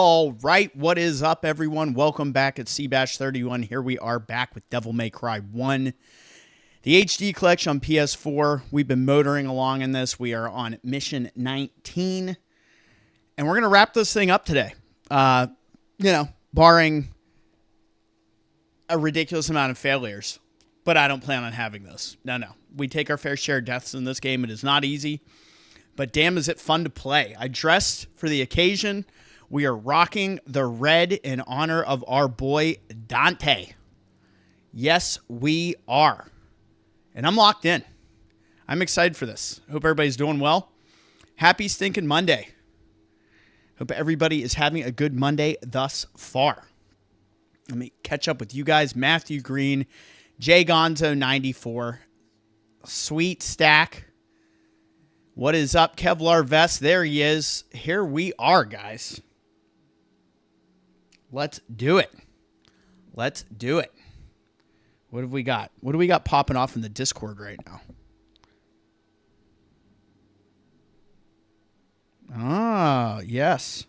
All right, what is up, everyone? Welcome back at Cbash31. Here we are back with Devil May Cry 1, the HD collection on PS4. We've been motoring along in this. We are on mission 19, and we're going to wrap this thing up today. Barring a ridiculous amount of failures, but I don't plan on having this. No. We take our fair share of deaths in this game. It is not easy, but damn, is it fun to play. I dressed for the occasion. We are rocking the red in honor of our boy, Dante. Yes, we are. And I'm locked in. I'm excited for this. Hope everybody's doing well. Happy stinking Monday. Hope everybody is having a good Monday thus far. Let me catch up with you guys. Matthew Green, Jay Gonzo 94, Sweet Stack. What is up, Kevlar Vest? There he is. Here we are, guys. Let's do it. Let's do it. What have we got? What do we got popping off in the Discord right now? Ah, yes.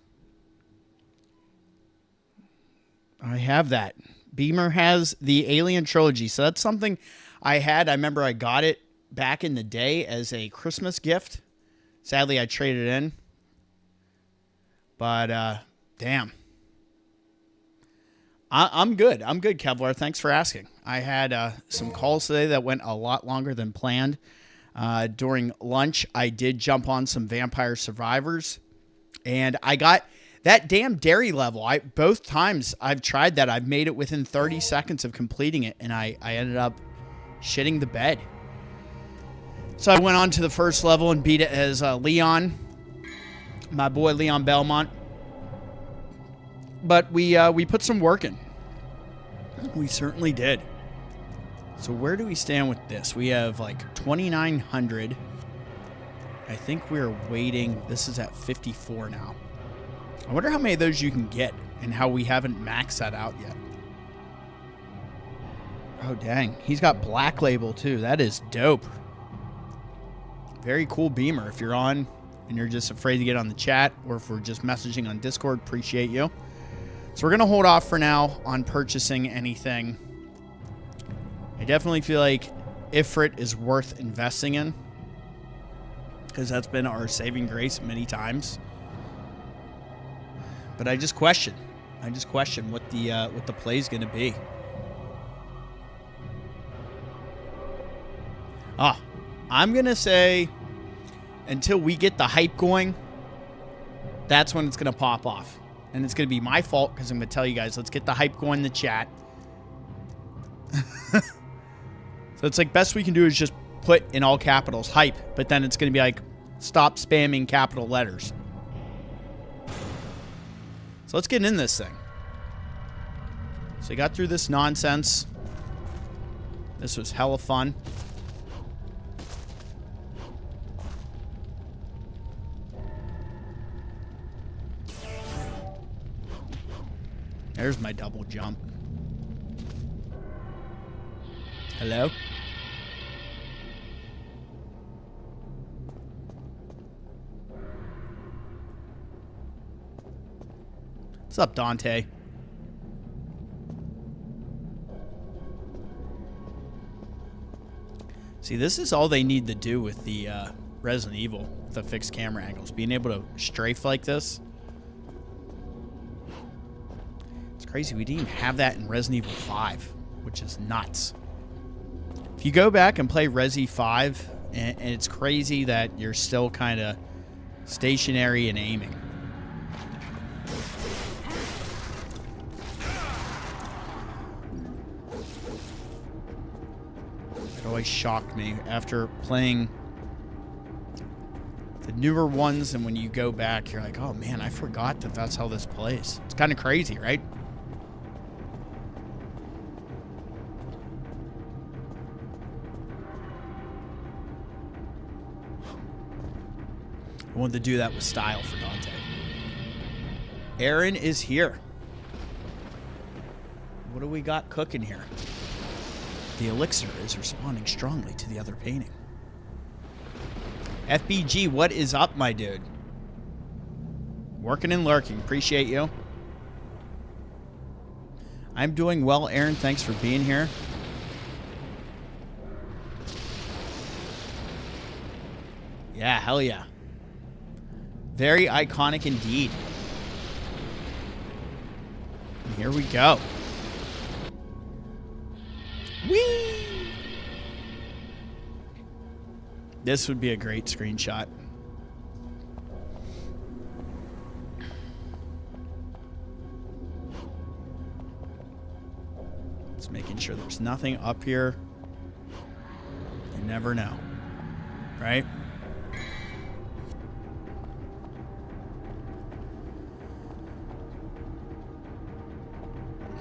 I have that. Beamer has the Alien Trilogy. So that's something I had. I remember I got it back in the day as a Christmas gift. Sadly, I traded it in. But, damn. I'm good. I'm good, Kevlar. Thanks for asking. I had some calls today that went a lot longer than planned. During lunch, I did jump on some Vampire Survivors, and I got that damn dairy level. Both times I've tried that, I've made it within 30 seconds of completing it, and I ended up shitting the bed. So I went on to the first level and beat it as Leon, my boy Leon Belmont. But we put some work in. We certainly did. So where do we stand with this? We have like 2,900. I think we're waiting. This is at 54 now. I wonder how many of those you can get and how we haven't maxed that out yet. Oh, dang. He's got Black Label, too. That is dope. Very cool Beamer. If you're on and you're just afraid to get on the chat, or if we're just messaging on Discord, appreciate you. So we're going to hold off for now on purchasing anything. I definitely feel like Ifrit is worth investing in, because that's been our saving grace many times. But I just question what the play is going to be. I'm going to say until we get the hype going, that's when it's going to pop off. And it's going to be my fault, because I'm going to tell you guys, let's get the hype going in the chat. So it's like, best we can do is just put in all capitals, hype. But then it's going to be like, stop spamming capital letters. So let's get in this thing. So we got through this nonsense. This was hella fun. There's my double jump. Hello? What's up, Dante? See, this is all they need to do with the Resident Evil, the fixed camera angles. Being able to strafe like this. Crazy, we didn't even have that in Resident Evil 5, which is nuts. If you go back and play Resi 5, and it's crazy that you're still kind of stationary and aiming. It always shocked me after playing the newer ones, and when you go back, you're like, oh man, I forgot that that's how this plays. It's kind of crazy, right? I wanted to do that with style for Dante. Aaron is here. What do we got cooking here? The elixir is responding strongly to the other painting. FBG, what is up, my dude? Working and lurking. Appreciate you. I'm doing well, Aaron. Thanks for being here. Yeah, hell yeah. Very iconic indeed. And here we go. Whee! This would be a great screenshot. Just making sure there's nothing up here. You never know, right?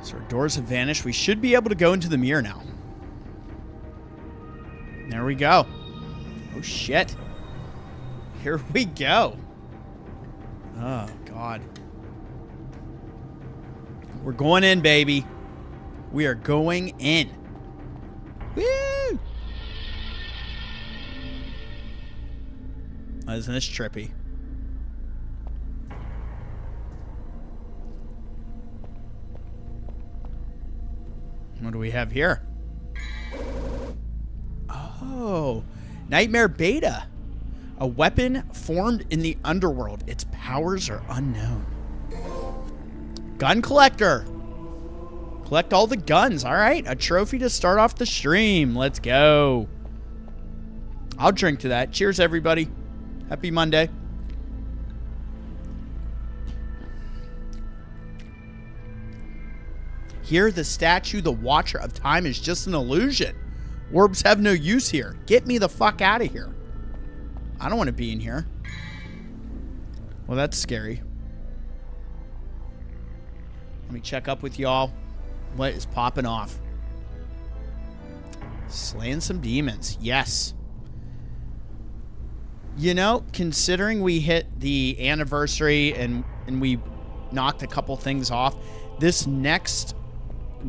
So our doors have vanished. We should be able to go into the mirror now. There we go. Oh, shit. Here we go. Oh, God. We're going in, baby. We are going in. Woo! Isn't this trippy? What do we have here? Oh, Nightmare Beta. A weapon formed in the underworld. Its powers are unknown. Gun collector. Collect all the guns. All right, a trophy to start off the stream. Let's go. I'll drink to that. Cheers, everybody. Happy Monday. Here, the statue, the Watcher of Time, is just an illusion. Orbs have no use here. Get me the fuck out of here. I don't want to be in here. Well, that's scary. Let me check up with y'all. What is popping off? Slaying some demons. Yes. You know, considering we hit the anniversary and we knocked a couple things off, this next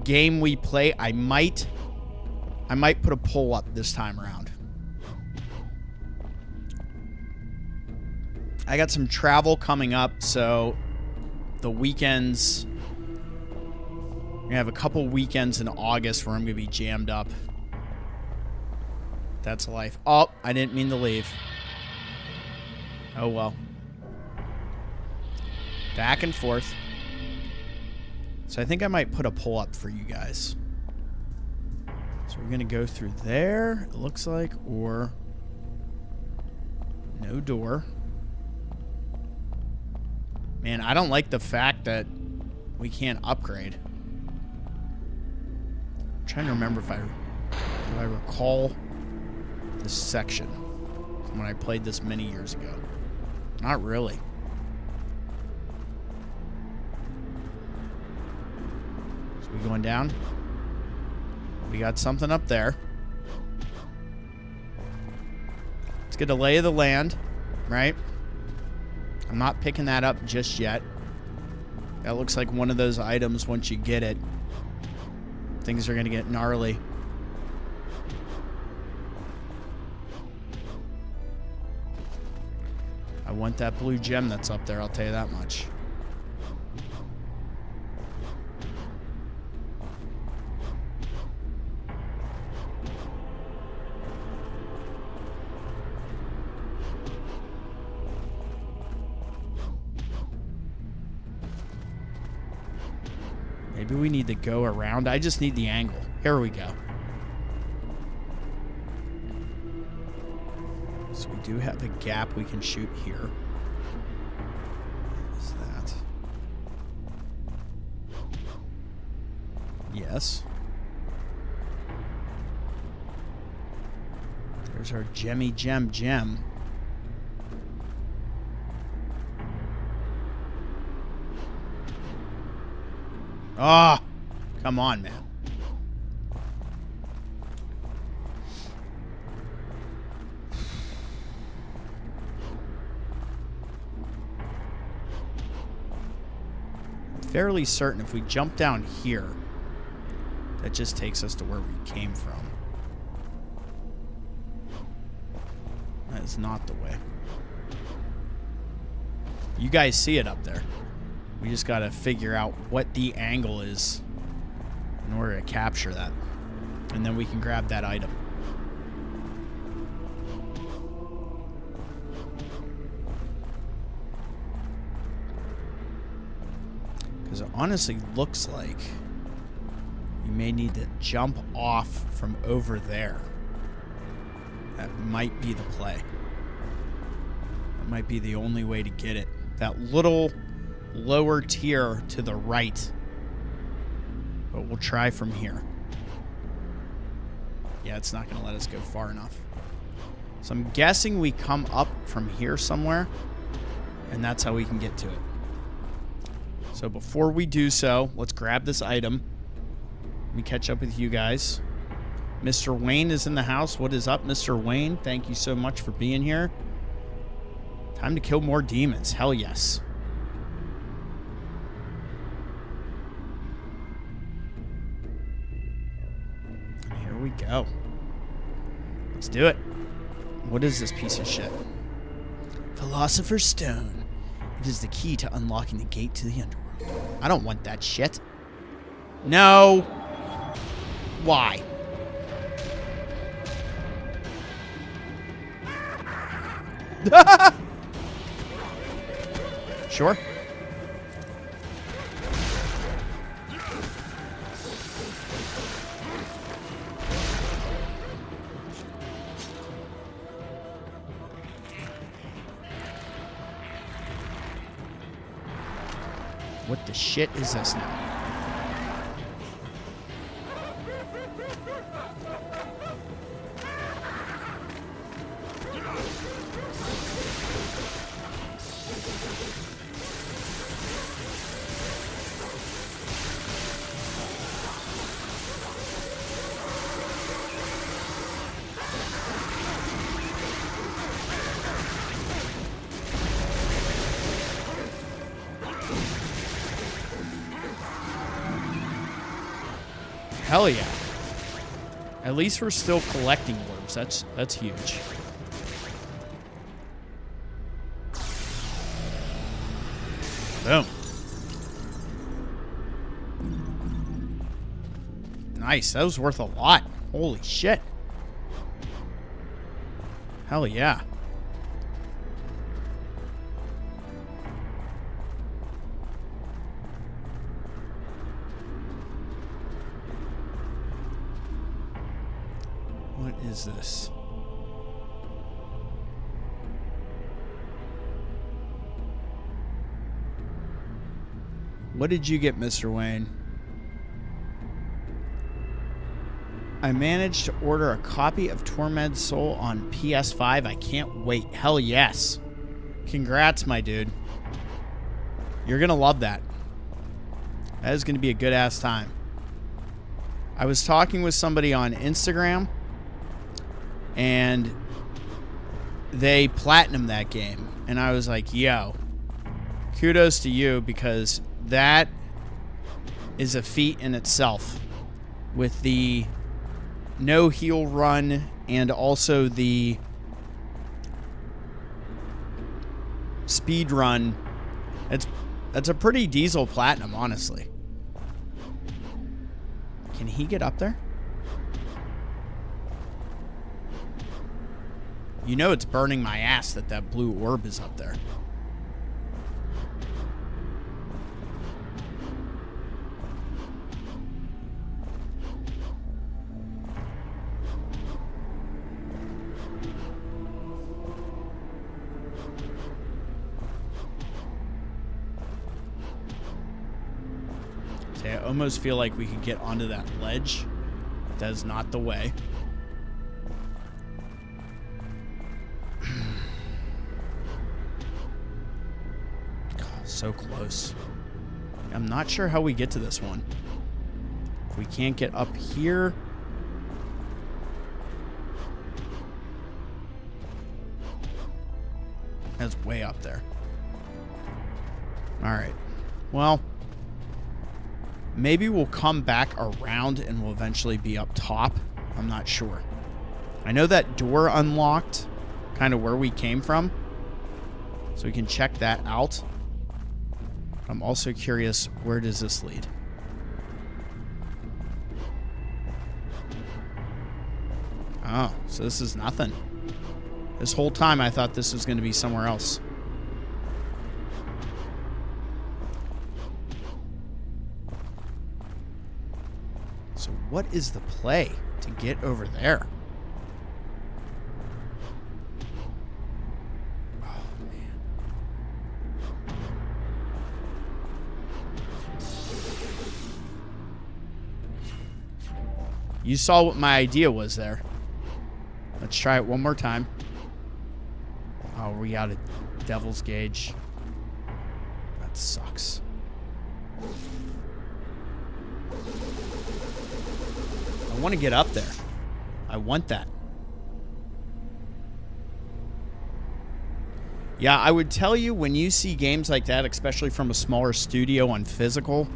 game we play, I might put a poll up this time around. I got some travel coming up, so the weekends, we're gonna have a couple weekends in August where I'm gonna be jammed up. That's life. Oh, I didn't mean to leave. Oh well. Back and forth. So I think I might put a poll up for you guys. So we're going to go through there, it looks like, or no door. Man, I don't like the fact that we can't upgrade. I'm trying to remember if do I recall this section from when I played this many years ago. Not really. So we going down? We got something up there. Let's get a lay of the land, right? I'm not picking that up just yet. That looks like one of those items once you get it. Things are going to get gnarly. I want that blue gem that's up there, I'll tell you that much. Maybe we need to go around. I just need the angle. Here we go. So we do have a gap we can shoot here. What is that? Yes. There's our gemmy gem. Ah, oh, come on, man. I'm fairly certain if we jump down here, that just takes us to where we came from. That is not the way. You guys see it up there. We just got to figure out what the angle is in order to capture that. And then we can grab that item. Because it honestly looks like you may need to jump off from over there. That might be the play. That might be the only way to get it. That little lower tier to the right. But we'll try from here. Yeah, it's not going to let us go far enough. So I'm guessing we come up from here somewhere. And that's how we can get to it. So before we do so, let's grab this item. Let me catch up with you guys. Mr. Wayne is in the house. What is up, Mr. Wayne? Thank you so much for being here. Time to kill more demons. Hell yes. Here we go. Let's do it. What is this piece of shit? Philosopher's Stone. It is the key to unlocking the gate to the underworld. I don't want that shit. No. Why? Sure. What the shit is this now? Hell yeah. At least we're still collecting orbs. That's huge. Boom. Nice. That was worth a lot. Holy shit. Hell yeah. What is this? What did you get, Mr. Wayne? I managed to order a copy of Tormented Soul on PS5. I can't wait. Hell yes. Congrats, my dude. You're going to love that. That is going to be a good-ass time. I was talking with somebody on Instagram, and they platinumed that game. And I was like, yo, kudos to you, because that is a feat in itself. With the no heal run and also the speed run, that's a pretty diesel platinum, honestly. Can he get up there? You know it's burning my ass that that blue orb is up there. I almost feel like we could get onto that ledge. That is not the way. God, so close. I'm not sure how we get to this one. If we can't get up here. That's way up there. Alright. Well, maybe we'll come back around and we'll eventually be up top. I'm not sure. I know that door unlocked kind of where we came from, so we can check that out. I'm also curious, where does this lead? Oh, so this is nothing. This whole time I thought this was going to be somewhere else. So what is the play to get over there? Oh, man. You saw what my idea was there. Let's try it one more time. Oh, we got a devil's gauge. That sucks. I want to get up there. I want that. Yeah, I would tell you when you see games like that, especially from a smaller studio on physical,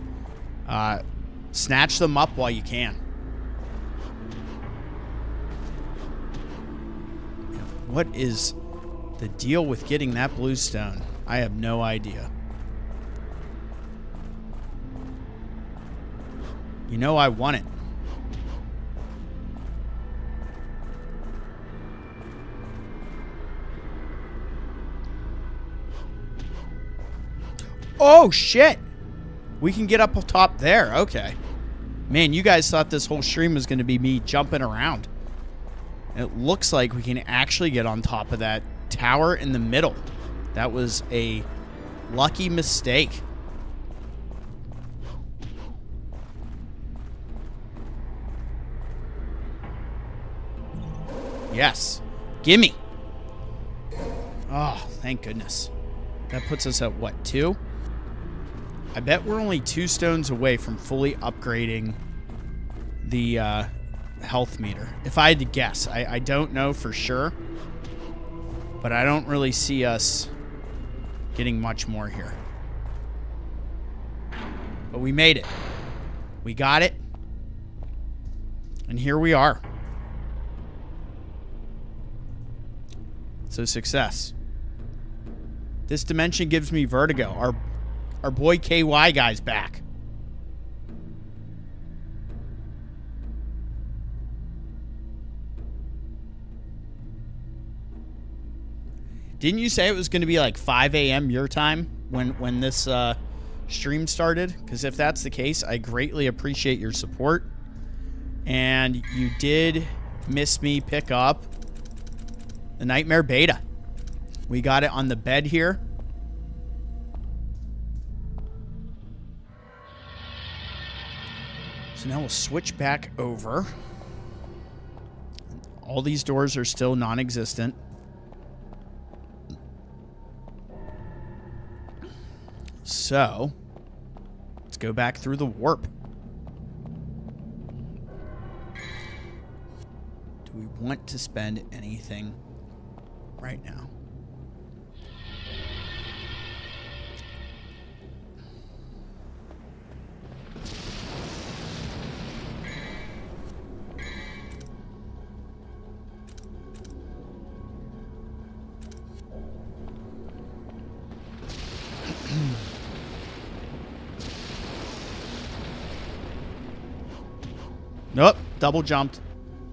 snatch them up while you can. What is the deal with getting that blue stone? I have no idea. You know I want it. Oh, shit. We can get up top there. Okay. Man, you guys thought this whole stream was going to be me jumping around. It looks like we can actually get on top of that tower in the middle. That was a lucky mistake. Yes. Gimme. Oh, thank goodness. That puts us at what, 2? I bet we're only 2 stones away from fully upgrading the health meter. If I had to guess. I don't know for sure. But I don't really see us getting much more here. But we made it. We got it. And here we are. So success. This dimension gives me vertigo. Our boy KY guy's back. Didn't you say it was going to be like 5 a.m. your time when this stream started? Because if that's the case, I greatly appreciate your support. And you did miss me pick up the Nightmare Beta. We got it on the bed here. So now we'll switch back over. All these doors are still non-existent. So, let's go back through the warp. Do we want to spend anything right now? Nope, double jumped.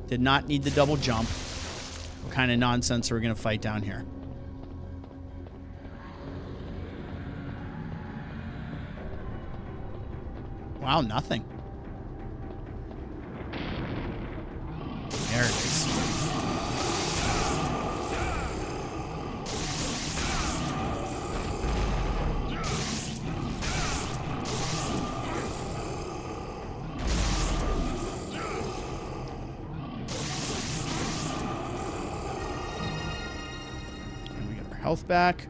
Did not need the double jump. What kind of nonsense are we going to fight down here? Wow, nothing. There it is. Health back.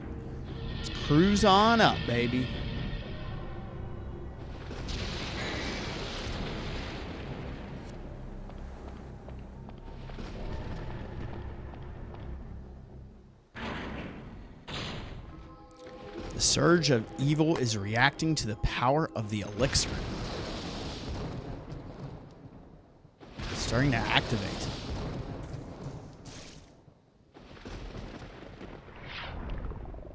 Let's cruise on up, baby. The surge of evil is reacting to the power of the elixir. It's starting to activate.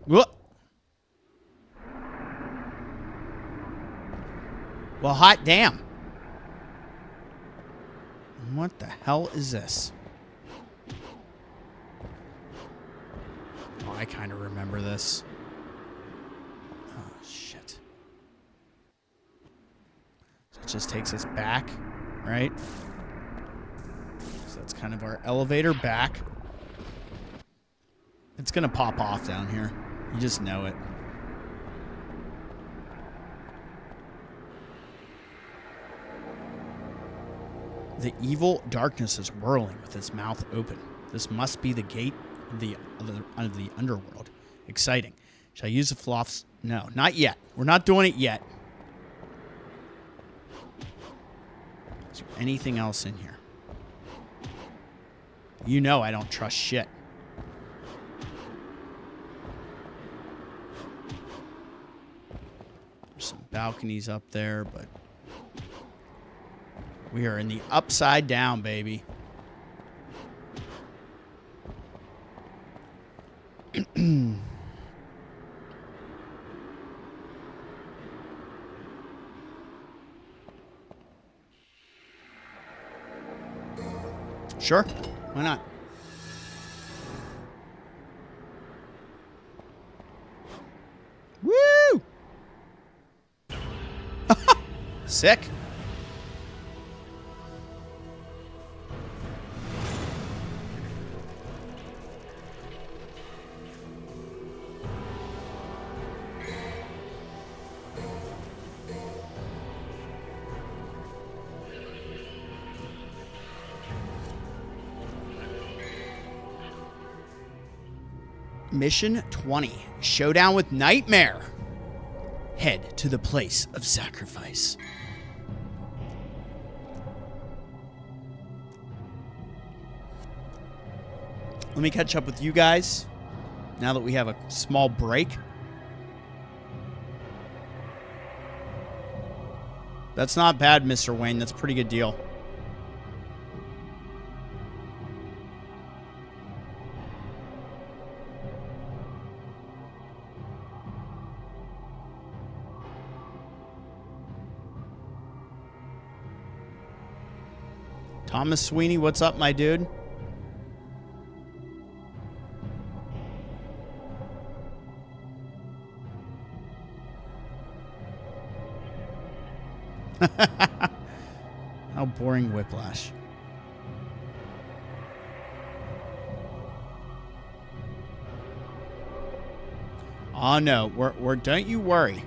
What? Well, hot damn. What the hell is this? I kind of remember this. Oh, shit. So it just takes us back, right? So that's kind of our elevator back. It's going to pop off down here. You just know it. The evil darkness is whirling with its mouth open. This must be the gate of the underworld. Exciting. Shall I use the floffs? No, not yet. We're not doing it yet. Is there anything else in here? You know I don't trust shit. There's some balconies up there, but we are in the upside down, baby. Sure. Why not? Woo! Sick. Mission 20. Showdown with Nightmare. Head to the place of sacrifice. Let me catch up with you guys now that we have a small break. That's not bad, Mr. Wayne. That's a pretty good deal. Thomas Sweeney, what's up, my dude? How boring, Whiplash. Oh no, we're don't you worry.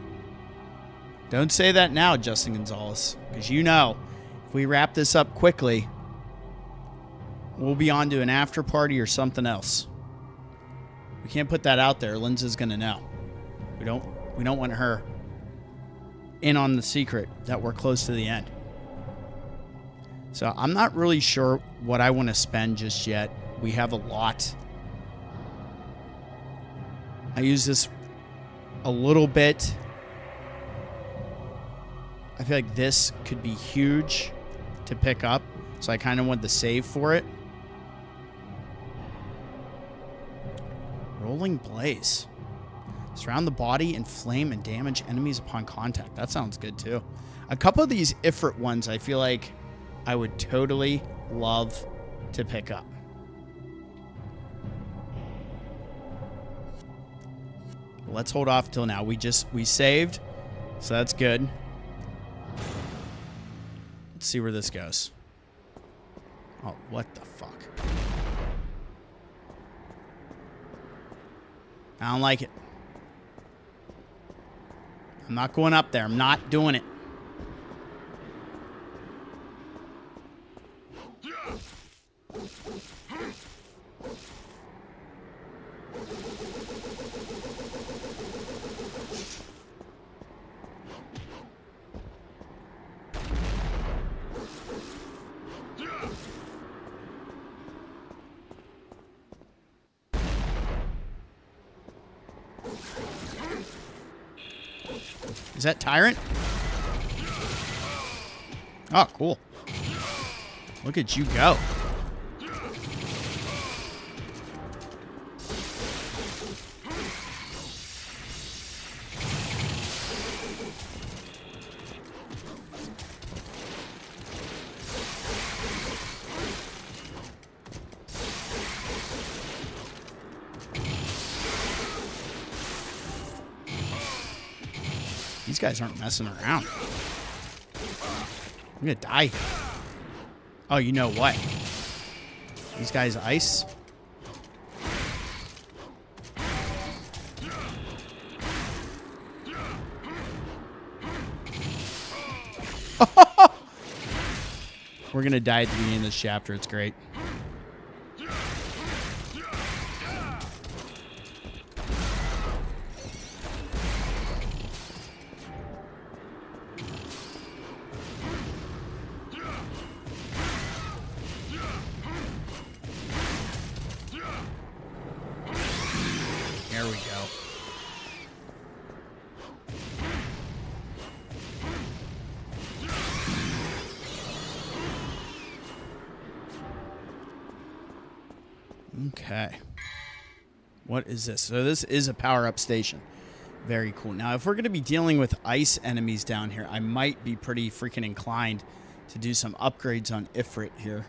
Don't say that now, Justin Gonzalez, because you know if we wrap this up quickly, we'll be on to an after party or something else. We can't put that out there. Lindsay's gonna know. We don't want her in on the secret that we're close to the end. So I'm not really sure what I want to spend just yet. We have a lot. I use this a little bit. I feel like this could be huge to pick up, so I kind of want the save for it. Rolling Blaze. Surround the body, inflame, and damage enemies upon contact. That sounds good, too. A couple of these Ifrit ones I feel like I would totally love to pick up. Let's hold off till now. We saved, so that's good. Let's see where this goes. Oh, what the fuck? I don't like it. I'm not going up there. I'm not doing it. Is that Tyrant? Oh, cool. Look at you go. These guys aren't messing around. I'm gonna die here. Oh, you know what? These guys ice. We're gonna die at the beginning of this chapter. It's great. There we go. Okay. What is this? So this is a power-up station. Very cool. Now, if we're going to be dealing with ice enemies down here, I might be pretty freaking inclined to do some upgrades on Ifrit here.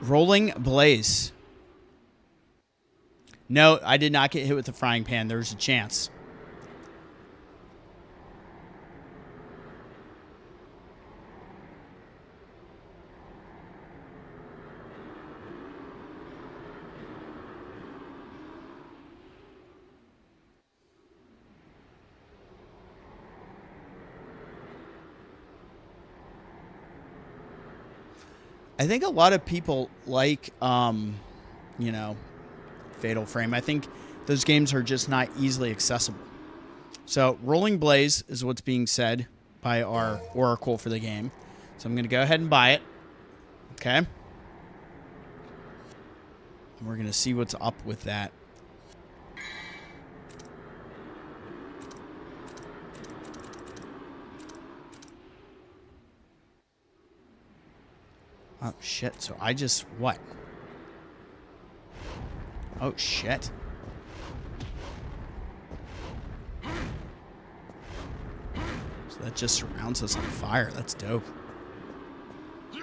Rolling Blaze. No, I did not get hit with the frying pan. There was a chance. I think a lot of people like, you know, Fatal Frame. I think those games are just not easily accessible. So Rolling Blaze is what's being said by our oracle for the game. So I'm going to go ahead and buy it. Okay. And we're going to see what's up with that. Oh, shit. So I just... What? Oh, shit. So that just surrounds us on fire. That's dope. So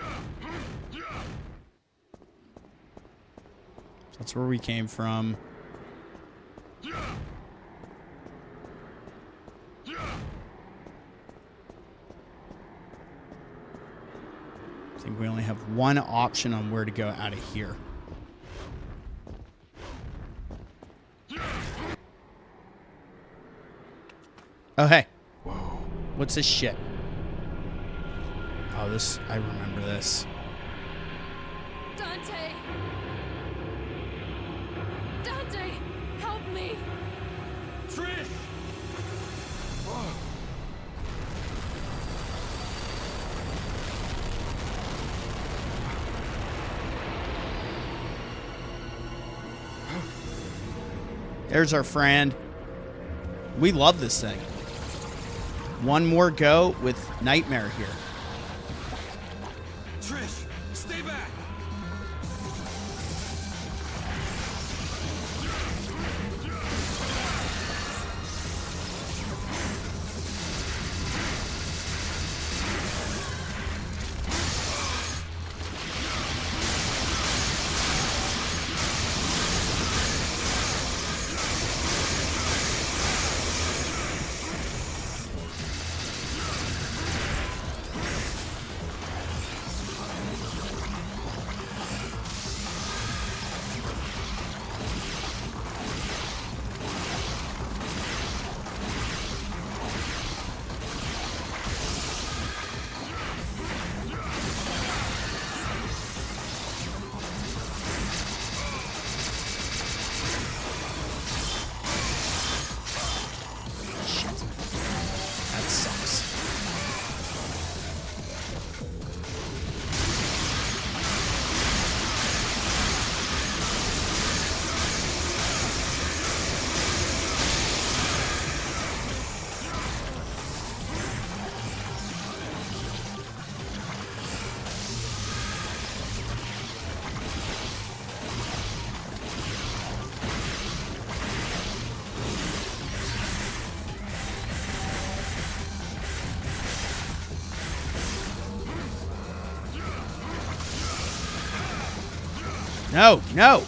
that's where we came from. I think we only have one option on where to go out of here. Oh, hey. Whoa. What's this shit? Oh, this... I remember this. Dante! Dante! Help me! Trish! Oh. There's our friend. We love this thing. One more go with Nightmare here. Trish, stay back! No, no.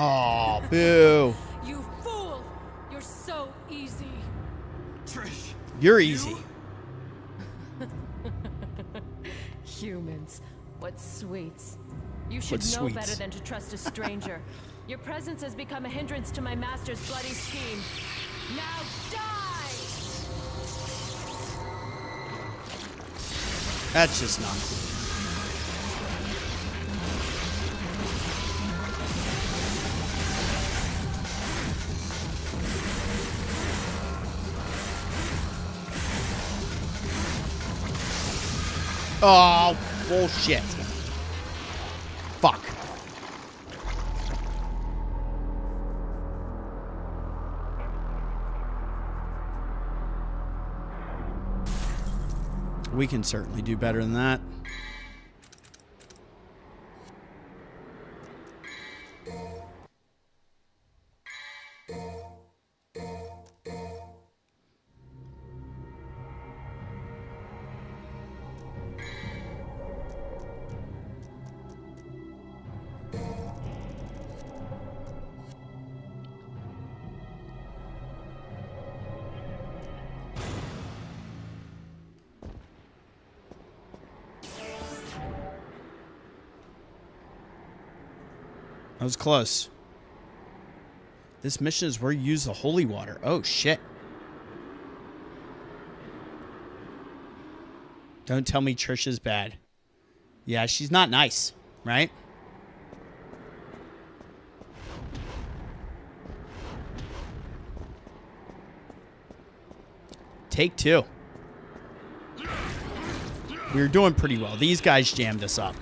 Oh, boo. You fool! You're so easy. Trish. You're easy. Humans, what sweets. You should What know sweets? better than to trust a stranger. Your presence has become a hindrance to my master's bloody scheme. Now die! That's just not cool. Oh, bullshit. Fuck. We can certainly do better than that. That was close. This mission is where you use the holy water. Oh, shit. Don't tell me Trish is bad. Yeah, she's not nice, right? Take two. We were doing pretty well. These guys jammed us up.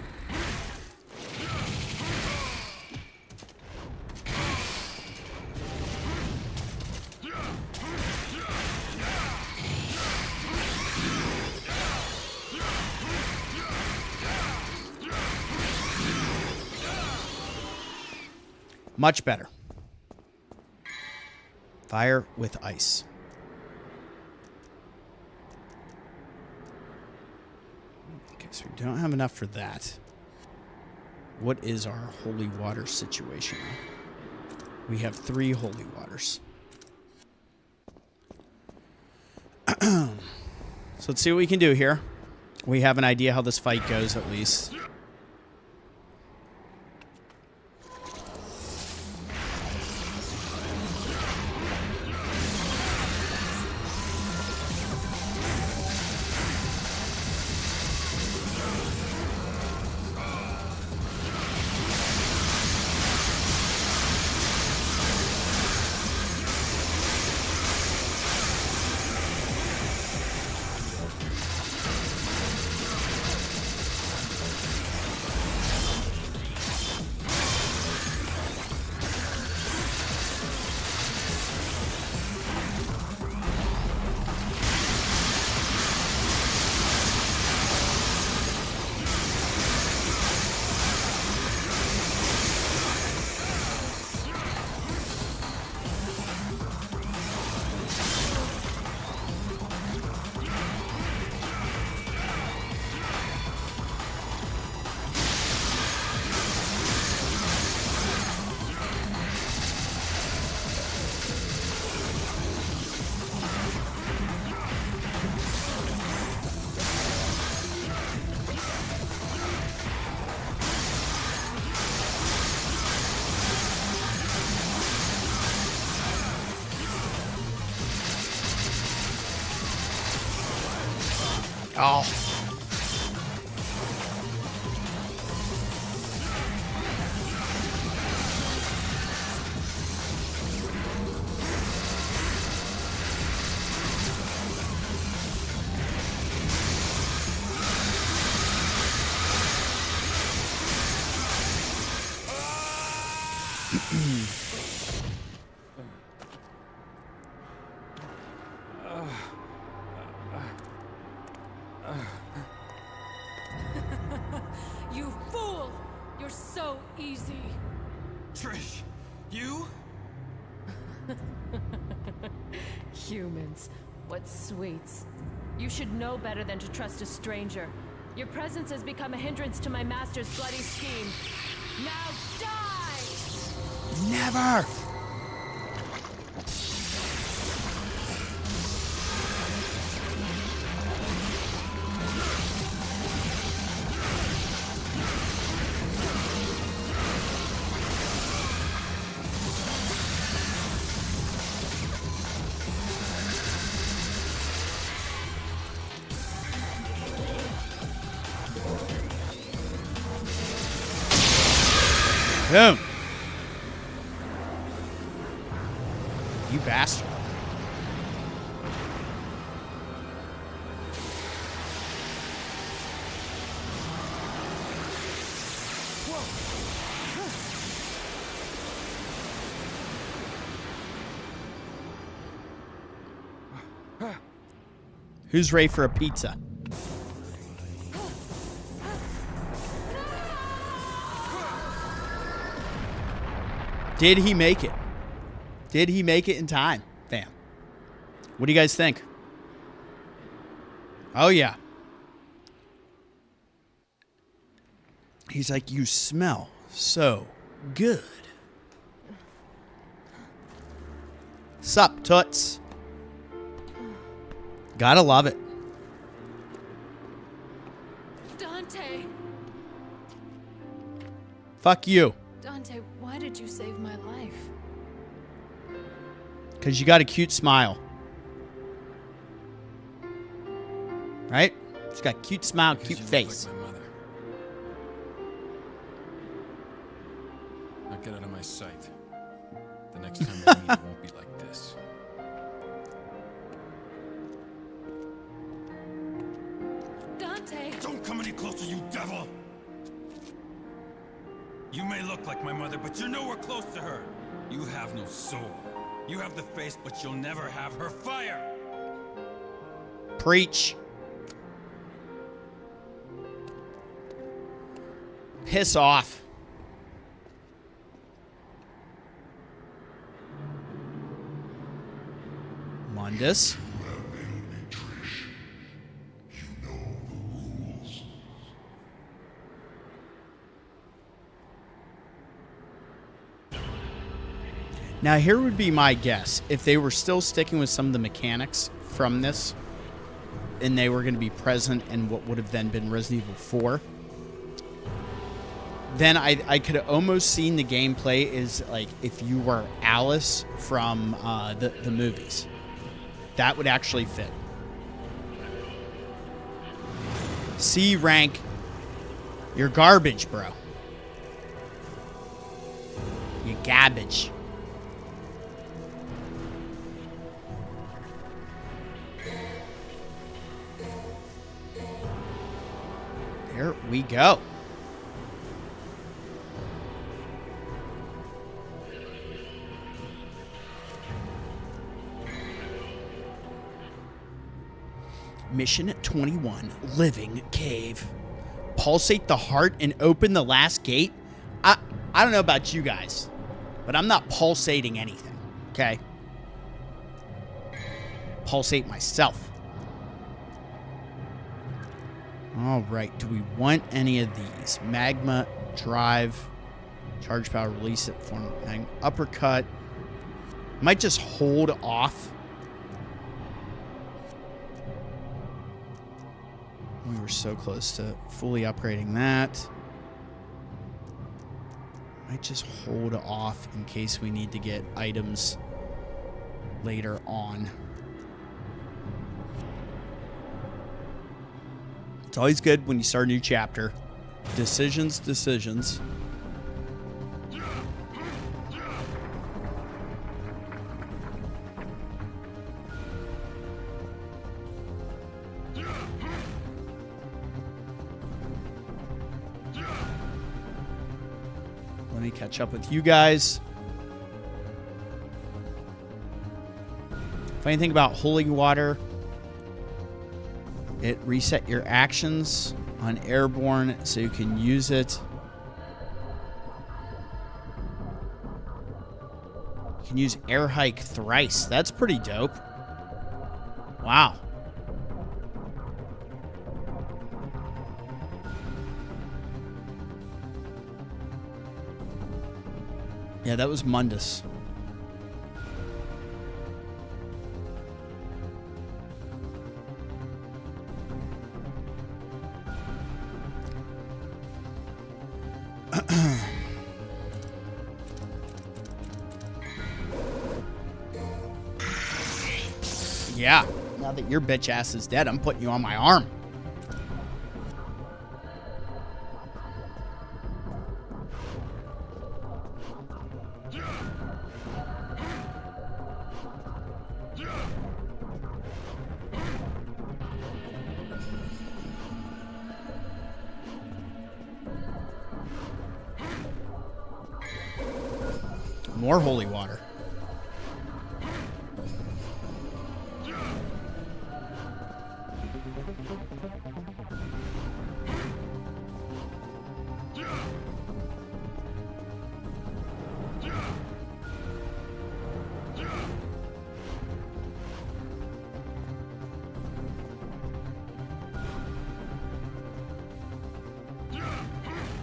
Much better. Fire with ice. Okay, so we don't have enough for that. What is our holy water situation? We have 3 holy waters. So let's see what we can do here. We have an idea how this fight goes, at least. Oh. You fool! You're so easy. Trish, you? Humans, what sweets. You should know better than to trust a stranger. Your presence has become a hindrance to my master's bloody scheme. Now die! Never. Boom. You bastard. Who's ready for a pizza? Did he make it? Did he make it in time, fam? What do you guys think? Oh, yeah. He's like, you smell so good. Sup, toots? Gotta love it. Dante! Fuck you. Dante, why did you save my life? Because you got a cute smile. Right? She's got a cute smile, cute face. Like my mother. Now get out of my sight. The next time we meet, it won't be like this. Dante! Don't come any closer, you devil! You may look like my mother, but you're nowhere close to her. You have no soul. You have the face, but you'll never have her fire. Preach. Piss off. Mundus. Now, here would be my guess. If they were still sticking with some of the mechanics from this, and they were going to be present in what would have then been Resident Evil 4, then I could have almost seen the gameplay is like if you were Alice from the movies. That would actually fit. C rank. You're garbage, bro. You garbage. There we go. Mission 21, Living Cave. Pulsate the heart and open the last gate. I don't know about you guys, but I'm not pulsating anything, okay? Pulsate myself. All right, do we want any of these? Magma, drive, charge power, release it, form uppercut. Might just hold off. We were so close to fully upgrading that. Might just hold off in case we need to get items later on. It's always good when you start a new chapter. Decisions. Let me catch up with you guys. Funny thing about holy water, it reset your actions on airborne so you can use it. You can use air hike thrice. That's pretty dope. Wow. Yeah, that was Mundus. Yeah, now that your bitch ass is dead, I'm putting you on my arm. More holy water.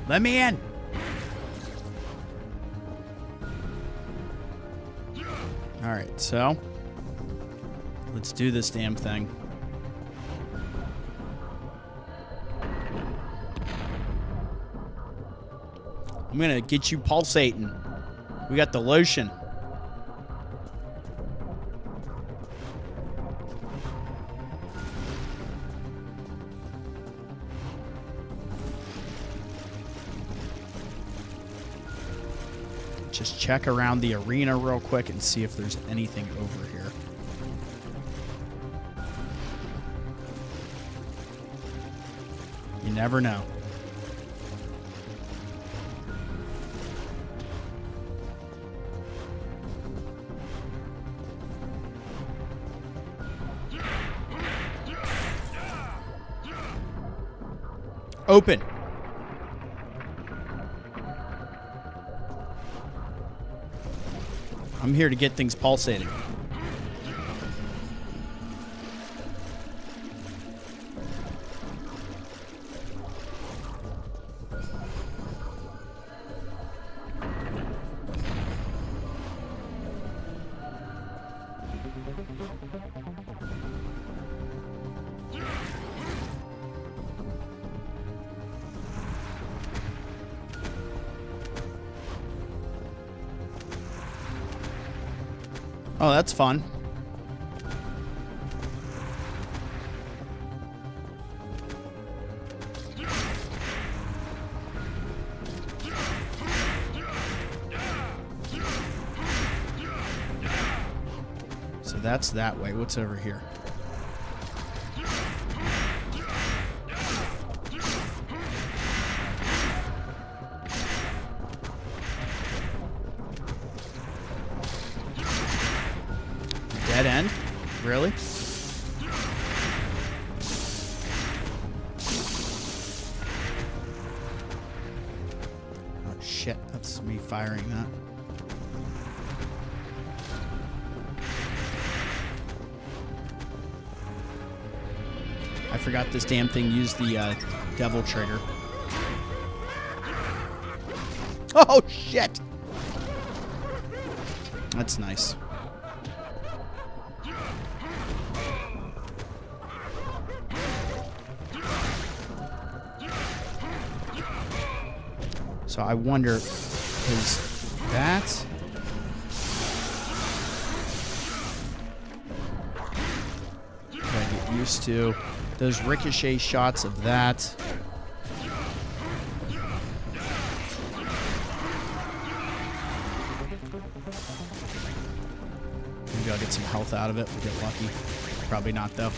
Let me in. All right, so let's do this damn thing. I'm gonna get you pulsating. We got the lotion. Just check around the arena real quick and see if there's anything over here. You never know. Open. I'm here to get things pulsating. Oh, that's fun. So that's that way. What's over here? Dead end? Really? Oh shit, that's me firing that. I forgot this damn thing used the devil trigger. Oh shit! That's nice. So I wonder, is that... what I get used to. Those ricochet shots of that. Maybe I'll get some health out of it. We'll get lucky. Probably not, though.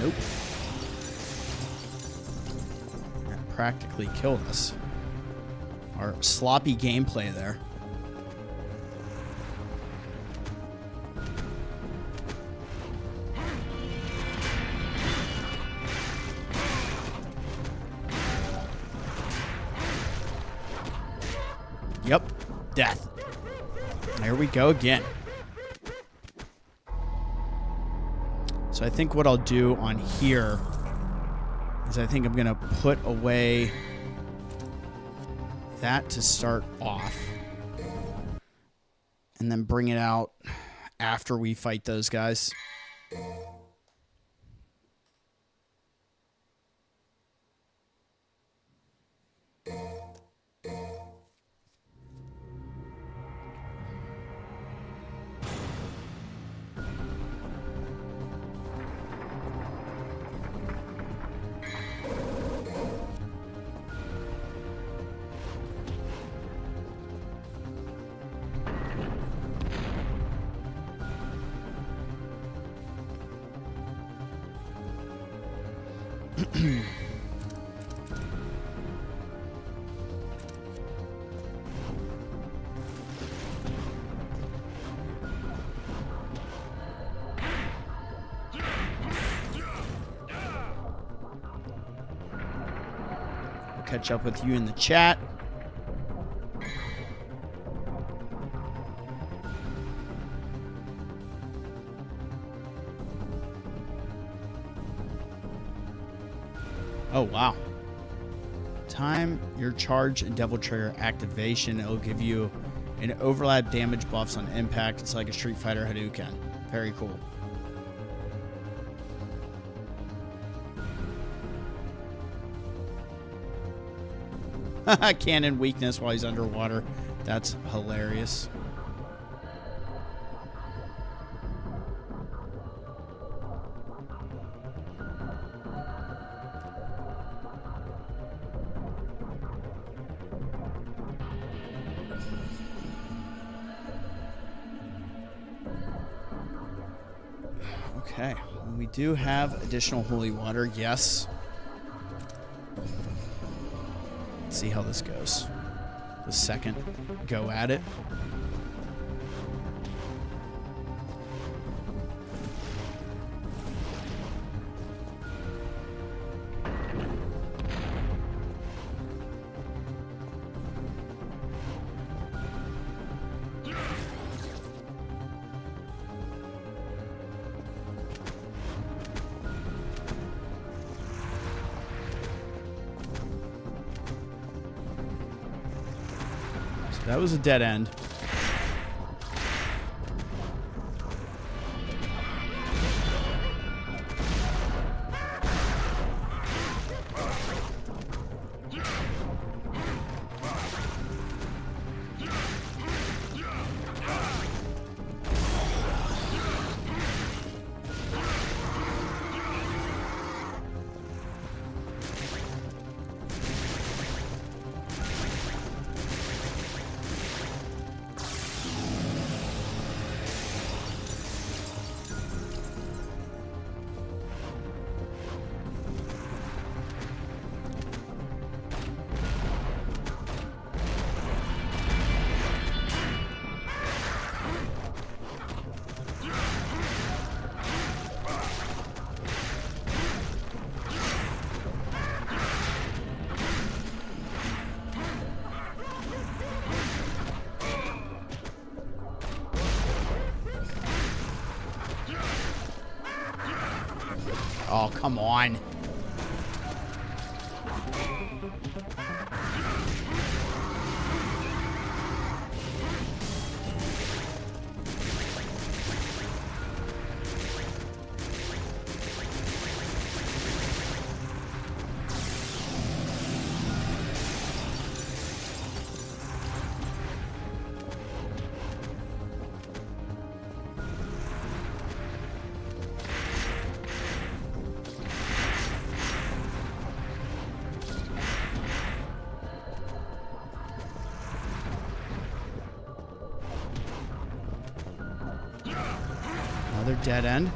Nope. That practically killed us. Our sloppy gameplay there. Yep. Death. There we go again. So I think what I'll do on here is I think I'm going to put away that to start off. And then bring it out after we fight those guys. Catch up with you in the chat. Oh, wow. Time your charge and devil trigger activation. It'll give you an overlap damage buffs on impact. It's like a Street Fighter Hadouken. Very cool. Cannon weakness while he's underwater. That's hilarious. Okay, we do have additional holy water, yes. Let's see how this goes. The second go at it. That was a dead end. Oh, come on. Another dead end.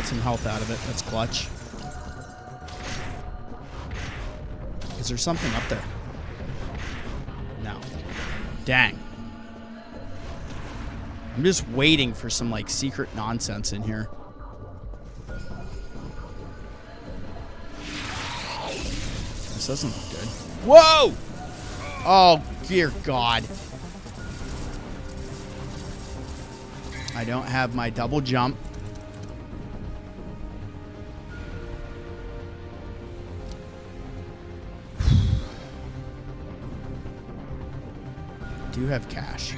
Get some health out of it. That's clutch. Is there something up there? No. Dang. I'm just waiting for some, like, secret nonsense in here. This doesn't look good. Whoa! Oh, dear God. I don't have my double jump. Do have cash.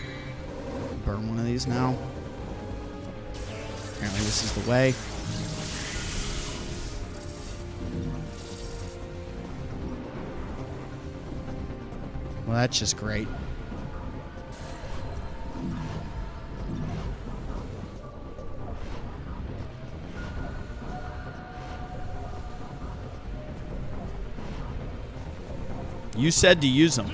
Burn one of these now. Apparently this is the way. Well, that's just great. You said to use them.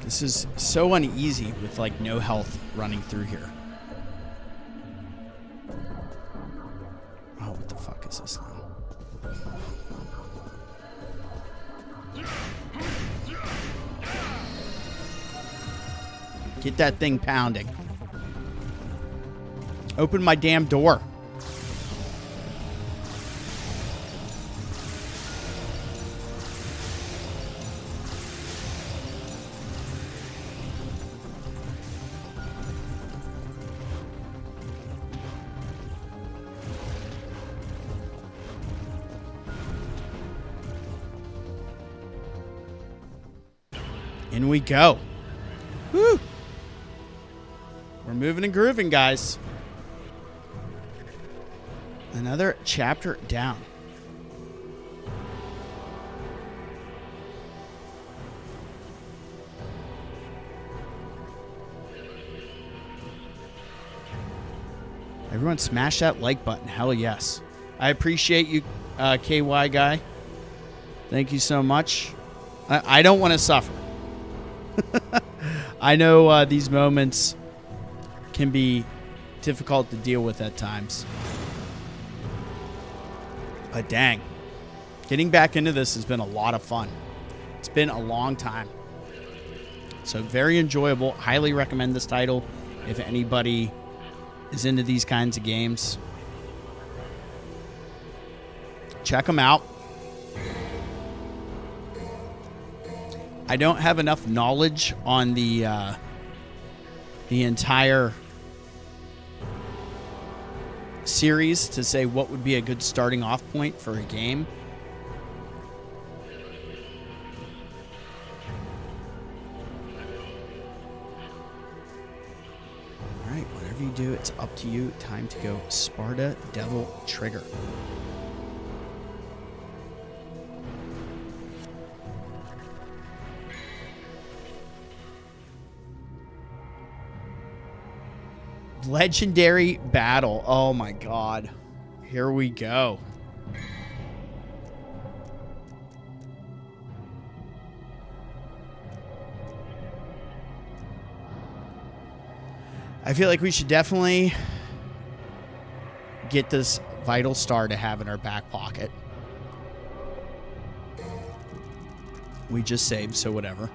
This is so uneasy with, like, no health running through here. Oh, what the fuck is this now? Get that thing pounding. Open my damn door. In we go. Woo! We're moving and grooving, guys. Another chapter down. Everyone smash that like button. Hell yes. I appreciate you, KY guy. Thank you so much. I don't want to suffer. I know these moments can be difficult to deal with at times. But dang. Getting back into this has been a lot of fun. It's been a long time. So very enjoyable. Highly recommend this title if anybody is into these kinds of games. Check them out. I don't have enough knowledge on the entire series to say what would be a good starting off point for a game. All right, whatever you do, it's up to you. Time to go Sparta Devil Trigger. Legendary battle. Oh my god. Here we go. I feel like we should definitely get this vital star to have in our back pocket. We just saved, so whatever.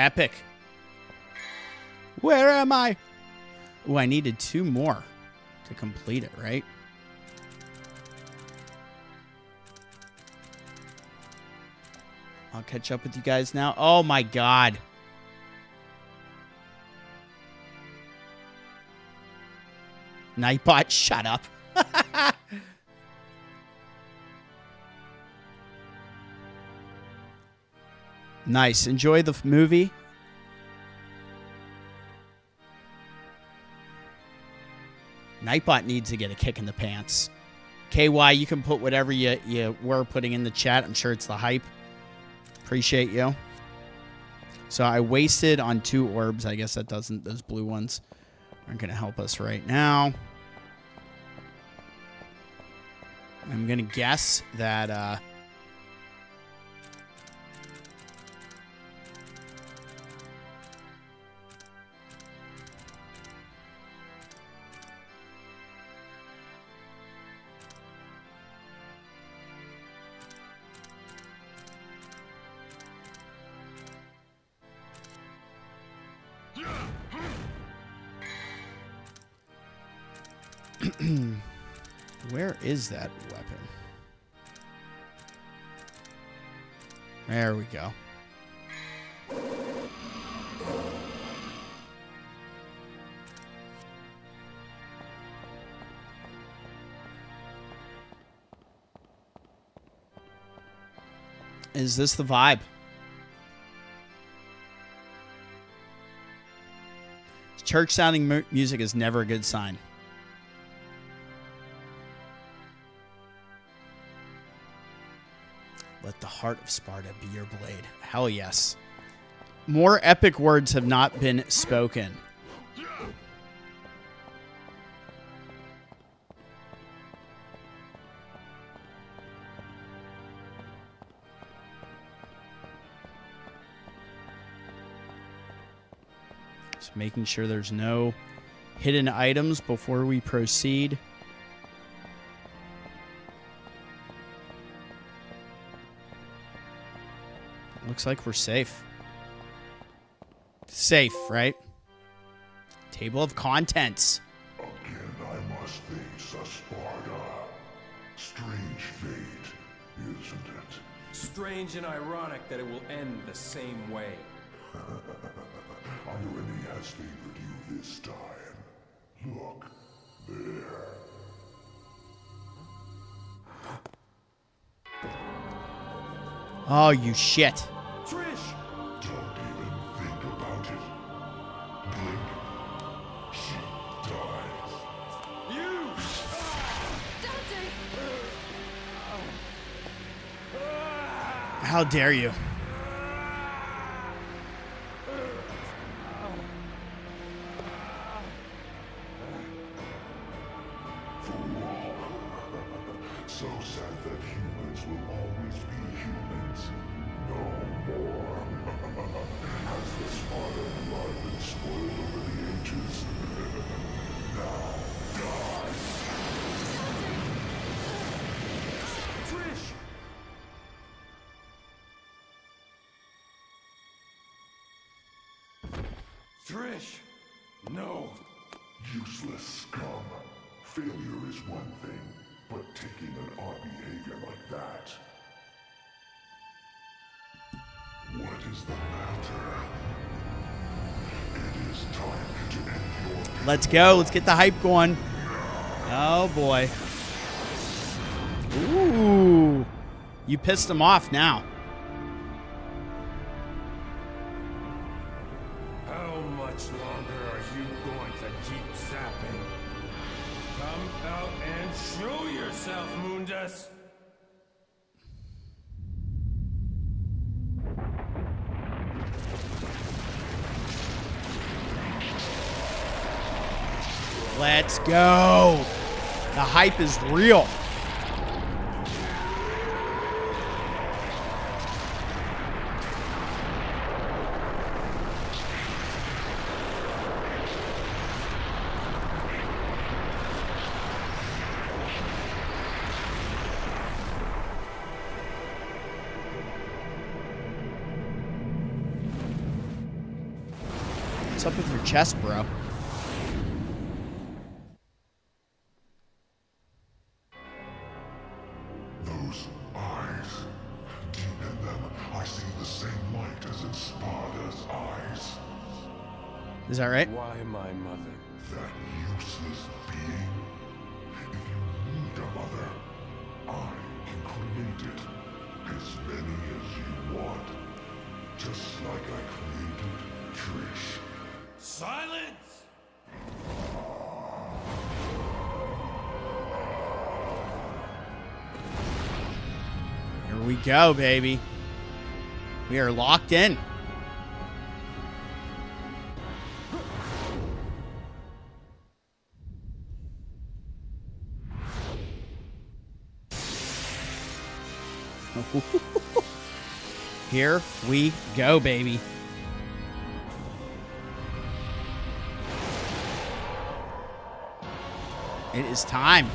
Epic. Where am I? Oh, I needed 2 more to complete it, right? I'll catch up with you guys now. Oh, my God. Nightbot, shut up. Nice. Enjoy the movie. Nightbot needs to get a kick in the pants. KY, you can put whatever you were putting in the chat. I'm sure it's the hype. Appreciate you. So I wasted on 2 orbs. I guess that doesn't, those blue ones aren't going to help us right now. I'm going to guess that where is that weapon? There we go. Is this the vibe? Church sounding music is never a good sign. Let the heart of Sparta be your blade. Hell yes. More epic words have not been spoken. Just making sure there's no hidden items before we proceed. Looks like we're safe. Safe, right? Table of contents. Again, I must face a Sparta. Strange fate, isn't it? Strange and ironic that it will end the same way. Irony has favored you this time. Look, there. Oh, you shit. Trish! Don't even think about it. Blink. She dies. You! Dante! How dare you? So sad that humans will always be humans. No more. Has the Spartan blood been spoiled over the ages? Now, die! Trish! Trish! No! Useless scum. Failure is one thing, but taking an odd behavior like that. What is the matter? It is time to end your... Let's go. Let's get the hype going. Oh, boy. Ooh. You pissed him off now. How much longer are you going to keep zapping? Come out and show yourself, Mundus! Let's go. The hype is real. What's up with your chest, bro? Those eyes. Deep in them, I see the same light as in Sparta's eyes. Is that right? Why my mother? That useless being. If you need a mother, I can create it. As many as you want. Just like I created Trish. Silence! Here we go, baby. We are locked in. Here we go, baby. It is time.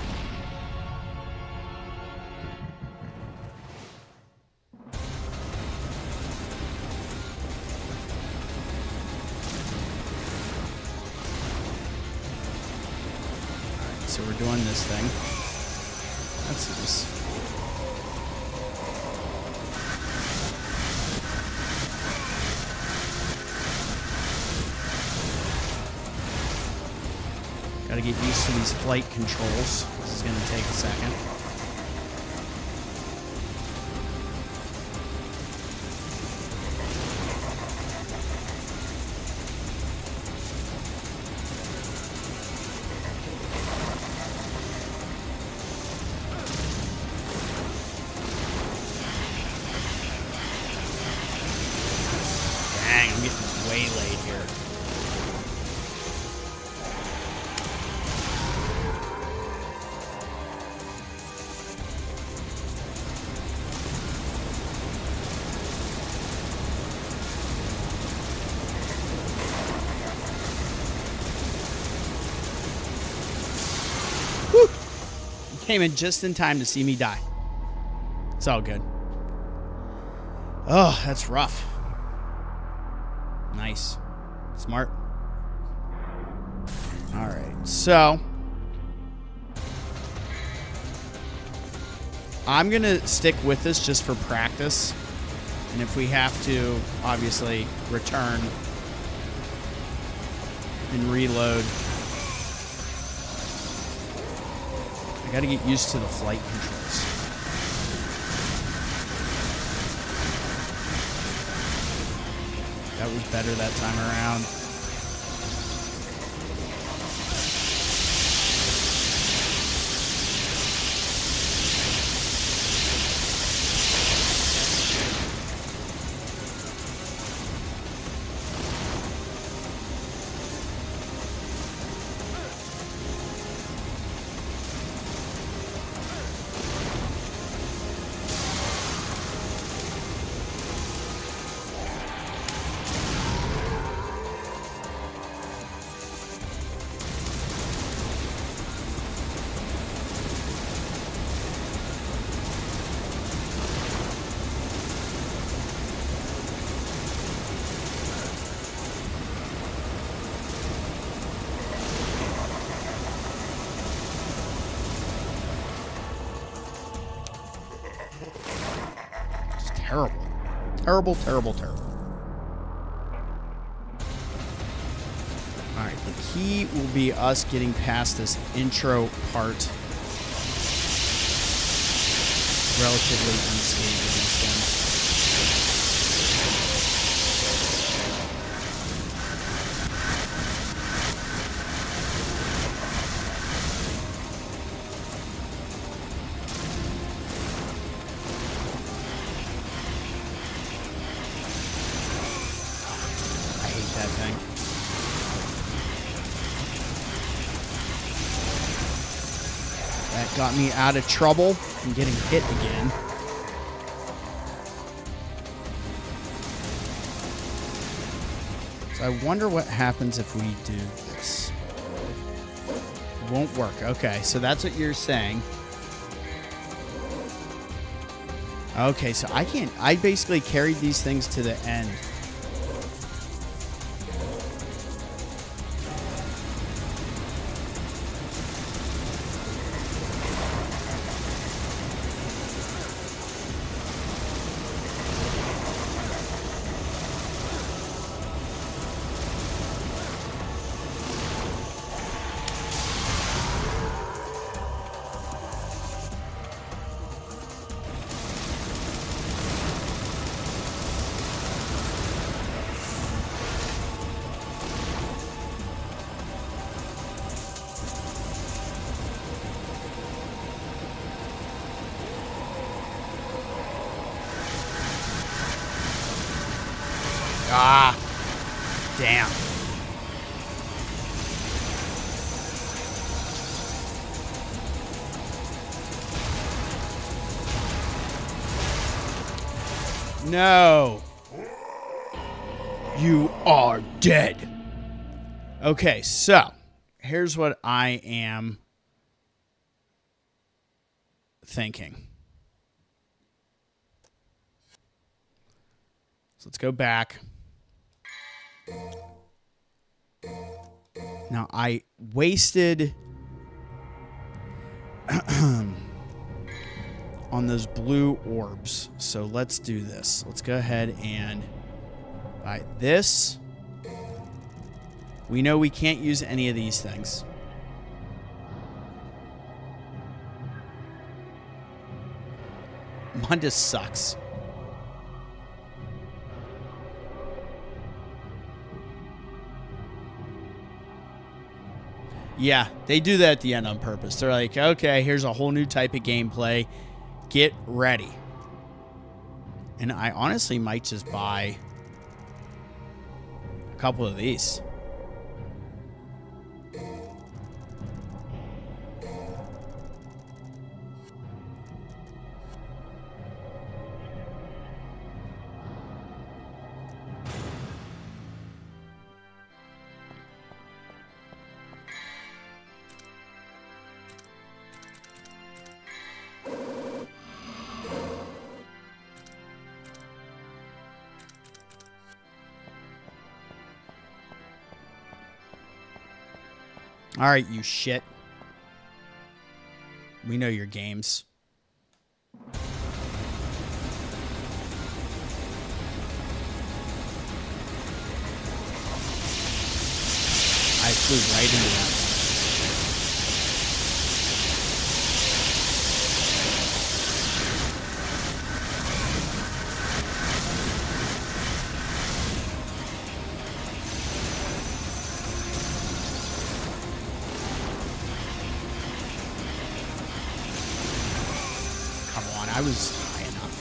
Alright, so we're doing this thing. That's nice. Gotta get used to these flight controls. This is gonna take a second. Dang, I'm getting waylaid here. Came in just in time to see me die. It's all good. Oh, that's rough. Nice. Smart. All right. So, I'm going to stick with this just for practice. And if we have to, obviously, return and reload. I gotta get used to the flight controls. That was better that time around. Terrible. Terrible, terrible, terrible. Alright, the key will be us getting past this intro part relatively unscathed against them. Got me out of trouble from getting hit again. So I wonder what happens if we do this. It won't work. Okay, so that's what you're saying. Okay, so I basically carried these things to the end. Ah. Damn. No. You are dead. Okay, so here's what I am thinking. So let's go back. Now, I wasted on those blue orbs. So let's do this. Let's go ahead and buy this. We know we can't use any of these things. Mundus sucks. Yeah, they do that at the end on purpose. They're like, okay, here's a whole new type of gameplay. Get ready. And I honestly might just buy a couple of these. All right, you shit. We know your games. I flew right into that. I was high enough.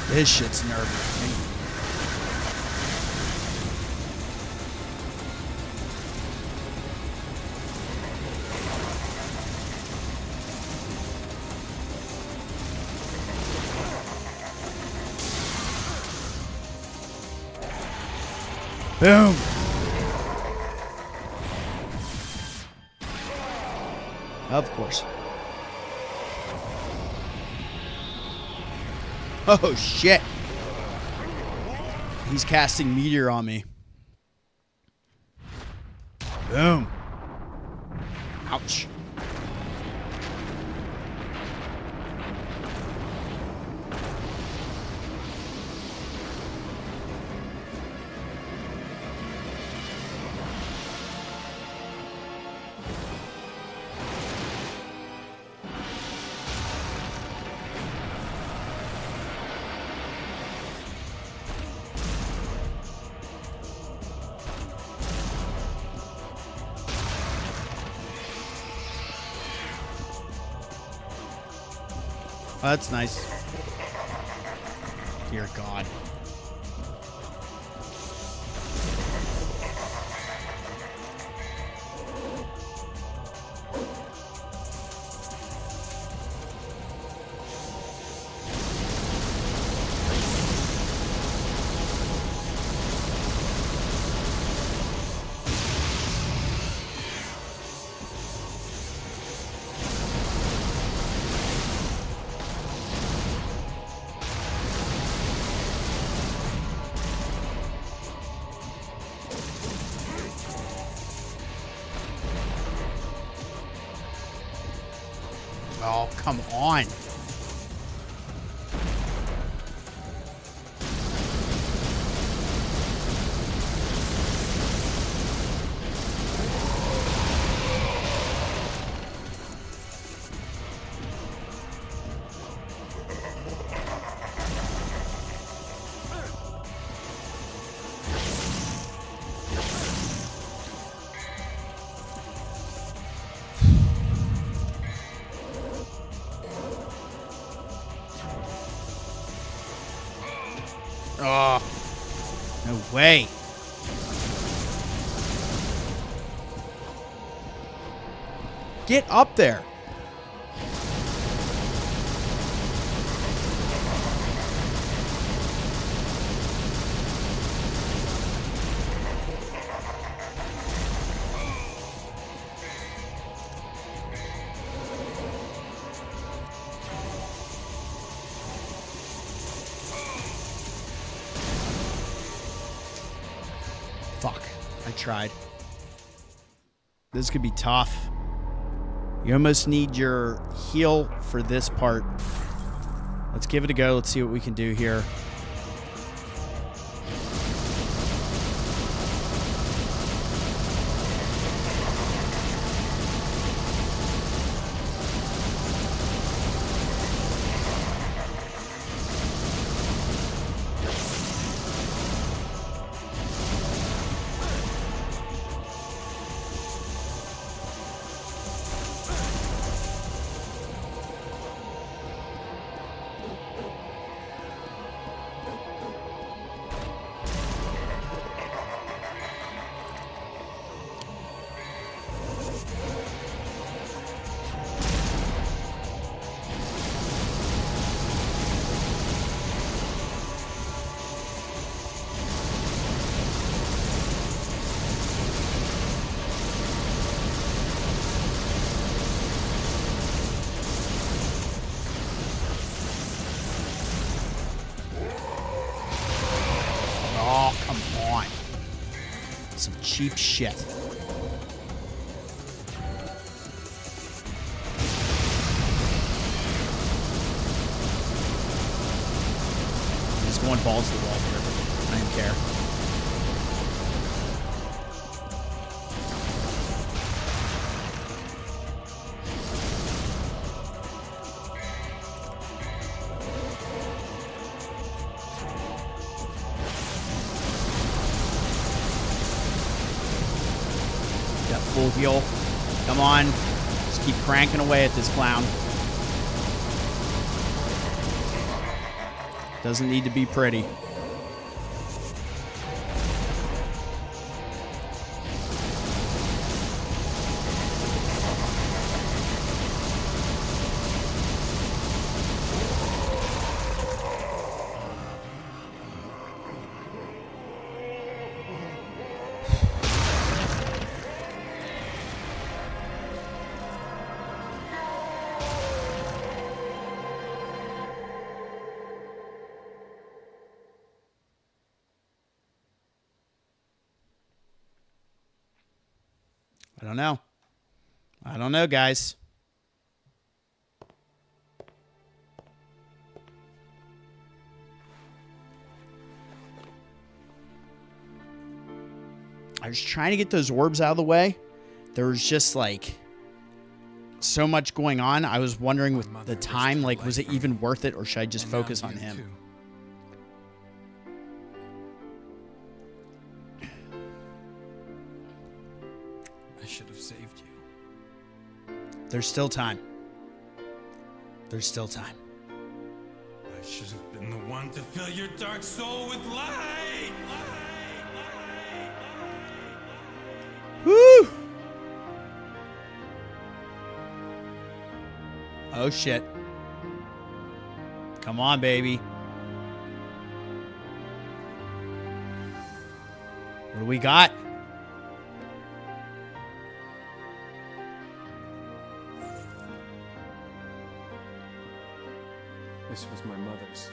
This shit's nerve-wracking. Boom. Of course. Oh, shit. He's casting Meteor on me. Boom. Ouch. Oh, that's nice. Dear God. Oh, come on. Oh, no way. Get up there. Fuck. I tried. This could be tough. You almost need your heal for this part. Let's give it a go. Let's see what we can do here. Oh, come on. Some cheap shit. I'm just going balls to the wall here. I don't care. Got full heal. Come on. Just keep cranking away at this clown. Doesn't need to be pretty. I don't know. I don't know, guys. I was trying to get those orbs out of the way. There was just like so much going on. I was wondering with the time, like, was it even worth it, or should I just focus on him? I should have saved you. There's still time. There's still time. should have been the one to fill your dark soul with light. Woo! Oh shit. Come on, baby. What do we got? This was my mother's.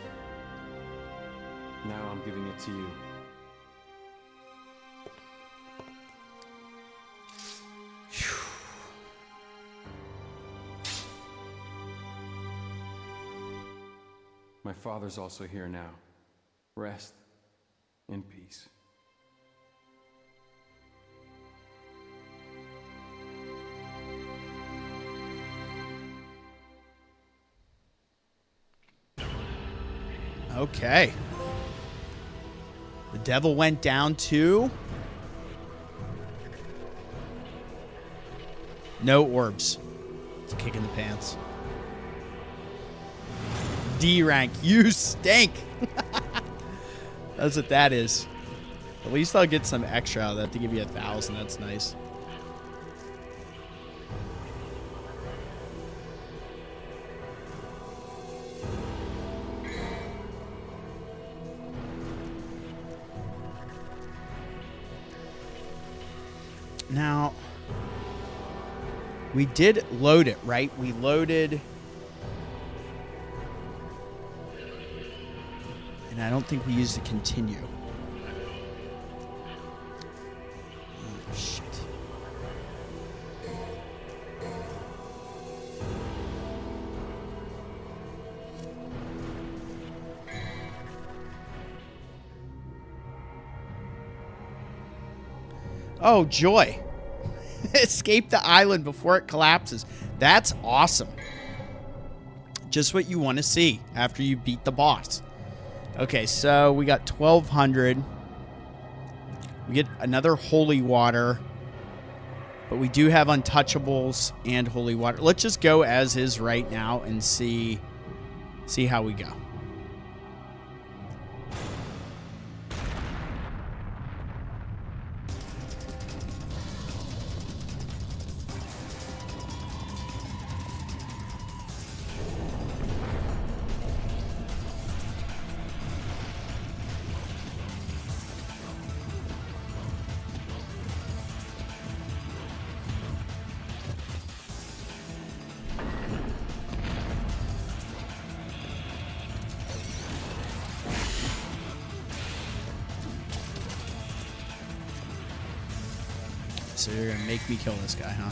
Now I'm giving it to you. My father's also here now. Rest in peace. Okay. The devil went down to... no orbs. It's a kick in the pants. D rank. You stink. That's what that is. At least I'll get some extra out of that to give you 1,000. That's nice. Now, we did load it, right? We loaded... and I don't think we used the continue. Oh, shit. Oh, joy. Escape the island before it collapses. That's awesome. Just what you want to see after you beat the boss. Okay, so we got 1,200. We get another holy water. But we do have untouchables and holy water. Let's just go as is right now and see how we go. So you're gonna make me kill this guy, huh?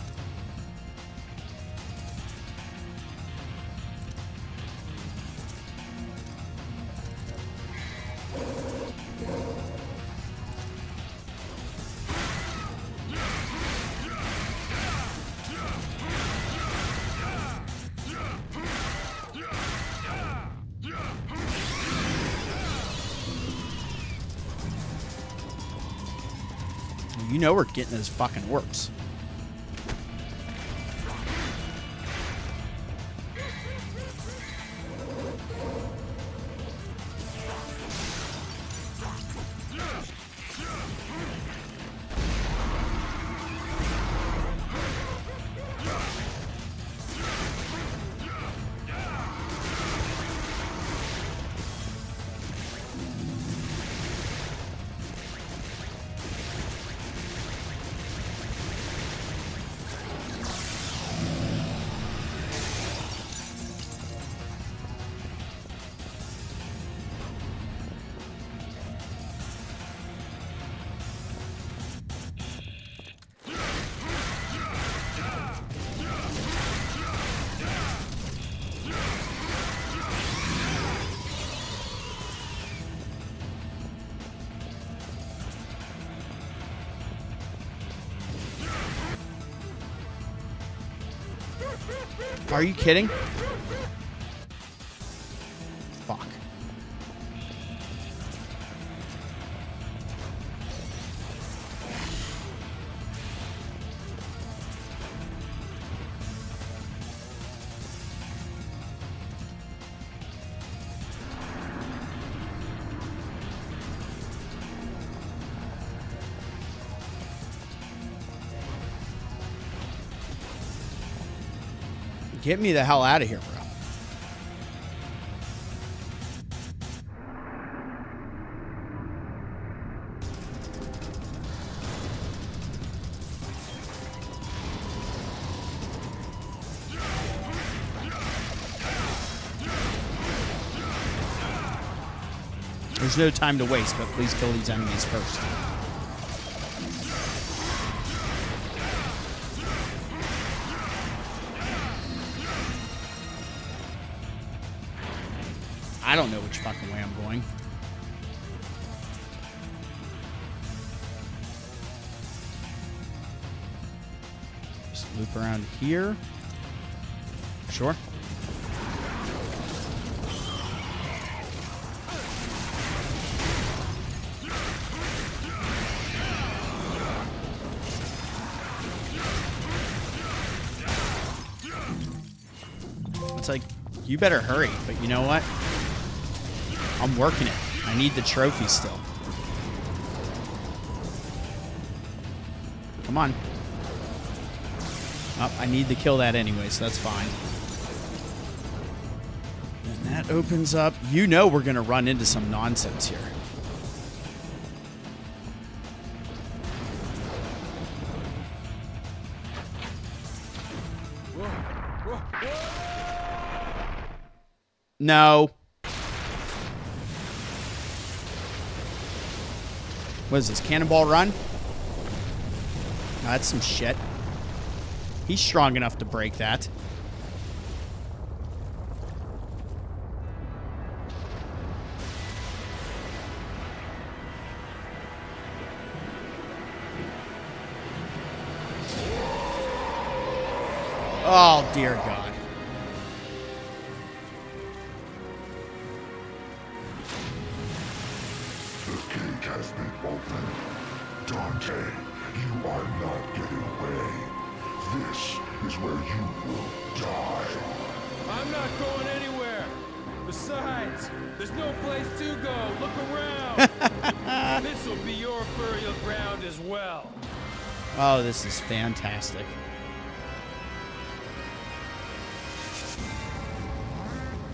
You know we're getting his fucking orbs. Are you kidding? Fuck. Get me the hell out of here, bro. There's no time to waste, but please kill these enemies first. I don't know which fucking way I'm going. Just loop around here. Sure. It's like, you better hurry, but you know what? I'm working it. I need the trophy still. Come on. Oh, I need to kill that anyway, so that's fine. And that opens up. You know we're going to run into some nonsense here. No. What is this? Cannonball run? No, that's some shit. He's strong enough to break that. Oh, dear God. Has been opened. Dante, you are not getting away. This is where you will die. I'm not going anywhere. Besides, there's no place to go. Look around. This will be your burial ground as well. Oh, this is fantastic.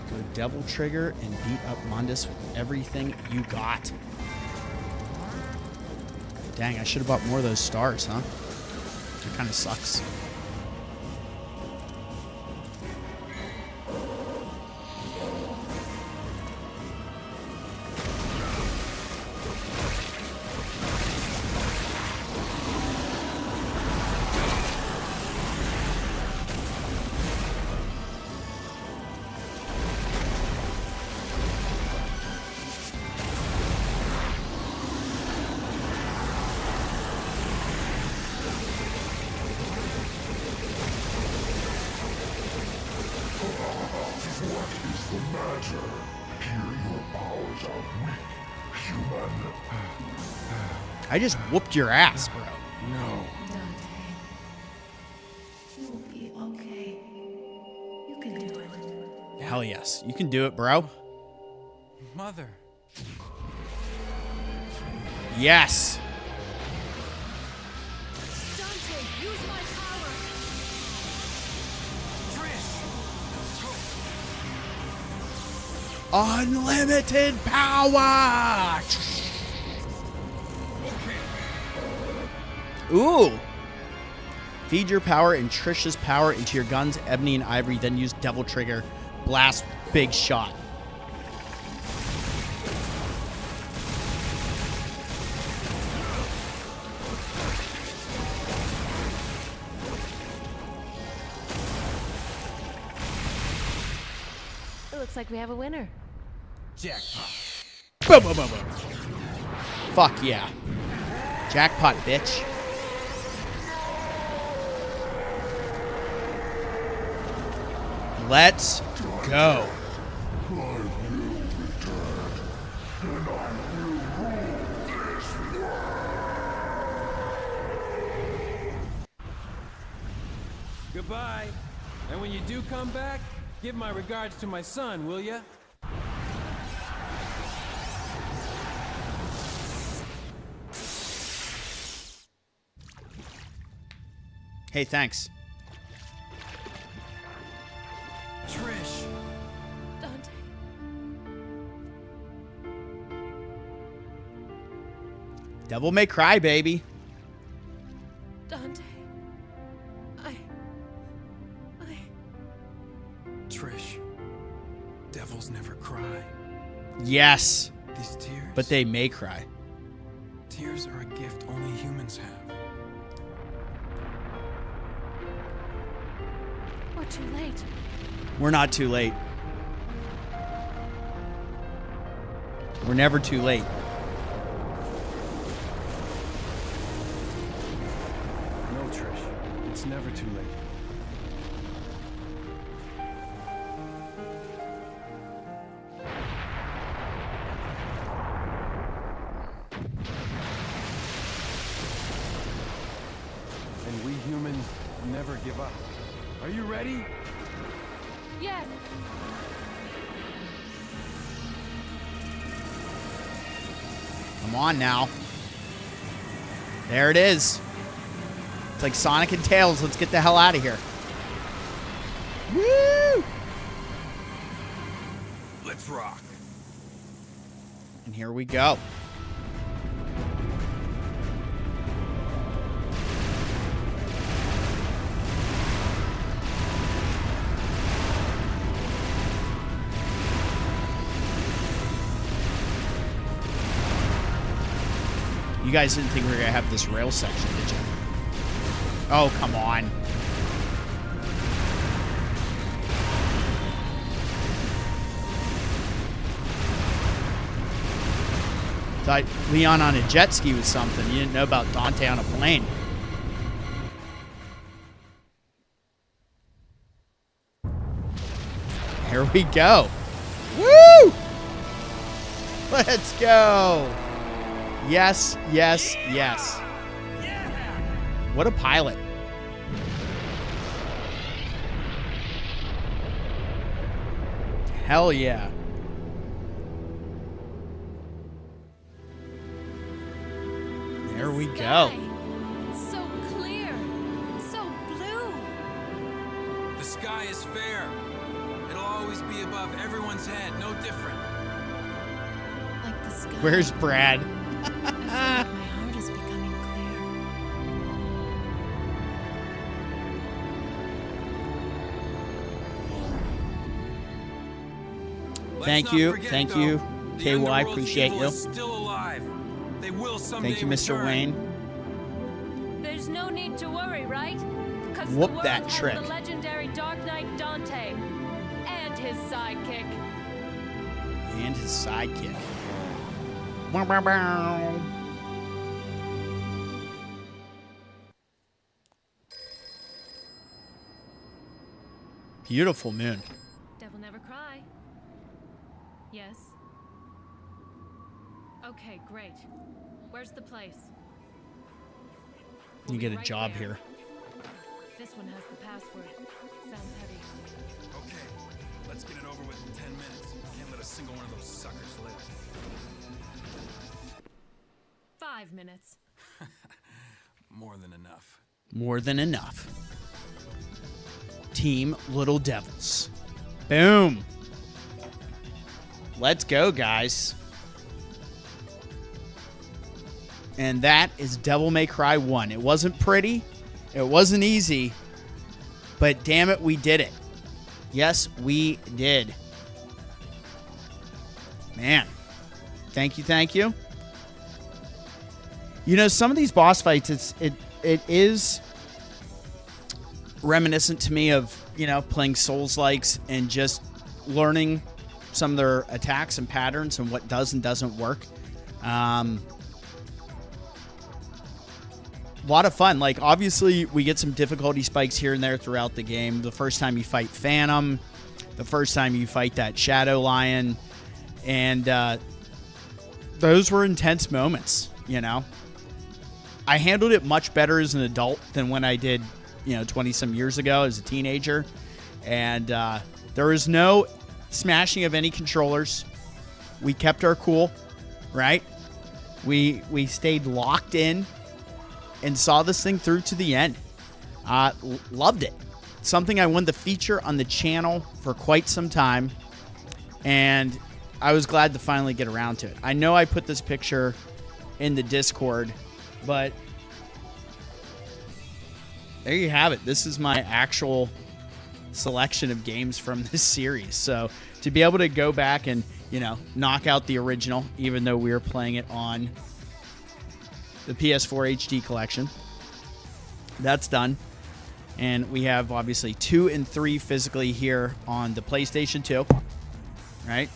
Go Devil Trigger and beat up Mundus with everything you got. Dang, I should have bought more of those stars, huh? It kind of sucks. I just whooped your ass, bro. No. Dante, you'll be okay. You can do it. Hell yes. You can do it, bro. Mother. Yes. Dante, use my power. Unlimited power. Ooh. Feed your power and Trish's power into your guns, Ebony and Ivory, then use Devil Trigger. Blast big shot. It looks like we have a winner. Jackpot. Boom, boom, boom, boom. Fuck yeah. Jackpot, bitch. Let's go. Goodbye. And when you do come back, give my regards to my son, will ya? Hey, thanks. Devil May Cry, baby. Dante. I... Trish, devils never cry. Yes, These tears. but they may cry. Tears are a gift only humans have. We're too late. We're not too late. We're never too late. No, Trish. It's never too late. And we humans never give up. Are you ready? Yes. Come on now. There it is. It's like Sonic and Tails. Let's get the hell out of here. Woo! Let's rock. And here we go. You guys didn't think we were going to have this rail section, did you? Oh, come on. Thought Leon on a jet ski was something. You didn't know about Dante on a plane. Here we go. Woo! Let's go. Yes, yes, yes. What a pilot. Hell yeah. There we go. Sky. It's so clear. So blue. The sky is fair. It'll always be above everyone's head, no different. Like the sky. Where's Brad? I feel like my heart is becoming clear. Thank you. Thank you. KY, appreciate you. Still alive. They will someday Thank you, Mr. return. Wayne. There's no need to worry, right? Because Whoop the world that has trick. the legendary Dark Knight Dante and his sidekick. And his sidekick. Bow, bow, bow. Beautiful moon. Devil never cry. Yes. Okay, great. Where's the place? You We'll get be a right job there. here. This one has the password. Sounds heavy. Okay, let's get it over with in 10 minutes. Can't let a single one of those suckers live. 5 minutes. More than enough. More than enough. Team Little Devils. Boom. Let's go, guys. And that is Devil May Cry 1. It wasn't pretty. It wasn't easy. But damn it, we did it. Yes, we did. Man. Thank you, thank you. You know, some of these boss fights, it is reminiscent to me of, you know, playing Souls-likes and just learning some of their attacks and patterns and what does and doesn't work. A lot of fun. Like, obviously, we get some difficulty spikes here and there throughout the game. The first time you fight Phantom, the first time you fight that Shadow Lion, and those were intense moments, you know. I handled it much better as an adult than when I did, you know, 20-some years ago as a teenager. And there was no smashing of any controllers. We kept our cool, right? We stayed locked in and saw this thing through to the end. Loved it. Something I wanted to feature on the channel for quite some time. And I was glad to finally get around to it. I know I put this picture in the Discord. But there you have it. This is my actual selection of games from this series. So to be able to go back and, you know, knock out the original, even though we were playing it on the PS4 HD collection, that's done. And we have obviously 2 and 3 physically here on the PlayStation 2, right?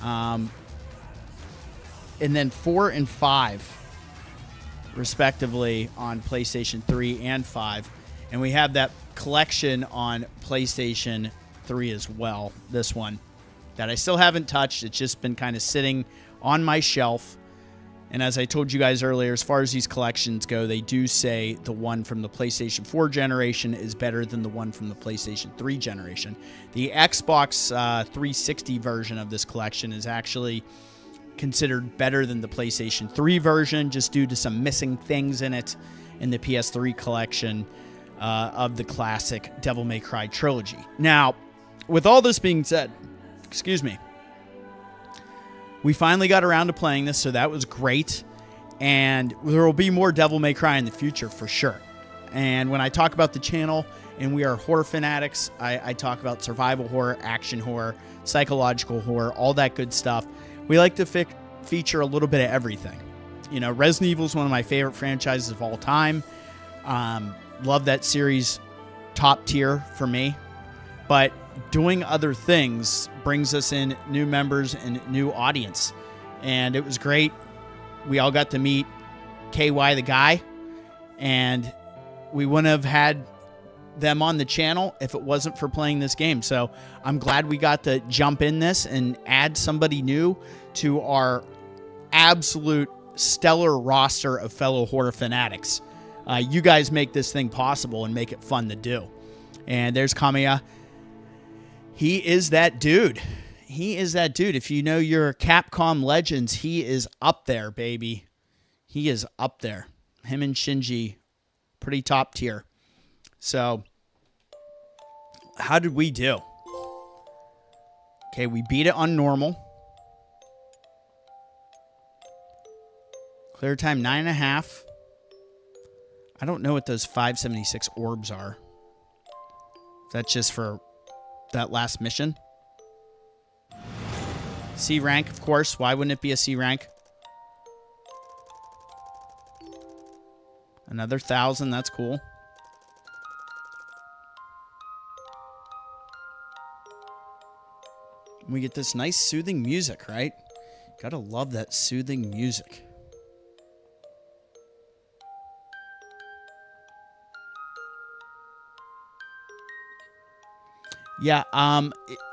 And then 4 and 5 respectively on PlayStation 3 and 5. And we have that collection on PlayStation 3 as well, this one, that I still haven't touched. It's just been kind of sitting on my shelf. And as I told you guys earlier, as far as these collections go, they do say the one from the PlayStation 4 generation is better than the one from the PlayStation 3 generation. The Xbox 360 version of this collection is actually considered better than the PlayStation 3 version, just due to some missing things in it in the PS3 collection of the classic Devil May Cry trilogy. Now, with all this being said, excuse me, we finally got around to playing this, so that was great. And there will be more Devil May Cry in the future for sure. And when I talk about the channel, and we are horror fanatics, I talk about survival horror, action horror, psychological horror, all that good stuff. We like to feature a little bit of everything. You know, Resident Evil is one of my favorite franchises of all time. Love that series, top tier for me. But doing other things brings us in new members and new audience. And it was great. We all got to meet KY the guy. And we wouldn't have had them on the channel if it wasn't for playing this game. So I'm glad we got to jump in this and add somebody new to our absolute stellar roster of fellow horror fanatics. You guys make this thing possible and make it fun to do. And there's Kamiya. He is that dude. He is that dude. If you know your Capcom Legends, he is up there, baby. He is up there. Him and Shinji, pretty top tier. So, how did we do? Okay, we beat it on normal. Clear time 9.5. I don't know what those 576 orbs are. That's just for that last mission. C rank, of course. Why wouldn't it be a C rank? Another 1,000. That's cool. We get this nice soothing music, right? Gotta love that soothing music. Yeah,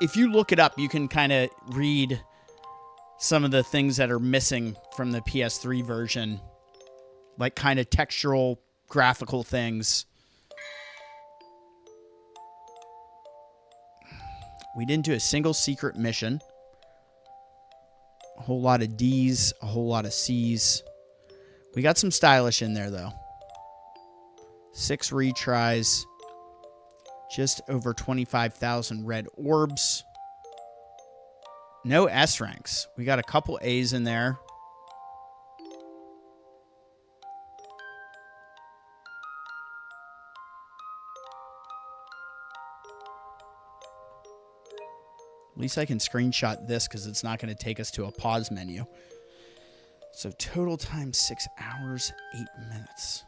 if you look it up, you can kind of read some of the things that are missing from the PS3 version, like kind of textural, graphical things. We didn't do a single secret mission. A whole lot of D's, a whole lot of C's. We got some stylish in there, though. 6 retries. Just over 25,000 red orbs. No S ranks. We got a couple A's in there. At least I can screenshot this because it's not going to take us to a pause menu. So total time 6 hours, 8 minutes.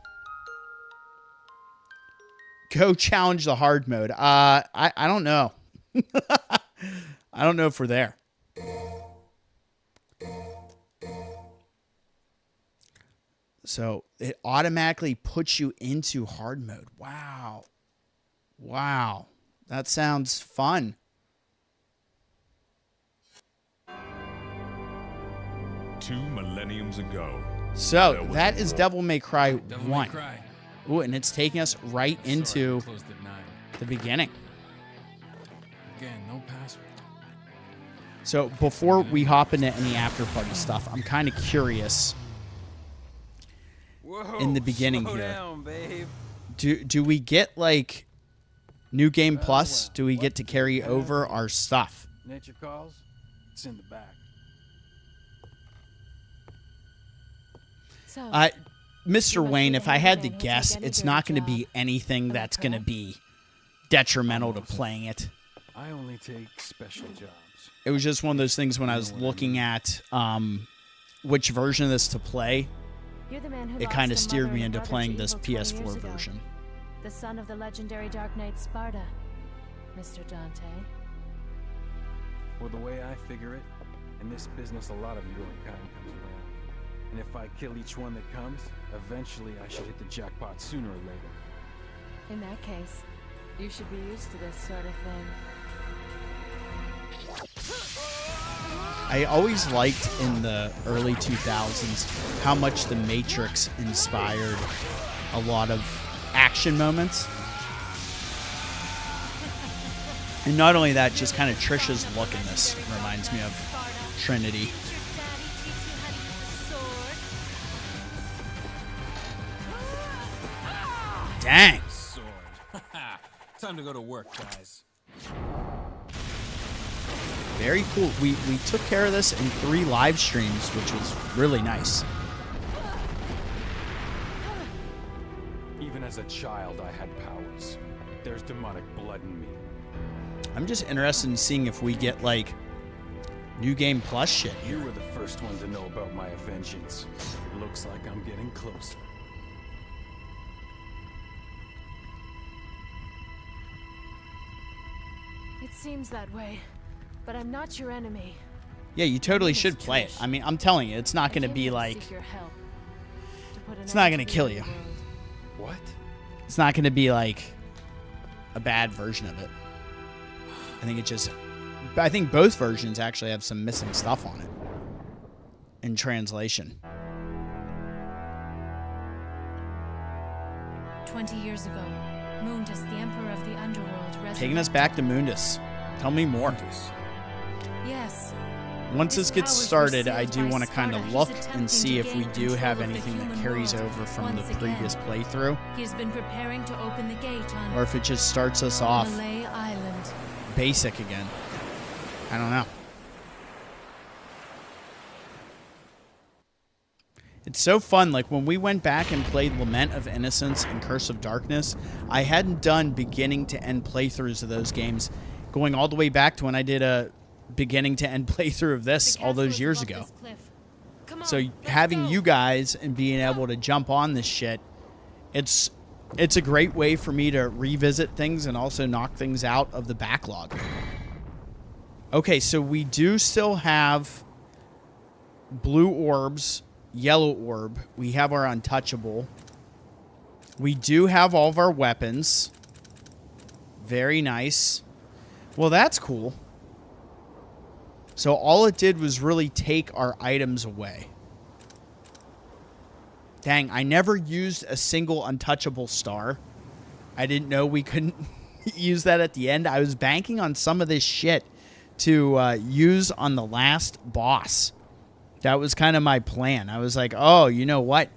Go challenge the hard mode. I don't know. I don't know if we're there. So it automatically puts you into hard mode. Wow. Wow. That sounds fun. Two millenniums ago. So that is Devil May Cry 1. Devil May Cry. Ooh, and it's taking us right into Closed at 9. the beginning. Again, no password. So before we hop into any after party stuff, I'm kind of curious. Whoa, In the beginning slow here. down, babe. Do we get like New Game Plus? Do we get to carry over our stuff? Nature calls. It's in the back. So, Mr. must Wayne, be if the I had to handyman who'll guess, take any it's dirty not going to job. be anything Am I that's going to correct? be detrimental to playing it. I only take special jobs. It was just one of those things when I was looking at which version of this to play. You're the man who It lost kind a of steered mother me and a into brother playing to this evil 20 years PS4 ago. version. The son of the legendary Dark Knight Sparta, Mr. Dante. Well, the way I figure it, in this business a lot of your kind comes around. And if I kill each one that comes, eventually I should hit the jackpot sooner or later. In that case, you should be used to this sort of thing. I always liked in the early 2000s how much The Matrix inspired a lot of action moments. And not only that, just kind of Trisha's look in this reminds me of Trinity. Dang. Sword. Time to go to work, guys. Very cool. We took care of this in 3 live streams, which was really nice. Even as a child, I had powers. There's demonic blood in me. I'm just interested in seeing if we get, like, New Game Plus shit You here. were the first one to know about my vengeance. Looks like I'm getting closer. It seems that way, but I'm not your enemy. Yeah, you totally It's should play it. Trish. I mean, I'm telling you, it's not I going to came be here like... seek your help, to put an It's not end gonna to kill the you. underworld. What? It's not going to be like a bad version of it. I think it just... I think both versions actually have some missing stuff on it in translation. 20 years ago, Mundus, the Emperor of the Underworld, Taking us back to Mundus. Tell me more. Yes. Once His this gets powers were started, I sealed do by want to kind Sparta. of He's look attempting and see to if we gain do control have of the anything that human carries world over from the once previous again. playthrough, He has been preparing to open the gate on or if it just starts us off Malay Island. basic again. I don't know. It's so fun. Like when we went back and played Lament of Innocence and Curse of Darkness, I hadn't done beginning to end playthroughs of those games, going all the way back to when I did a beginning to end playthrough of this all those years ago. So having you guys and being able to jump on this shit, it's a great way for me to revisit things and also knock things out of the backlog. Okay, so we do still have blue orbs, yellow orb. We have our untouchable. We do have all of our weapons. Very nice. Well, that's cool. So all it did was really take our items away. Dang, I never used a single untouchable star. I didn't know we couldn't use that at the end. I was banking on some of this shit to use on the last boss. That was kind of my plan. I was like, oh, you know what?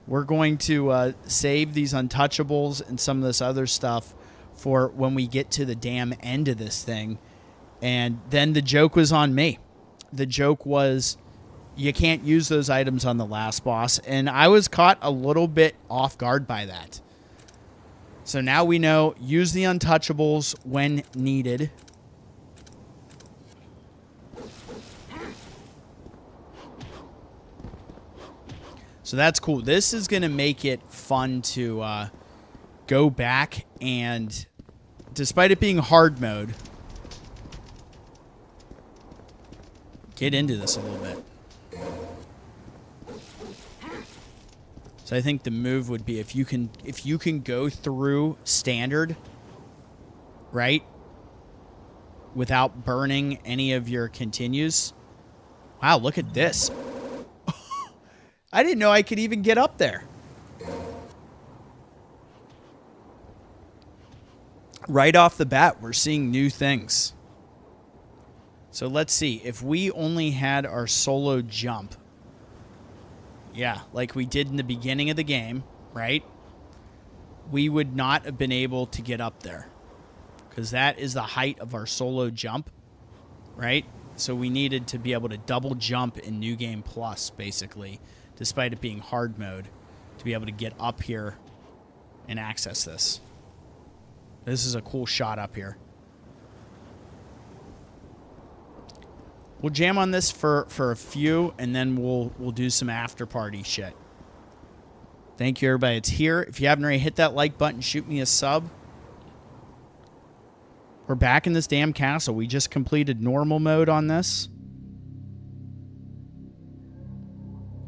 We're going to save these untouchables and some of this other stuff for when we get to the damn end of this thing. And then the joke was on me. The joke was you can't use those items on the last boss. And I was caught a little bit off guard by that. So now we know, use the untouchables when needed. So that's cool. This is going to make it fun to go back and, despite it being hard mode, get into this a little bit. So I think the move would be if you can go through standard, right, without burning any of your continues. Wow, look at this. I didn't know I could even get up there. Right off the bat, we're seeing new things. So let's see. If we only had our solo jump, yeah, like we did in the beginning of the game, right? We would not have been able to get up there because that is the height of our solo jump, right? So we needed to be able to double jump in New Game Plus, basically, despite it being hard mode, to be able to get up here and access this. This is a cool shot up here. We'll jam on this for a few, and then we'll do some after party shit. Thank you, everybody. It's here. If you haven't already, hit that like button. Shoot me a sub. We're back in this damn castle. We just completed normal mode on this.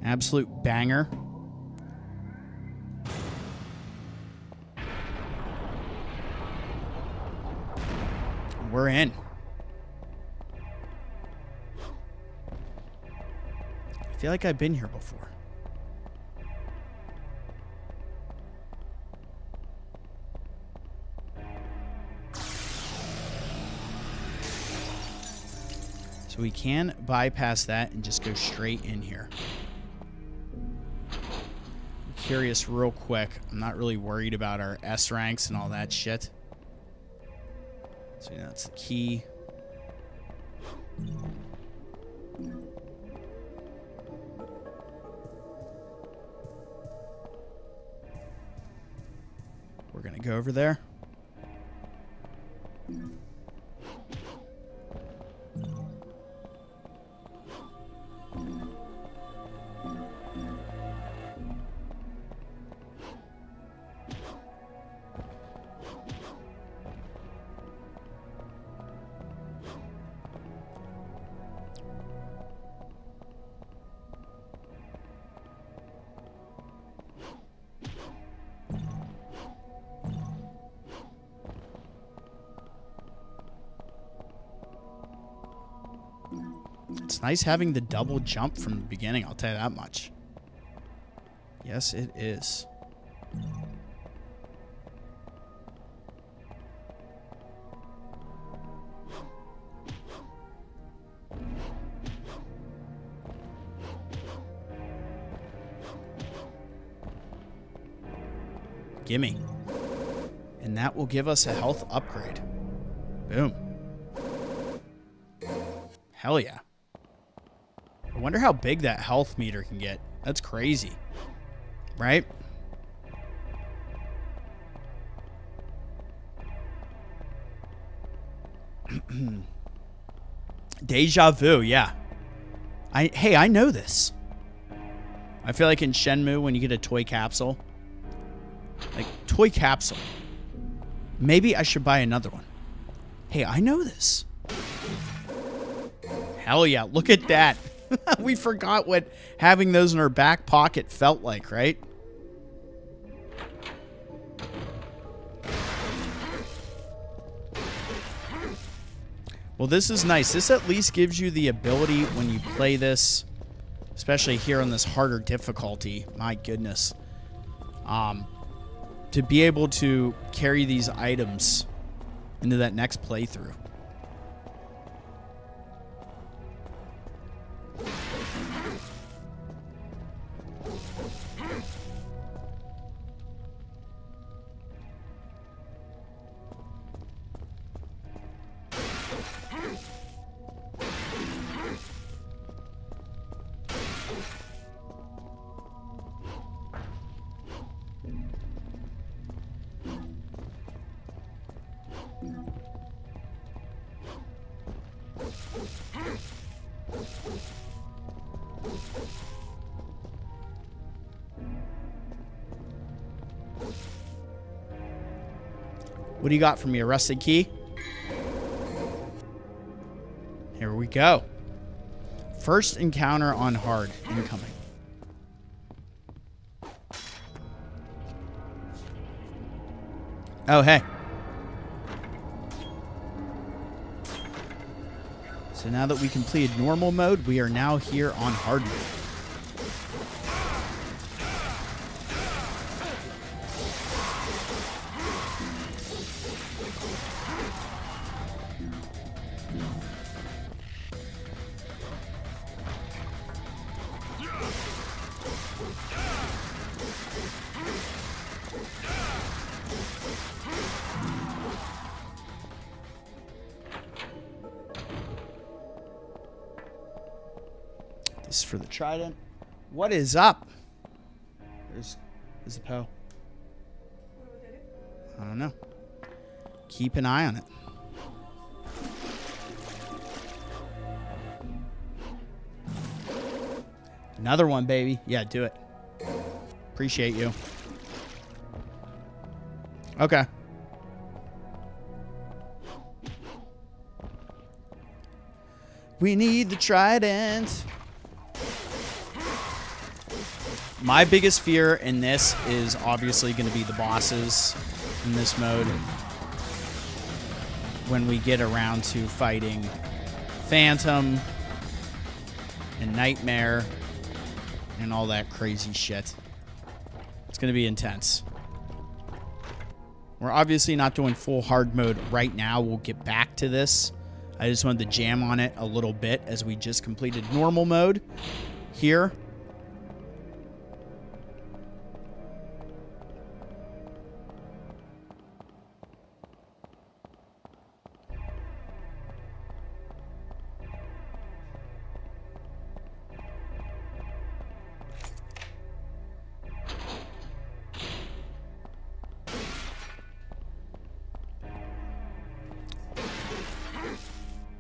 Absolute banger. We're in. I feel like I've been here before. So we can bypass that and just go straight in here. I'm curious real quick. I'm not really worried about our S ranks and all that shit. So yeah, that's the key. We're gonna go over there. It's nice having the double jump from the beginning, I'll tell you that much. Yes, it is. Gimme. And that will give us a health upgrade. Boom. Hell yeah. I wonder how big that health meter can get. That's crazy. Right? Deja vu, yeah. Hey, I know this. I feel like in Shenmue when you get a toy capsule. Like, toy capsule. Maybe I should buy another one. Hey, I know this. Hell yeah, look at that. We forgot what having those in our back pocket felt like, right? Well, this is nice. This at least gives you the ability when you play this, especially here on this harder difficulty, my goodness, to be able to carry these items into that next playthrough. What do you got for me? A rusted key? Here we go. First encounter on hard incoming. Oh, hey. So now that we completed normal mode, we are now here on hard mode. This is for the trident. What is up? There's the Poe. I don't know. Keep an eye on it. Another one, baby. Yeah, do it. Appreciate you. Okay. We need the trident. My biggest fear in this is obviously going to be the bosses in this mode. When we get around to fighting Phantom and Nightmare and all that crazy shit. It's going to be intense. We're obviously not doing full hard mode right now. We'll get back to this. I just wanted to jam on it a little bit as we just completed normal mode here.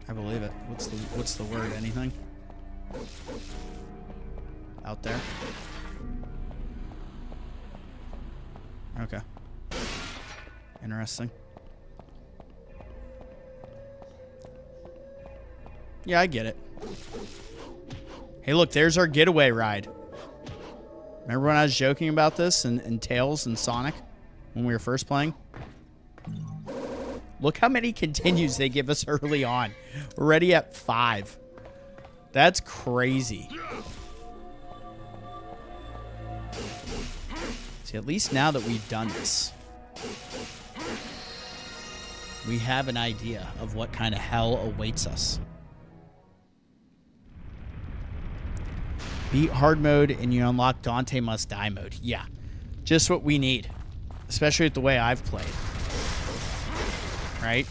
I believe it. What's the word? Anything? Out there? Okay. Interesting. Yeah, I get it. Hey, look, there's our getaway ride. Remember when I was joking about this in Tails and Sonic when we were first playing? Look how many continues they give us early on. We're already at 5. That's crazy. See, at least now that we've done this, we have an idea of what kind of hell awaits us. Beat hard mode and you unlock Dante Must Die mode. Yeah, just what we need, especially with the way I've played. Right?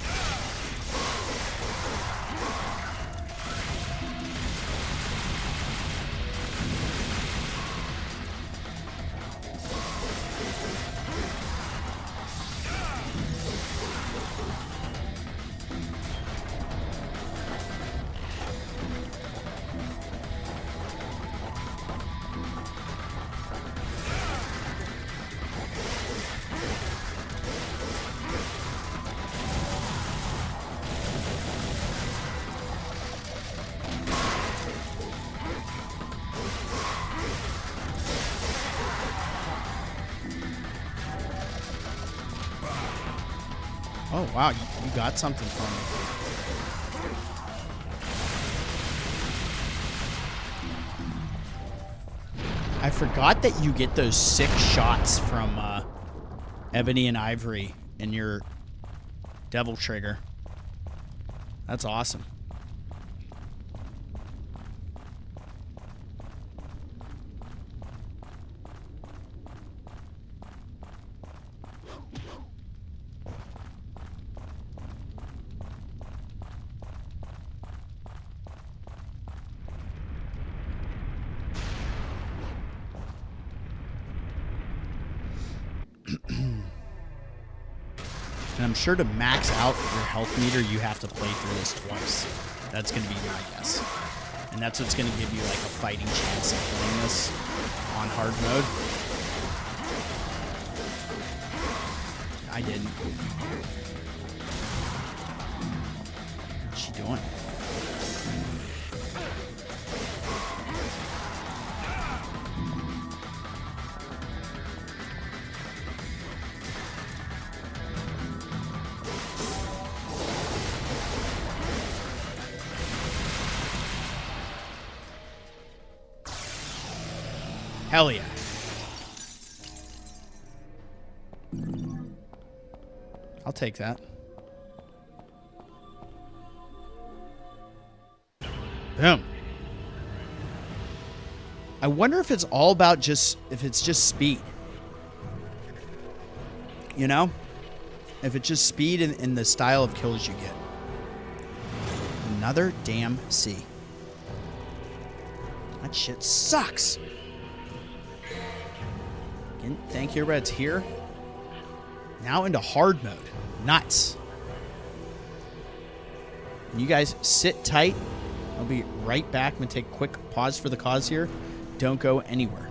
Oh, wow. You got something from me. I forgot that you get those 6 shots from Ebony and Ivory in your Devil Trigger. That's awesome. And I'm sure to max out your health meter, you have to play through this twice. That's going to be my guess. And that's what's going to give you like a fighting chance of playing this on hard mode. I didn't. What's she doing? Hell yeah. I'll take that. Boom. I wonder if it's all about if it's just speed. You know? If it's just speed and the style of kills you get. Another damn C. That shit sucks. Thank you, Red's here. Now into hard mode. Nuts. And you guys sit tight. I'll be right back. I'm going to take a quick pause for the cause here. Don't go anywhere.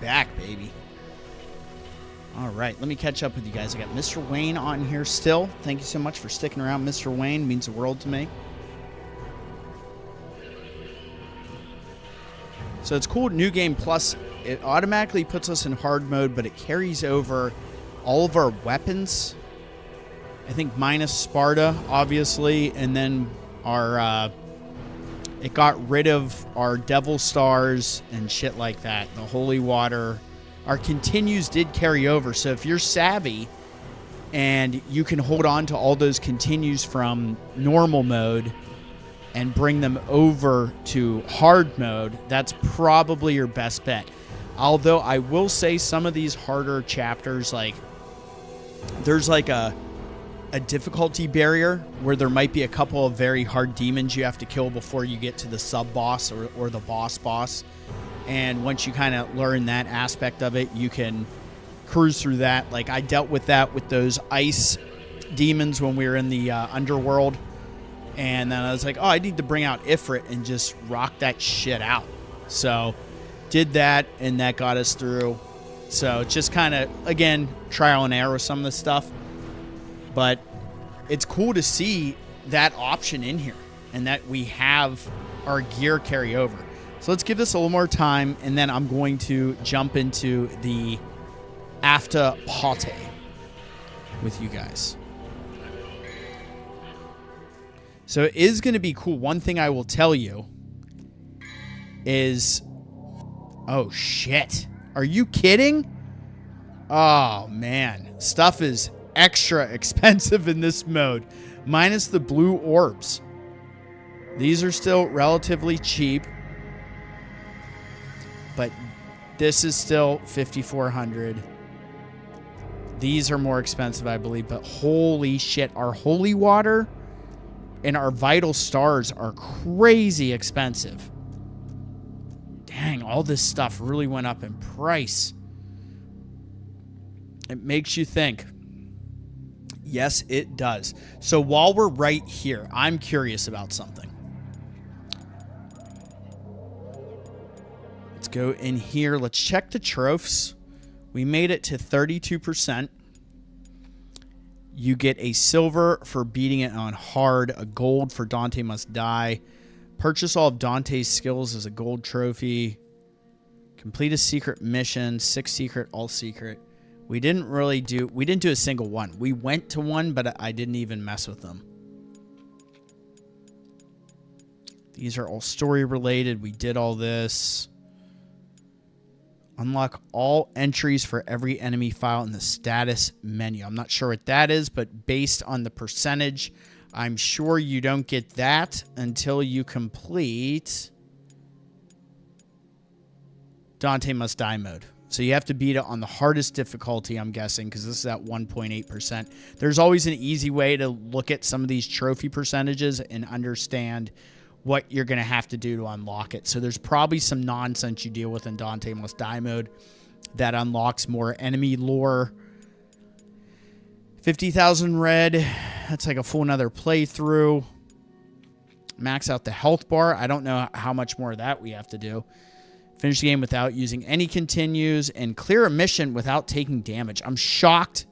Back, baby. All right, let me catch up with you guys. I got Mr. Wayne on here still. Thank you so much for sticking around, Mr. Wayne. Means the world to me. So it's cool. New Game Plus, it automatically puts us in hard mode, but it carries over all of our weapons. I think minus Sparta, obviously, and then our it got rid of our Devil Stars and shit like that. The Holy Water. Our continues did carry over. So if you're savvy and you can hold on to all those continues from normal mode and bring them over to hard mode, that's probably your best bet. Although I will say some of these harder chapters, like there's like a difficulty barrier where there might be a couple of very hard demons you have to kill before you get to the sub-boss or the boss. And once you kind of learn that aspect of it, you can cruise through that. Like I dealt with that with those ice demons when we were in the underworld. And then I was like, oh, I need to bring out Ifrit and just rock that shit out. So did that, and that got us through. So just kind of, again, trial and error with some of this stuff. But it's cool to see that option in here and that we have our gear carry over. So let's give this a little more time, and then I'm going to jump into the After Party with you guys. So it is going to be cool. One thing I will tell you is... Oh, shit. Are you kidding? Oh, man. Stuff is extra expensive in this mode, minus the blue orbs. These are still relatively cheap, but this is still 5,400. These are more expensive, I believe, but holy shit, our holy water and our vital stars are crazy expensive. Dang, all this stuff really went up in price. It makes you think. Yes, it does. So while we're right here, I'm curious about something. Let's go in here. Let's check the trophies. We made it to 32%. You get a silver for beating it on hard, a gold for Dante Must Die. Purchase all of Dante's skills as a gold trophy. Complete a secret mission, 6 secret, all secret. We didn't do a single one. We went to one, but I didn't even mess with them. These are all story related. We did all this. Unlock all entries for every enemy file in the status menu. I'm not sure what that is, but based on the percentage, I'm sure you don't get that until you complete Dante Must Die mode. So you have to beat it on the hardest difficulty, I'm guessing, because this is at 1.8%. There's always an easy way to look at some of these trophy percentages and understand what you're going to have to do to unlock it. So there's probably some nonsense you deal with in Dante Must Die mode that unlocks more enemy lore. 50,000 red. That's like a full another playthrough. Max out the health bar. I don't know how much more of that we have to do. Finish the game without using any continues and clear a mission without taking damage. I'm shocked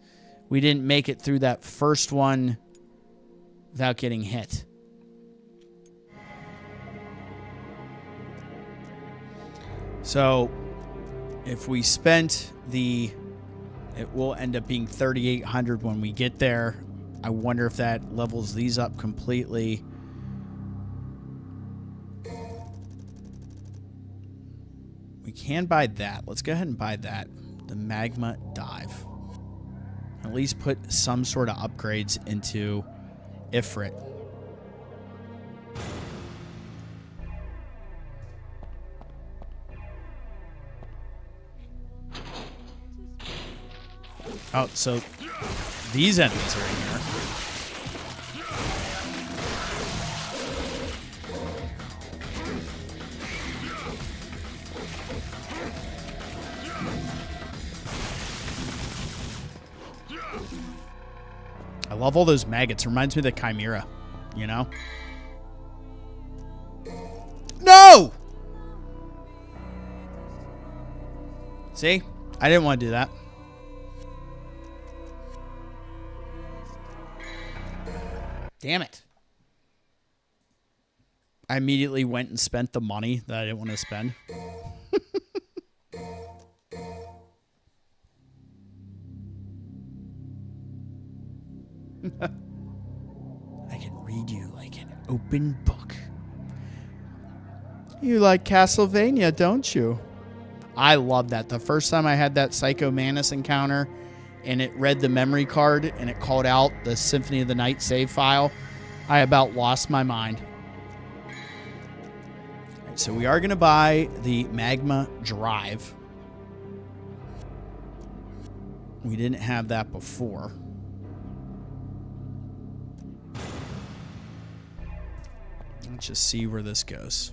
we didn't make it through that first one without getting hit. So if we spent it will end up being 3,800 when we get there. I wonder if that levels these up completely. We can buy that. Let's go ahead and buy that. The Magma Dive. At least put some sort of upgrades into Ifrit. Oh, so these enemies are in here. I love all those maggots. Reminds me of the Chimera, you know? No! See? I didn't want to do that. Damn it. I immediately went and spent the money that I didn't want to spend. I can read you like an open book. You like Castlevania, don't you? I love that. The first time I had that Psycho Manus encounter and it read the memory card and it called out the Symphony of the Night save file, I about lost my mind. All right, so we are going to buy the Magma Drive. We didn't have that before. Let's just see where this goes.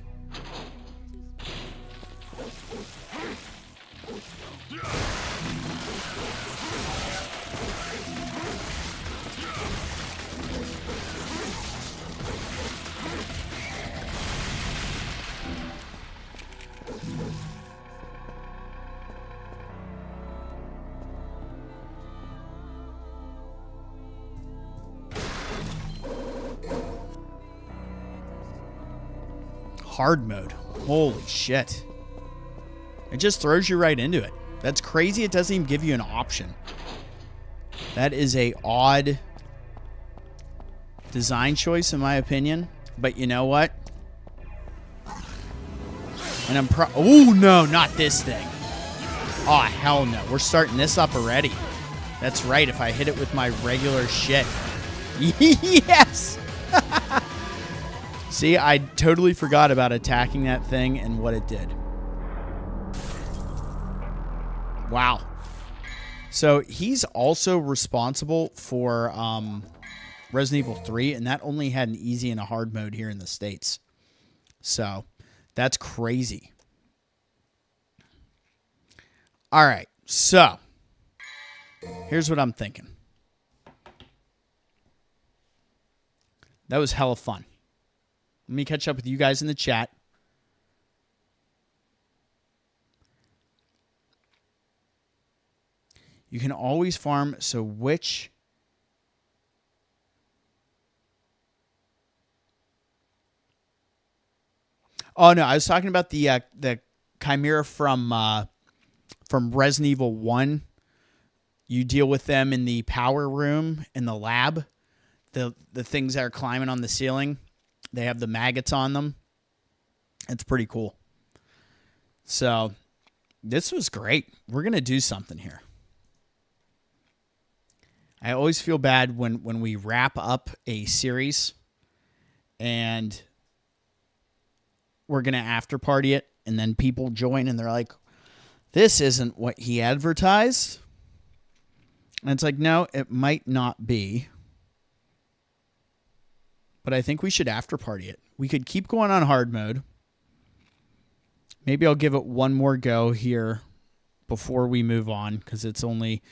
Hard mode. Holy shit. It just throws you right into it. That's crazy. It doesn't even give you an option. That is a odd design choice in my opinion. But you know what? And I'm oh no, not this thing. Oh hell no. We're starting this up already. That's right. If I hit it with my regular shit. Yes! See, I totally forgot about attacking that thing and what it did. Wow. So he's also responsible for Resident Evil 3, and that only had an easy and a hard mode here in the States. So that's crazy. All right, so here's what I'm thinking. That was hella fun. Let me catch up with you guys in the chat. You can always farm, so which... Oh, no, I was talking about the Chimera from Resident Evil 1. You deal with them in the power room, in the lab. The things that are climbing on the ceiling. They have the maggots on them. It's pretty cool. So this was great. We're going to do something here. I always feel bad when we wrap up a series and we're going to after party it, and then people join and they're like, this isn't what he advertised. And it's like, no, it might not be. But I think we should after party it. We could keep going on hard mode. Maybe I'll give it one more go here before we move on, because it's only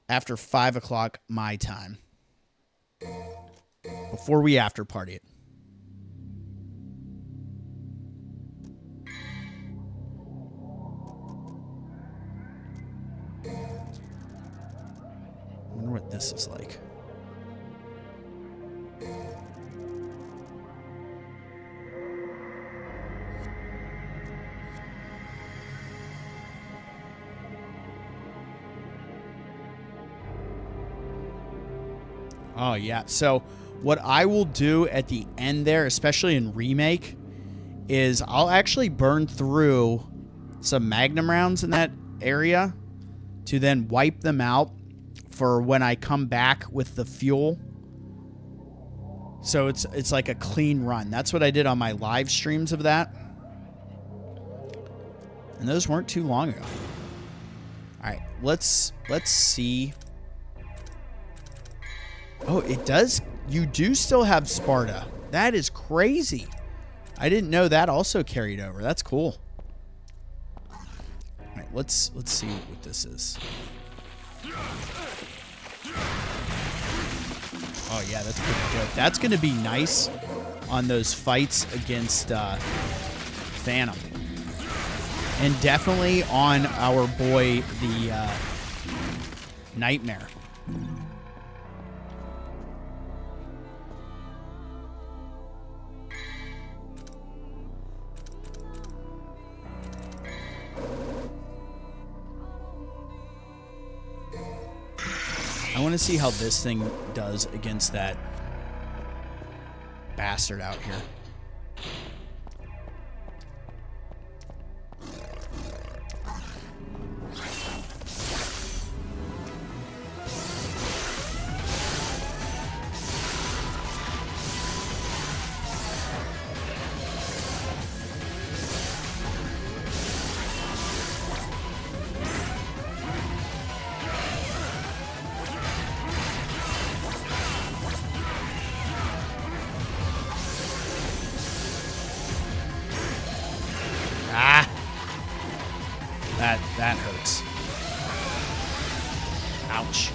after 5 o'clock my time. Before we after party it. I wonder what this is like. Oh, yeah. So what I will do at the end there, especially in Remake, is I'll actually burn through some Magnum rounds in that area to then wipe them out for when I come back with the fuel. So it's like a clean run. That's what I did on my live streams of that. And those weren't too long ago. All right, let's see. Oh, it does. You do still have Sparta. That is crazy. I didn't know that also carried over. That's cool. All right, let's see what this is. Oh yeah, that's pretty good. That's going to be nice on those fights against Phantom, and definitely on our boy the Nightmare. I want to see how this thing does against that bastard out here. That hurts. Ouch.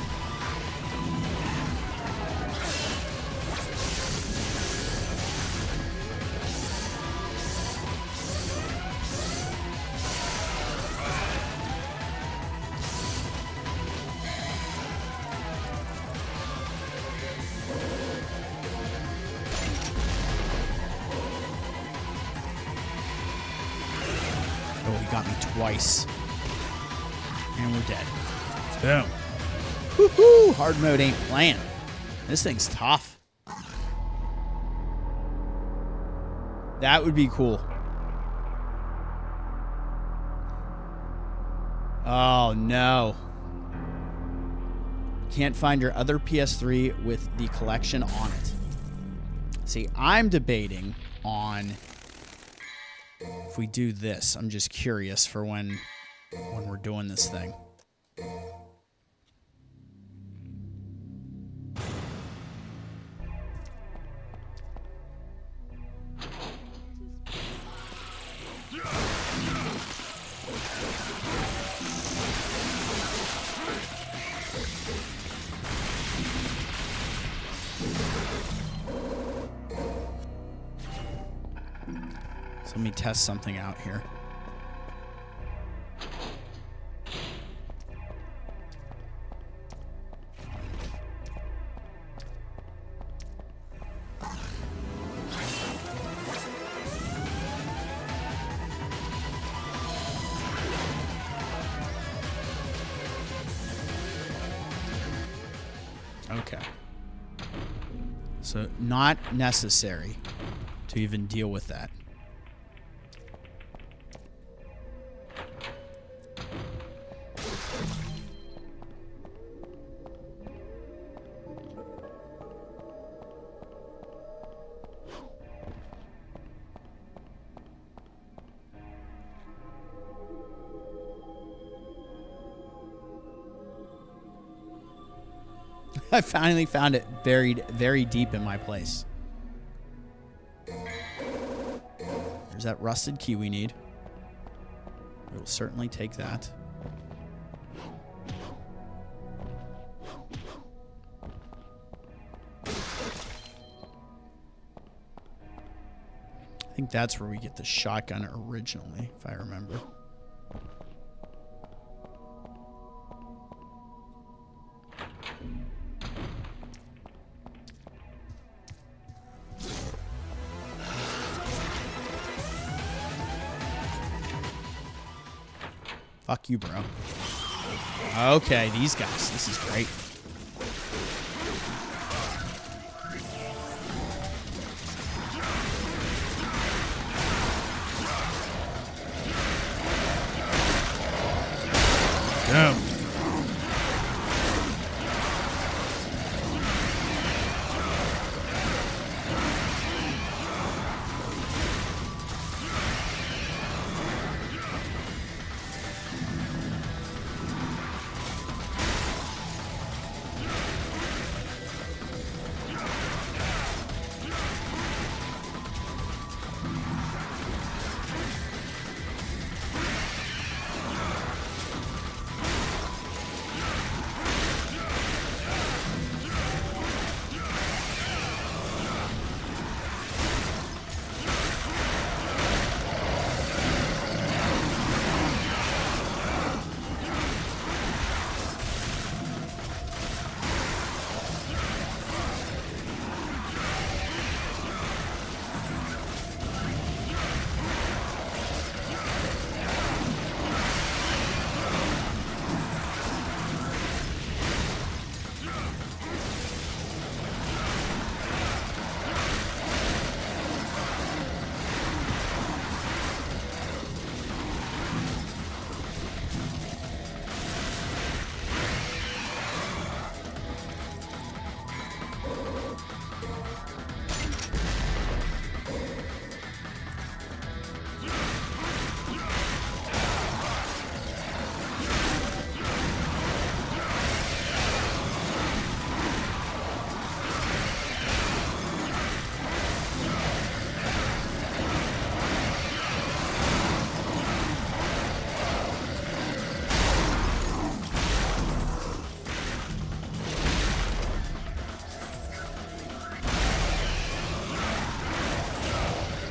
Oh, he got me twice. And we're dead. Boom. Woohoo! Hard mode ain't playing. This thing's tough. That would be cool. Oh, no. Can't find your other PS3 with the collection on it. See, I'm debating on if we do this. I'm just curious for when we're doing this thing. So let me test something out here. Okay. So not necessary to even deal with that. I finally found it buried very deep in my place. There's that rusted key we need. We'll certainly take that. I think that's where we get the shotgun originally, if I remember. Fuck you, bro. Okay, these guys. This is great. Damn.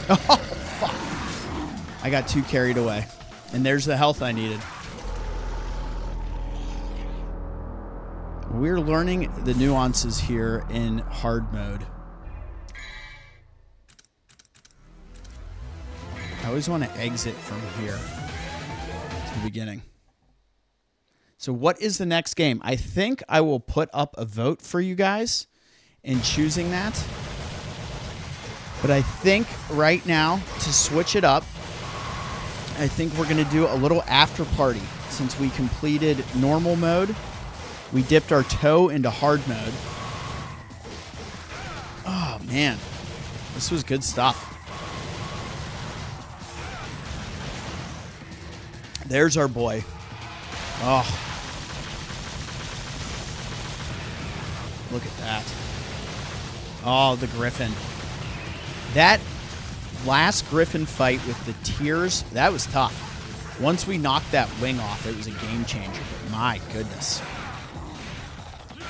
Oh, fuck. I got too carried away. And there's the health I needed. We're learning the nuances here in hard mode. I always want to exit from here to the beginning. So what is the next game? I think I will put up a vote for you guys in choosing that. But I think right now, to switch it up, I think we're going to do a little after party. Since we completed normal mode, we dipped our toe into hard mode. Oh, man. This was good stuff. There's our boy. Oh. Look at that. Oh, the Griffin. That last Griffin fight with the tears, that was tough. Once we knocked that wing off, it was a game changer. But my goodness. Yeah,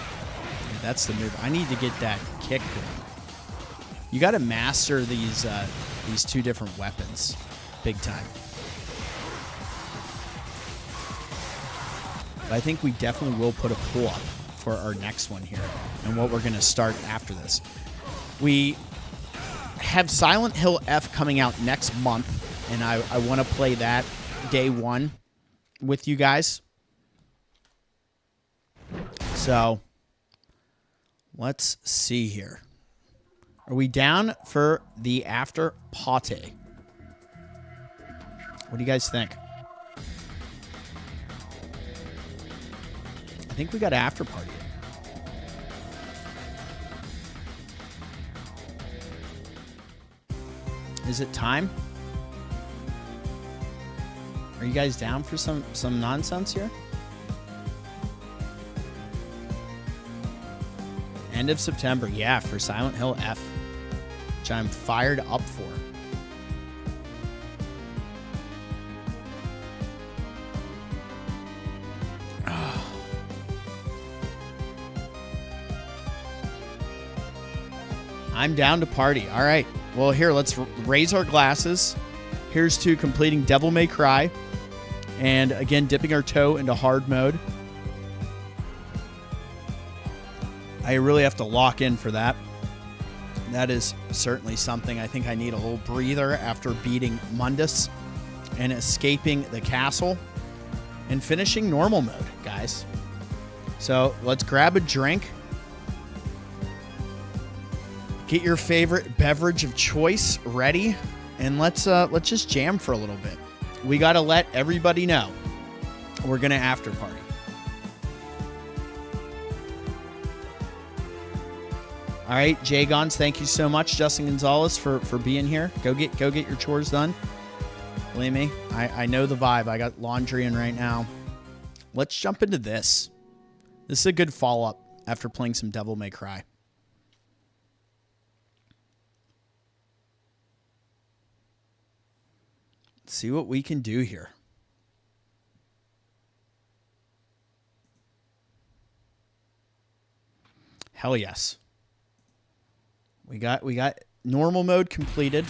that's the move. I need to get that kick going. You got to master these two different weapons big time. But I think we definitely will put a pull up for our next one here and what we're going to start after this. We have Silent Hill F coming out next month, and I want to play that day one with you guys. So let's see here. Are we down for the after party? What do you guys think? I think we got an after party. Is it time? Are you guys down for some nonsense here? End of September, yeah, for Silent Hill F, which I'm fired up for. I'm down to party. All right. Well, here, let's raise our glasses. Here's to completing Devil May Cry. And again, dipping our toe into hard mode. I really have to lock in for that. That is certainly something. I think I need a little breather after beating Mundus and escaping the castle and finishing normal mode, guys. So let's grab a drink. Get your favorite beverage of choice ready, and let's just jam for a little bit. We got to let everybody know we're going to after party. All right, Jay Gons, thank you so much. Justin Gonzalez for being here. Go get your chores done. Believe me, I know the vibe. I got laundry in right now. Let's jump into this. This is a good follow-up after playing some Devil May Cry. Let's see what we can do here. Hell yes. We got normal mode completed.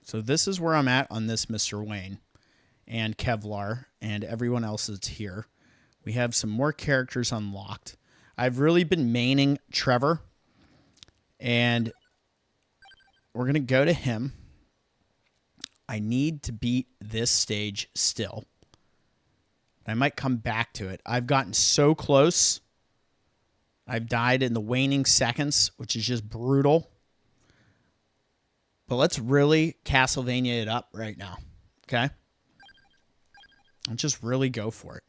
So this is where I'm at on this Mr. Wayne and Kevlar and everyone else that's here. We have some more characters unlocked. I've really been maining Trevor, and we're going to go to him. I need to beat this stage still. I might come back to it. I've gotten so close. I've died in the waning seconds, which is just brutal. But let's really Castlevania it up right now, okay? Let's just really go for it.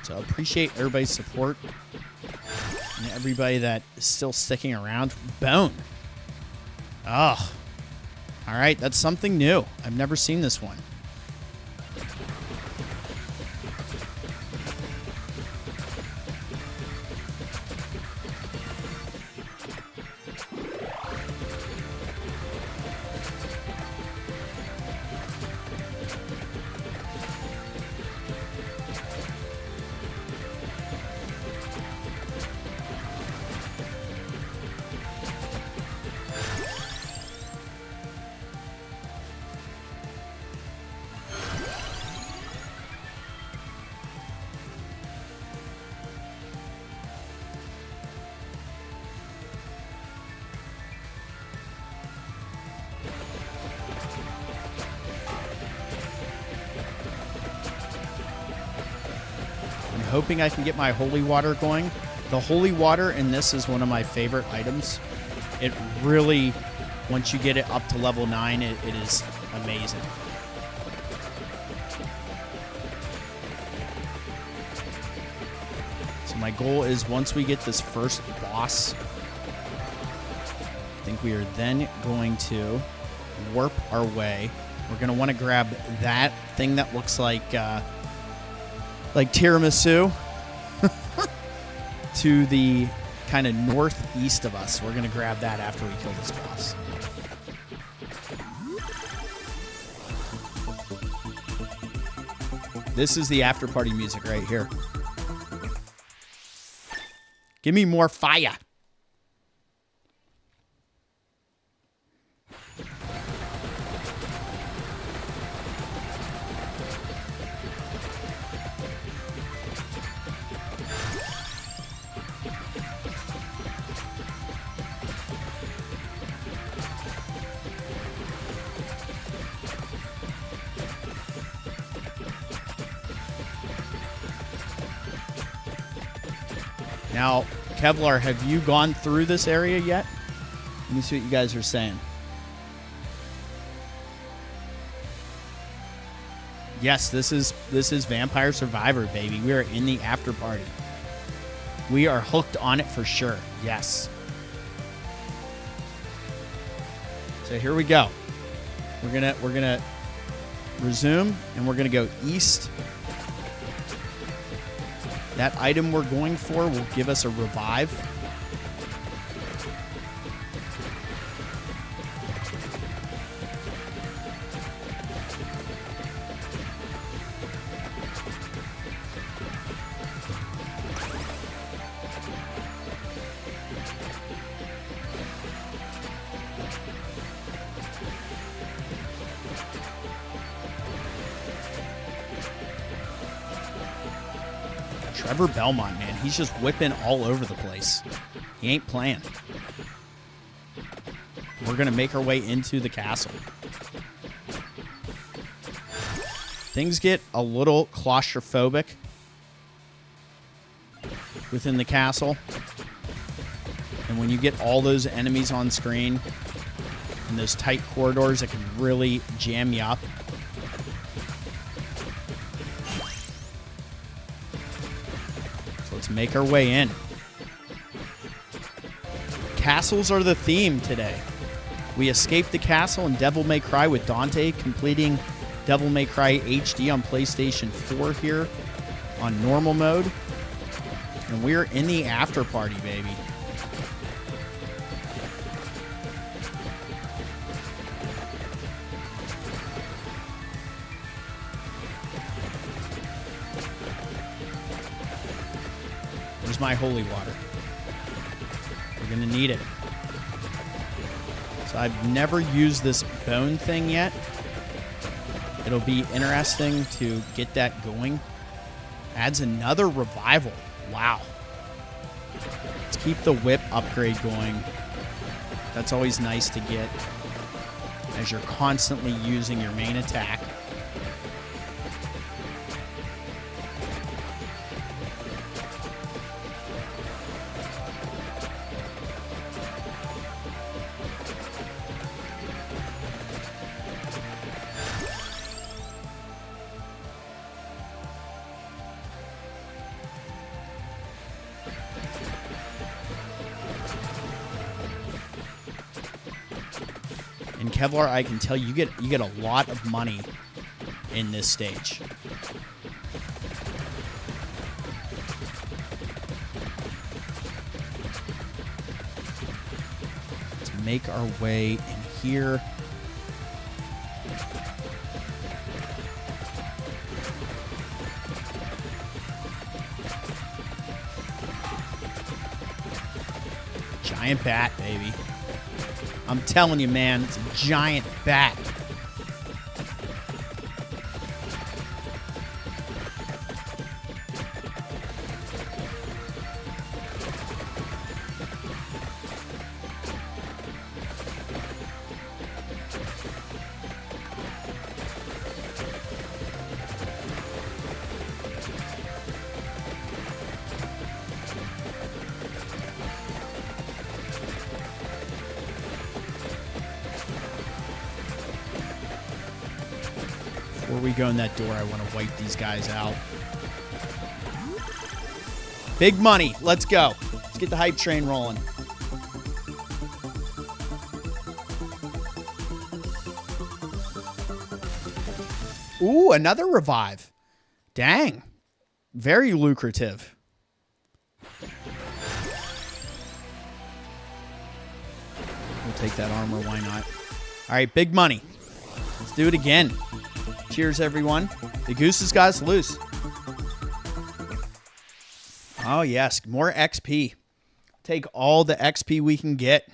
So I appreciate everybody's support and everybody that is still sticking around. Bone. Oh. All right, that's something new. I've never seen this one. Hoping I can get my holy water going. The holy water in this is one of my favorite items. It really, once you get it up to level 9, it is amazing. So my goal is once we get this first boss, I think we are then going to warp our way We're going to want to grab that thing that looks like tiramisu to the kind of northeast of us. We're going to grab that after we kill this boss. This is the after party music right here. Give me more fire. Now, Kevlar, have you gone through this area yet? Let me see what you guys are saying. Yes, this is Vampire Survivor, baby. We are in the after party. We are hooked on it for sure. Yes. So here we go. We're gonna resume, and we're gonna go east. That item we're going for will give us a revive. Trevor Belmont, man, he's just whipping all over the place. He ain't playing. We're going to make our way into the castle. Things get a little claustrophobic within the castle. And when you get all those enemies on screen in those tight corridors, it can really jam you up. Let's make our way in. Castles are the theme today. We escaped the castle in Devil May Cry with Dante, completing Devil May Cry HD on PlayStation 4 here on normal mode. And we're in the after party, baby. Where's my holy water? We're gonna need it. So I've never used this bone thing yet. It'll be interesting to get that going. Adds another revival. Wow. Let's keep the whip upgrade going. That's always nice to get as you're constantly using your main attack. And Kevlar, I can tell you get a lot of money in this stage. Let's make our way in here. Giant bat, baby. I'm telling you, man, it's a giant bat. Before we go in that door, I want to wipe these guys out. Big money. Let's go. Let's get the hype train rolling. Ooh, another revive. Dang. Very lucrative. We'll take that armor. Why not? All right, big money. Let's do it again. Cheers, everyone. The goose has got us loose. Oh, yes. More XP. Take all the XP we can get.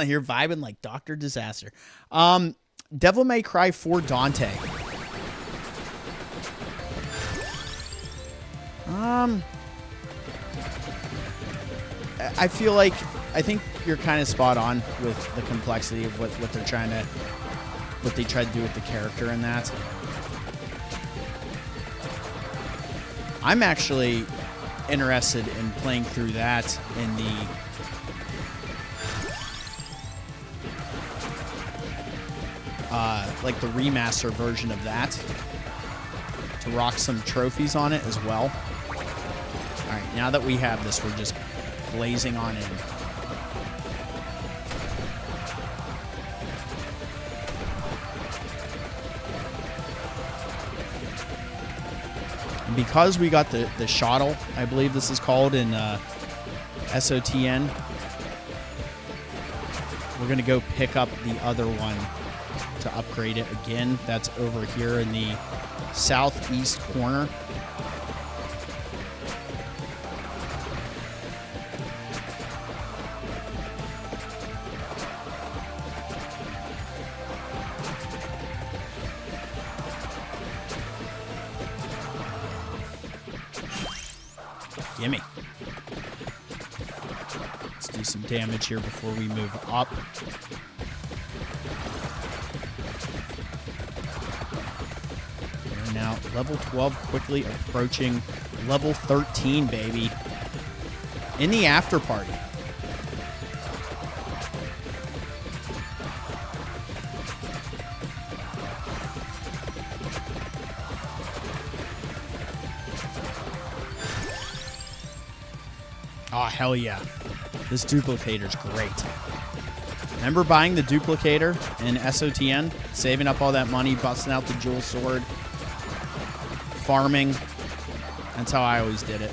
You're vibing like Dr. Disaster. Devil May Cry 4 Dante. I feel like, I think you're kind of spot on with the complexity of what they're trying to, what they tried to do with the character in that. I'm actually interested in playing through that in the like the remaster version of that, to rock some trophies on it as well. All right, now that we have this, we're just blazing on in. And because we got the shuttle, I believe this is called in SOTN, we're going to go pick up the other one to upgrade it again. That's over here in the southeast corner. Gimme. Let's do some damage here before we move up. We're now level 12, quickly approaching level 13, baby. In the after party. Oh, hell yeah. This duplicator's great. Remember buying the duplicator in SOTN? Saving up all that money, busting out the jewel sword, farming. That's how I always did it.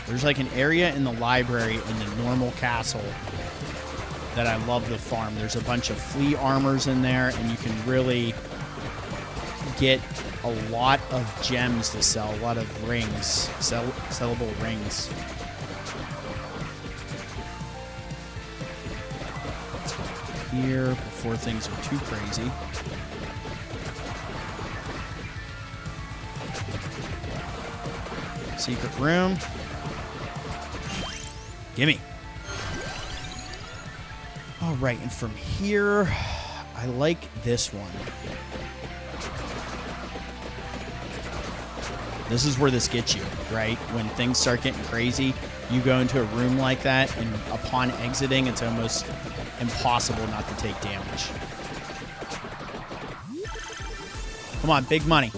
There's like an area in the library in the normal castle that I love to farm. There's a bunch of flea armors in there, and you can really get a lot of gems to sell, a lot of rings, sellable rings. Here before things are too crazy. Secret room. Gimme. All right, and from here, I like this one. This is where this gets you, right? When things start getting crazy, you go into a room like that, and upon exiting, it's almost impossible not to take damage. Come on, big money.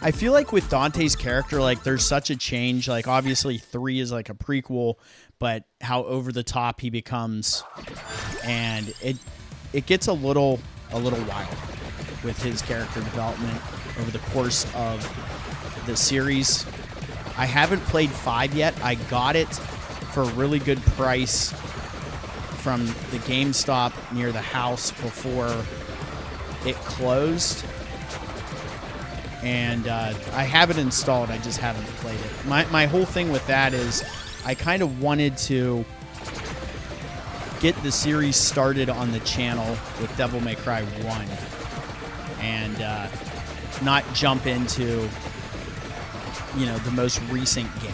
I feel like with Dante's character, like, there's such a change. Like, obviously, 3 is like a prequel, but how over the top he becomes, and it gets a little wild with his character development over the course of the series. I haven't played 5 yet. I got it for a really good price from the GameStop near the house before it closed. And I have it installed. I just haven't played it. My whole thing with that is I kind of wanted to get the series started on the channel with Devil May Cry 1 and not jump into, you know, the most recent game.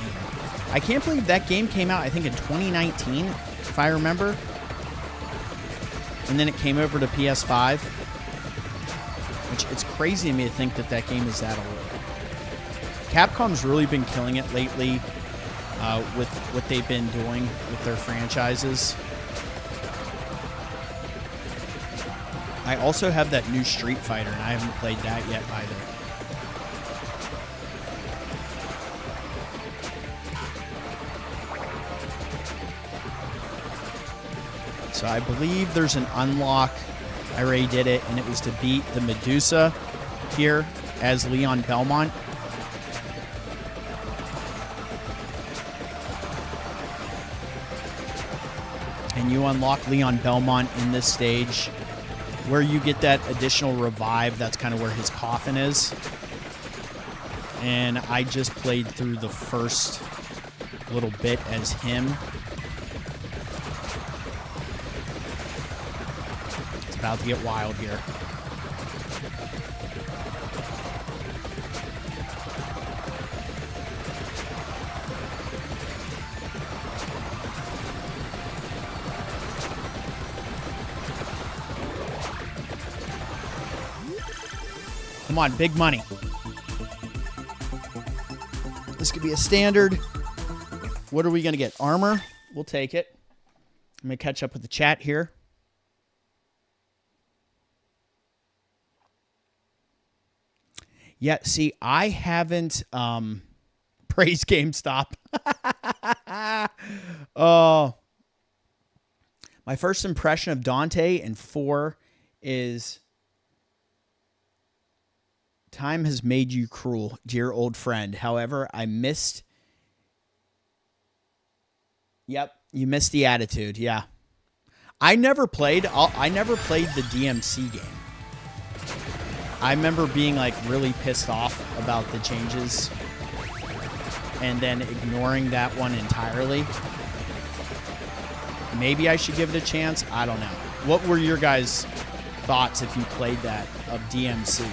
I can't believe that game came out, I think, in 2019, if I remember. And then it came over to PS5. Which, it's crazy to me to think that that game is that old. Capcom's really been killing it lately. with what they've been doing with their franchises. I also have that new Street Fighter, and I haven't played that yet either. So I believe there's an unlock. I already did it, and it was to beat the Medusa here as Leon Belmont. And you unlock Leon Belmont in this stage where you get that additional revive. That's kind of where his coffin is. And I just played through the first little bit as him. It's about to get wild here. Come on, big money. This could be a standard. What are we going to get? Armor? We'll take it. I'm going to catch up with the chat here. Yeah, see, I haven't praised GameStop. Oh. My first impression of Dante in 4 is... Time has made you cruel, dear old friend. However, I missed... Yep, you missed the attitude, yeah. I never played the DMC game. I remember being like really pissed off about the changes and then ignoring that one entirely. Maybe I should give it a chance. I don't know. What were your guys' thoughts if you played that of DMC?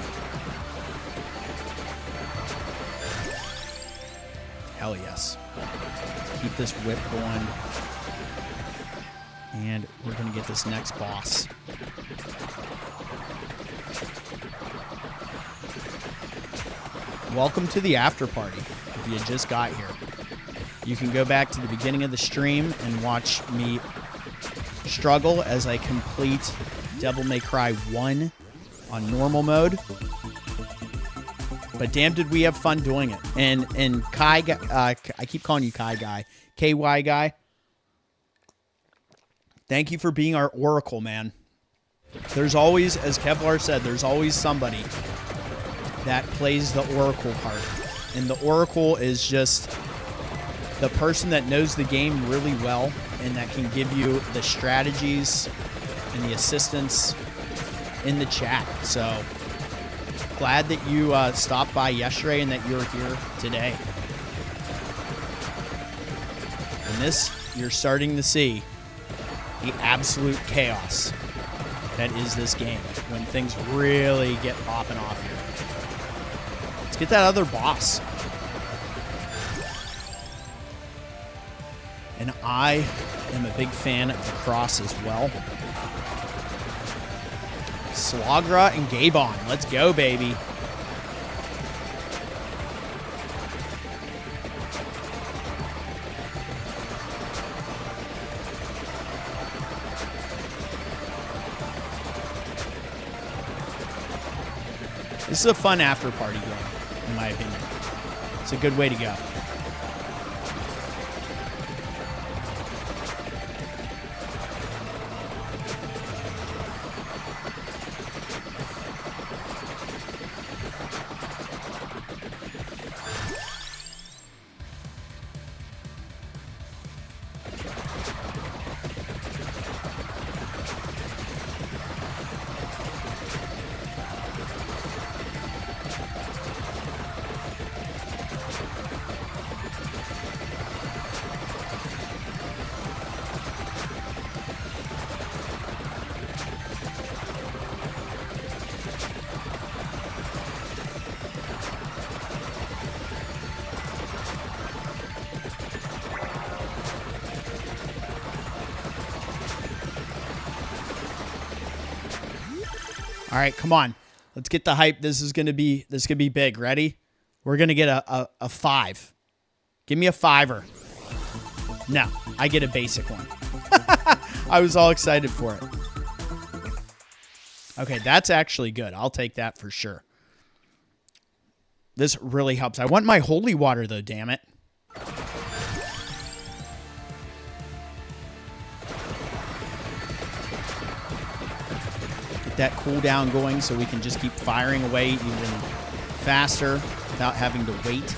Hell yes. Let's keep this whip going. And we're going to get this next boss. Welcome to the after party. If you just got here, you can go back to the beginning of the stream and watch me struggle as I complete Devil May Cry 1 on normal mode. But damn, did we have fun doing it. And Kai, I keep calling you Kai Guy. KY Guy. Thank you for being our Oracle, man. There's always, as Kevlar said, there's always somebody that plays the Oracle part. And the Oracle is just the person that knows the game really well and that can give you the strategies and the assistance in the chat. So... glad that you stopped by yesterday and that you're here today. And this, you're starting to see the absolute chaos that is this game when things really get popping off here. Let's get that other boss. And I am a big fan of the cross as well. Slagra and Gabon. Let's go, baby. This is a fun after party game, in my opinion. It's a good way to go. All right, come on. Let's get the hype. This is gonna be big. Ready? We're gonna get a 5. Give me a 5-er. No, I get a basic one. I was all excited for it. Okay, that's actually good. I'll take that for sure. This really helps. I want my holy water, though, damn it. Get that cooldown going so we can just keep firing away even faster without having to wait.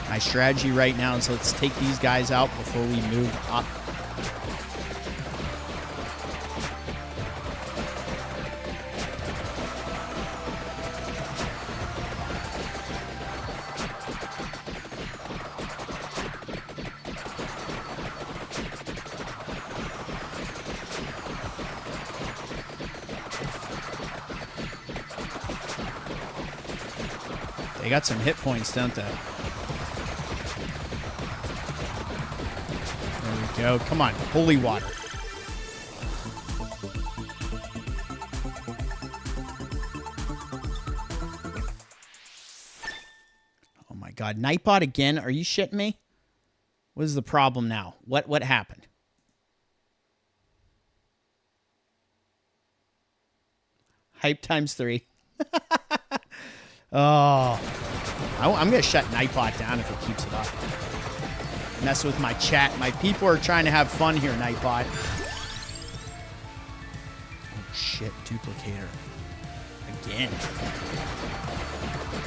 My strategy right now is let's take these guys out before we move up. They got some hit points, don't they? There we go. Come on, holy water. Oh my God, Nightbot again? Are you shitting me? What is the problem now? What happened? Hype times 3. Oh, I'm going to shut Nightbot down if it keeps it up. Mess with my chat. My people are trying to have fun here, Nightbot. Oh, shit. Duplicator. Again.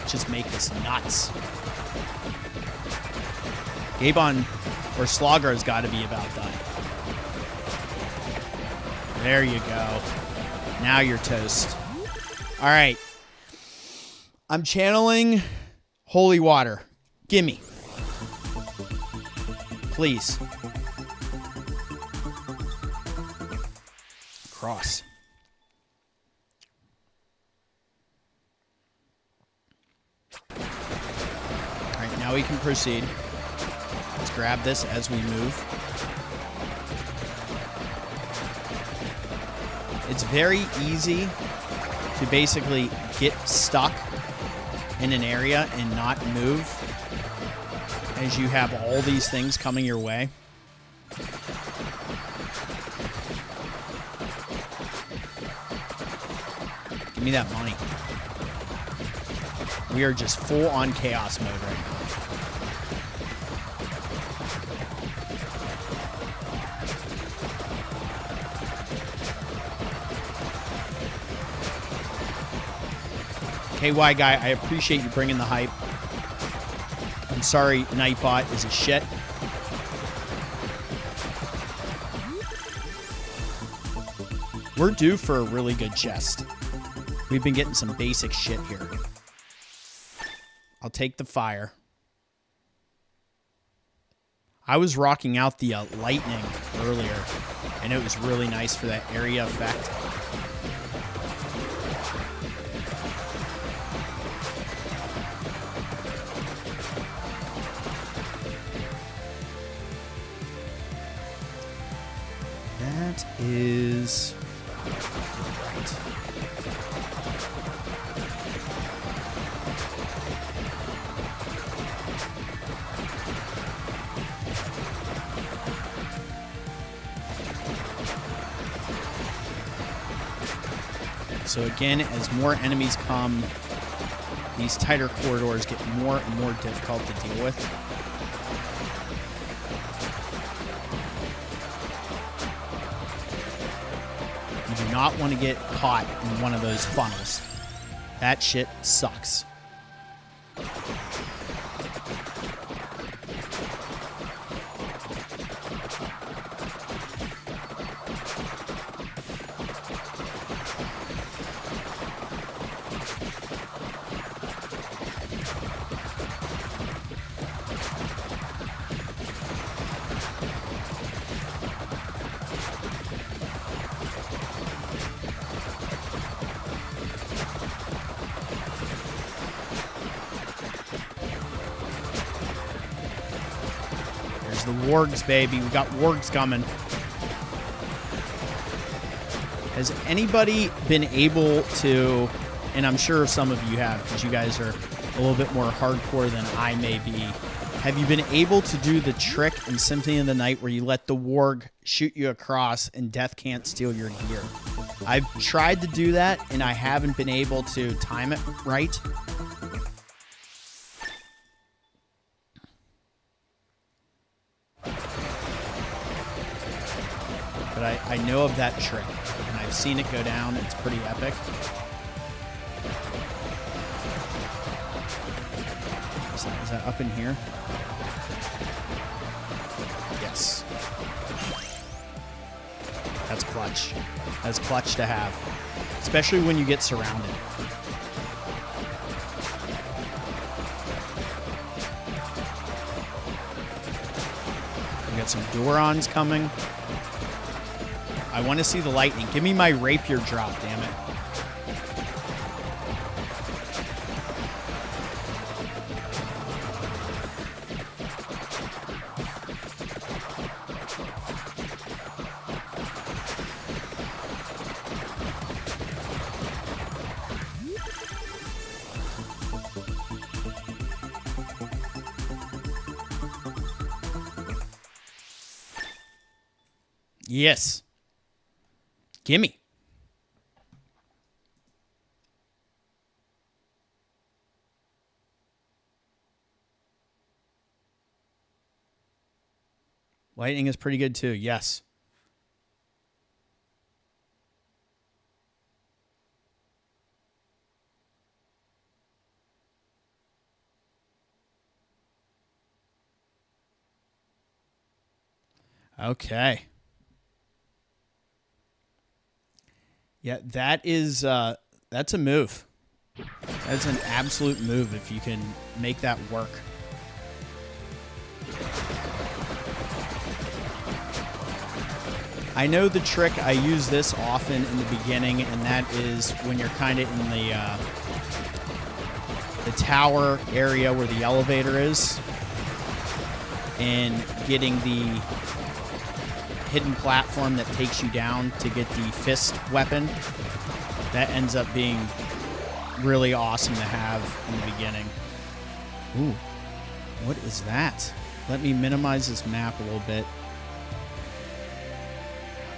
Just make this nuts. Gabon or Slogger has got to be about done. There you go. Now you're toast. All right. I'm channeling holy water. Gimme. Please. Cross. All right, now we can proceed. Let's grab this as we move. It's very easy to basically get stuck in an area and not move as you have all these things coming your way. Give me that money. We are just full on chaos mode right now. KY guy, I appreciate you bringing the hype. I'm sorry Nightbot is a shit. We're due for a really good chest. We've been getting some basic shit here. I'll take the fire. I was rocking out the lightning earlier, and it was really nice for that area effect. That is right. So again, as more enemies come, these tighter corridors get more and more difficult to deal with. You do not want to get caught in one of those funnels. That shit sucks. The wargs, baby. We got wargs coming. Has anybody been able to, and I'm sure some of you have, because you guys are a little bit more hardcore than I may be. Have you been able to do the trick in Symphony of the Night where you let the warg shoot you across and death can't steal your gear? I've tried to do that, and I haven't been able to time it right. But I know of that trick, and I've seen it go down. It's pretty epic. Is that up in here? Yes. That's clutch. That's clutch to have. Especially when you get surrounded. We got some Durons coming. I want to see the lightning. Give me my rapier drop, damn it. Yes. Gimme. Lightning is pretty good too. Yes. Okay. Yeah, that is that's a move. That's an absolute move if you can make that work. I know the trick. I use this often in the beginning, and that is when you're kind of in the tower area where the elevator is, and getting the hidden platform that takes you down to get the fist weapon. That ends up being really awesome to have in the beginning. Ooh, what is that? Let me minimize this map a little bit.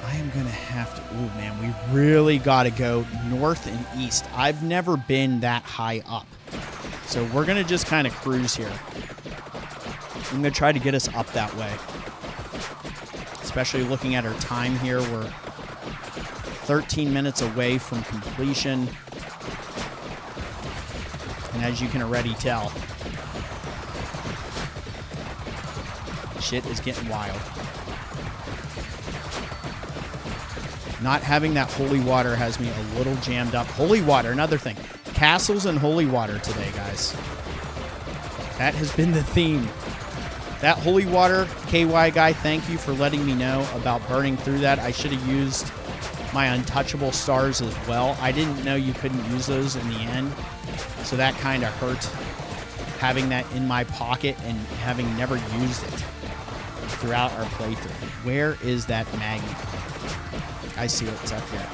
I am going to have to... Ooh, man, we really got to go north and east. I've never been that high up. So we're going to just kind of cruise here. I'm going to try to get us up that way. Especially looking at our time here. We're 13 minutes away from completion. And as you can already tell, shit is getting wild. Not having that holy water has me a little jammed up. Holy water, another thing. Castles and holy water today, guys. That has been the theme. That holy water, KY guy, thank you for letting me know about burning through that. I should have used my untouchable stars as well. I didn't know you couldn't use those in the end. So that kind of hurt having that in my pocket and having never used it throughout our playthrough. Where is that magnet? I see it. It's up here.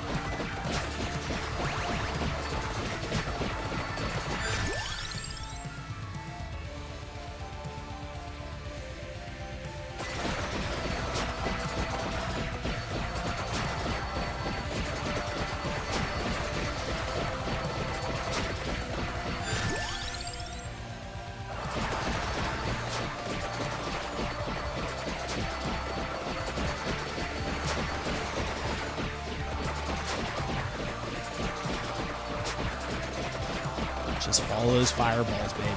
Just follow those fireballs, baby.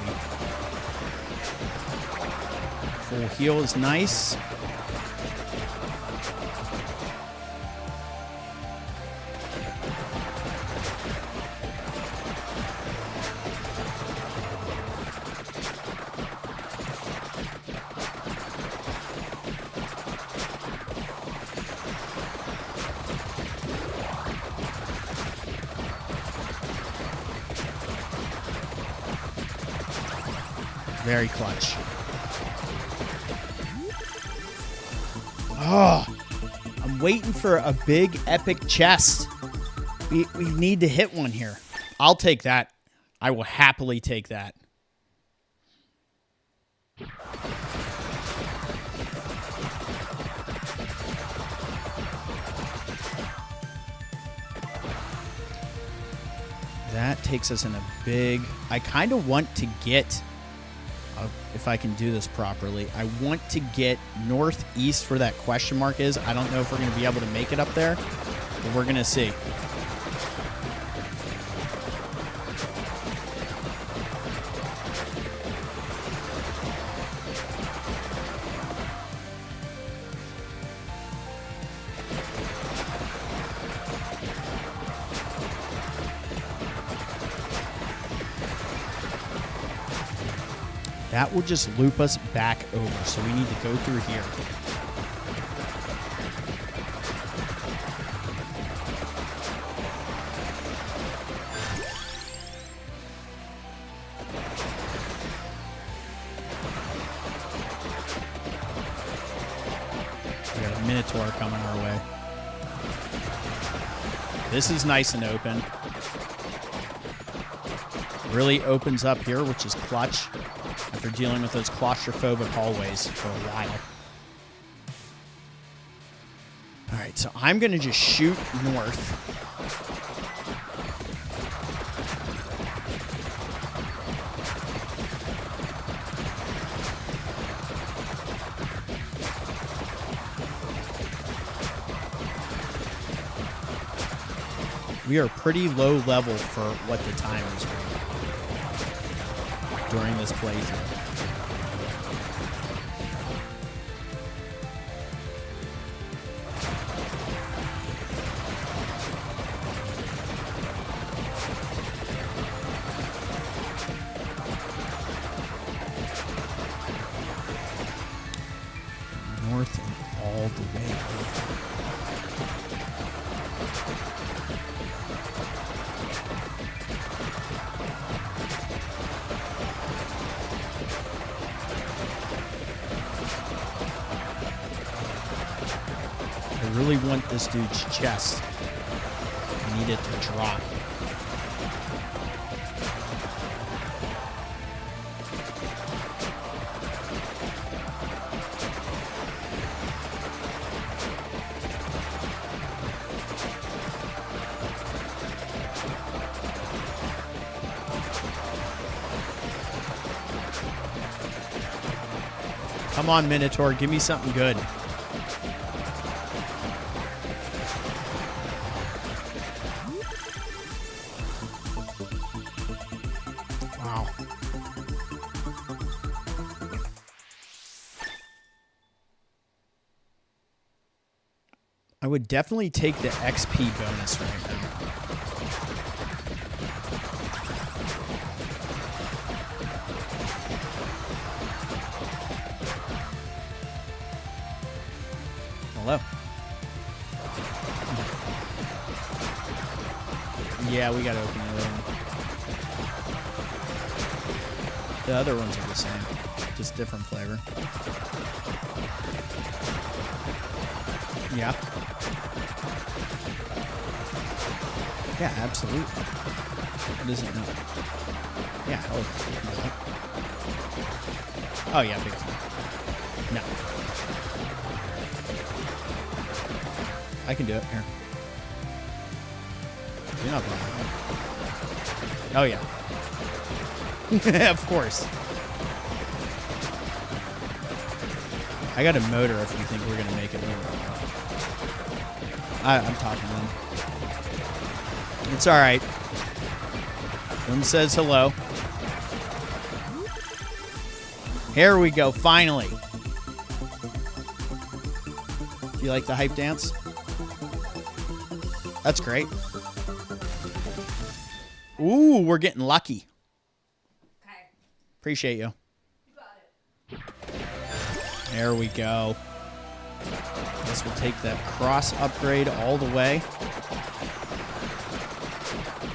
Full heal is nice. Very clutch. Oh, I'm waiting for a big epic chest. We need to hit one here. I'll take that. I will happily take that. That takes us in a big... I kind of want to get... if I can do this properly, I want to get northeast where that question mark is. I don't know if we're going to be able to make it up there, but we're going to see. That will just loop us back over, so we need to go through here. We got a Minotaur coming our way. This is nice and open. Really opens up here, which is clutch. After dealing with those claustrophobic hallways for a while. Alright, so I'm going to just shoot north. We are pretty low level for what the time is right now. During this playthrough. North and all the way over. I really want this dude's chest. I need it to drop. Come on, Minotaur, give me something good. Wow. I would definitely take the XP bonus right now. Hello. Yeah, we gotta open the other one. The other ones are the same, just different flavor. Yeah. Yeah, absolutely. What is it now? Yeah, oh yeah, big time. No. I can do it. Here. You're not blind. Oh, yeah. Of course. I got a motor if you think we're going to make it over. I'm talking to them. It's all right. One says hello. Here we go, finally. Do you like the hype dance? That's great. Ooh, we're getting lucky. Okay. Appreciate you. You got it. There we go. Guess we'll take that cross upgrade all the way.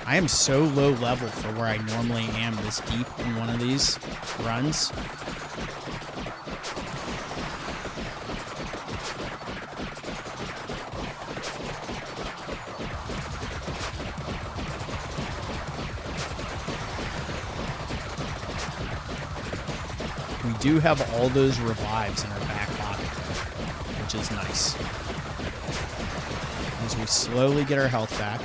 I am so low level for where I normally am this deep in one of these runs. We do have all those revives in our back pocket, which is nice. As we slowly get our health back.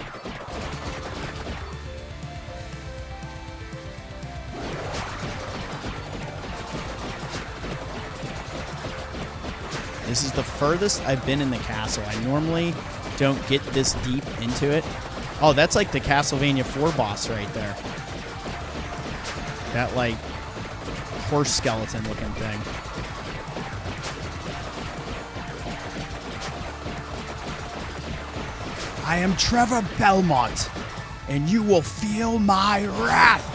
This is the furthest I've been in the castle. I normally don't get this deep into it. Oh, that's like the Castlevania 4 boss right there. That, like, horse skeleton looking thing. I am Trevor Belmont, and you will feel my wrath.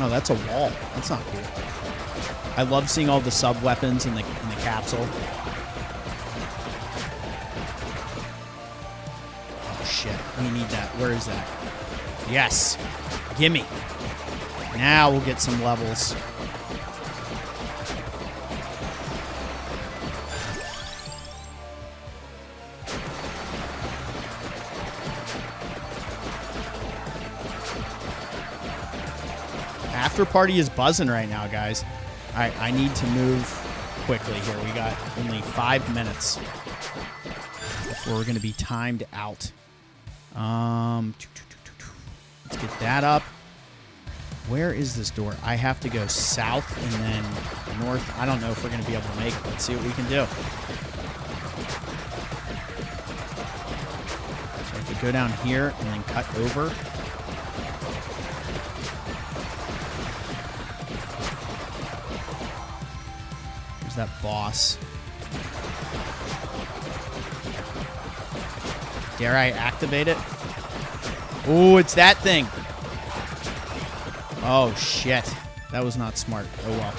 Oh, that's a wall. That's not cool. I love seeing all the sub-weapons in the capsule. Oh, shit. We need that. Where is that? Yes. Gimme. Now we'll get some levels. After party is buzzing right now, guys. All right, I need to move quickly here. We got only 5 minutes before we're going to be timed out. Let's get that up. Where is this door? I have to go south and then north. I don't know if we're going to be able to make it. Let's see what we can do. So I have to go down here and then cut over. That boss. Dare I activate it? Oh, it's that thing. Oh, shit. That was not smart. Oh, well.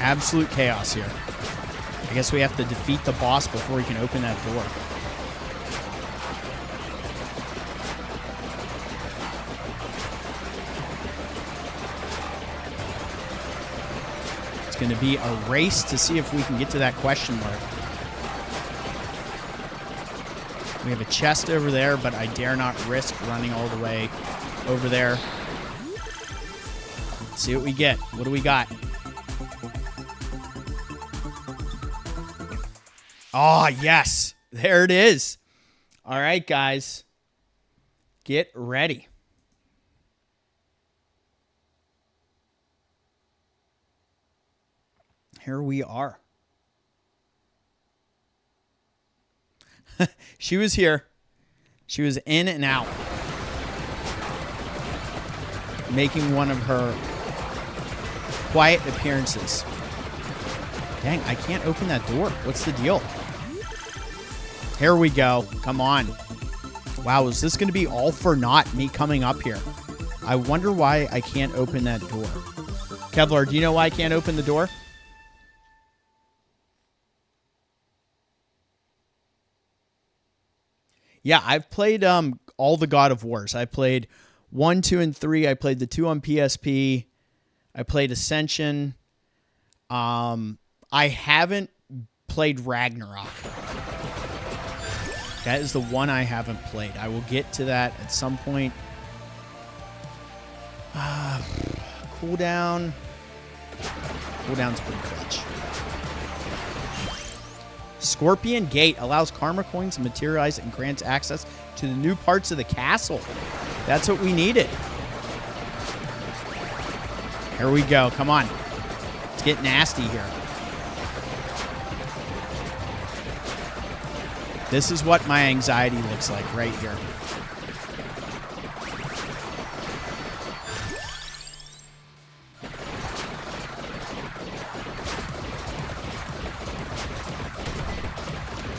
Absolute chaos here. I guess we have to defeat the boss before we can open that door. It's going to be a race to see if we can get to that question mark. We have a chest over there, but I dare not risk running all the way over there. Let's see what we get. What do we got? Oh, yes. There it is. All right, guys. Get ready. Here we are. She was here. She was in and out. Making one of her quiet appearances. Dang, I can't open that door. What's the deal? Here we go. Come on. Wow, is this going to be all for naught, me coming up here? I wonder why I can't open that door. Kevlar, do you know why I can't open the door? Yeah, I've played all the God of Wars. I played 1, 2, and 3. I played the 2 on PSP. I played Ascension. I haven't played Ragnarok. That is the one I haven't played. I will get to that at some point. Cooldown. Cooldown's pretty clutch. Scorpion Gate allows karma coins to materialize and grants access to the new parts of the castle. That's what we needed. Here we go. Come on. Let's get nasty here. This is what my anxiety looks like right here.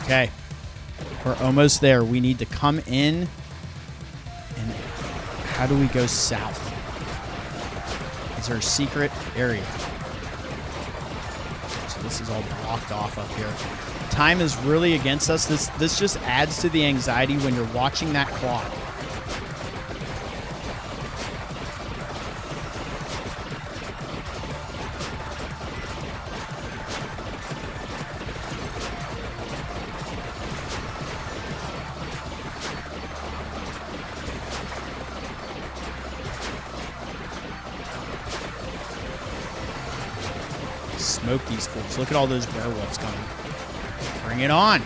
Okay. We're almost there. We need to come in. And how do we go south? Is there a secret area? This is all blocked off up here. Time is really against us. This just adds to the anxiety when you're watching that clock. Smoke these fools. Look at all those werewolves coming. Bring it on.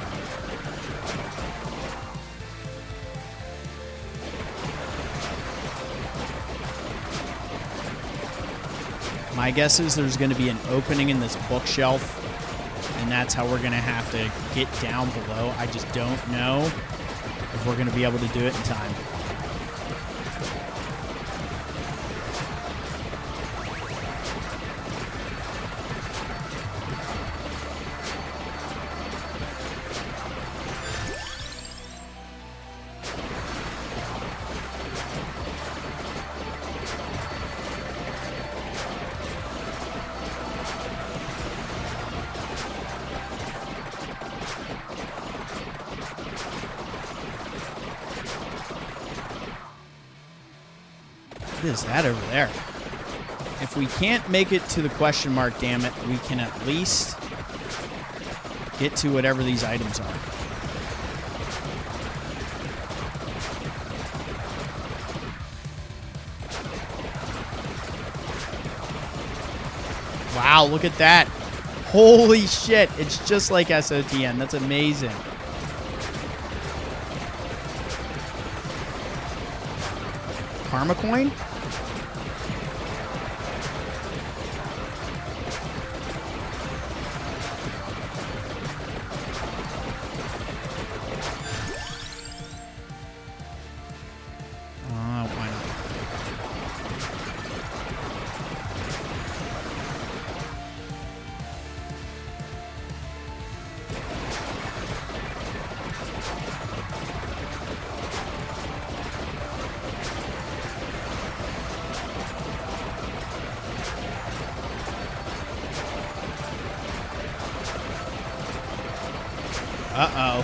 My guess is there's going to be an opening in this bookshelf, and that's how we're going to have to get down below. I just don't know if we're going to be able to do it in time. What is that over there? If we can't make it to the question mark, damn it, we can at least get to whatever these items are. Wow, look at that. Holy shit, it's just like SOTN. That's amazing. Karma coin? Why not? Uh-oh.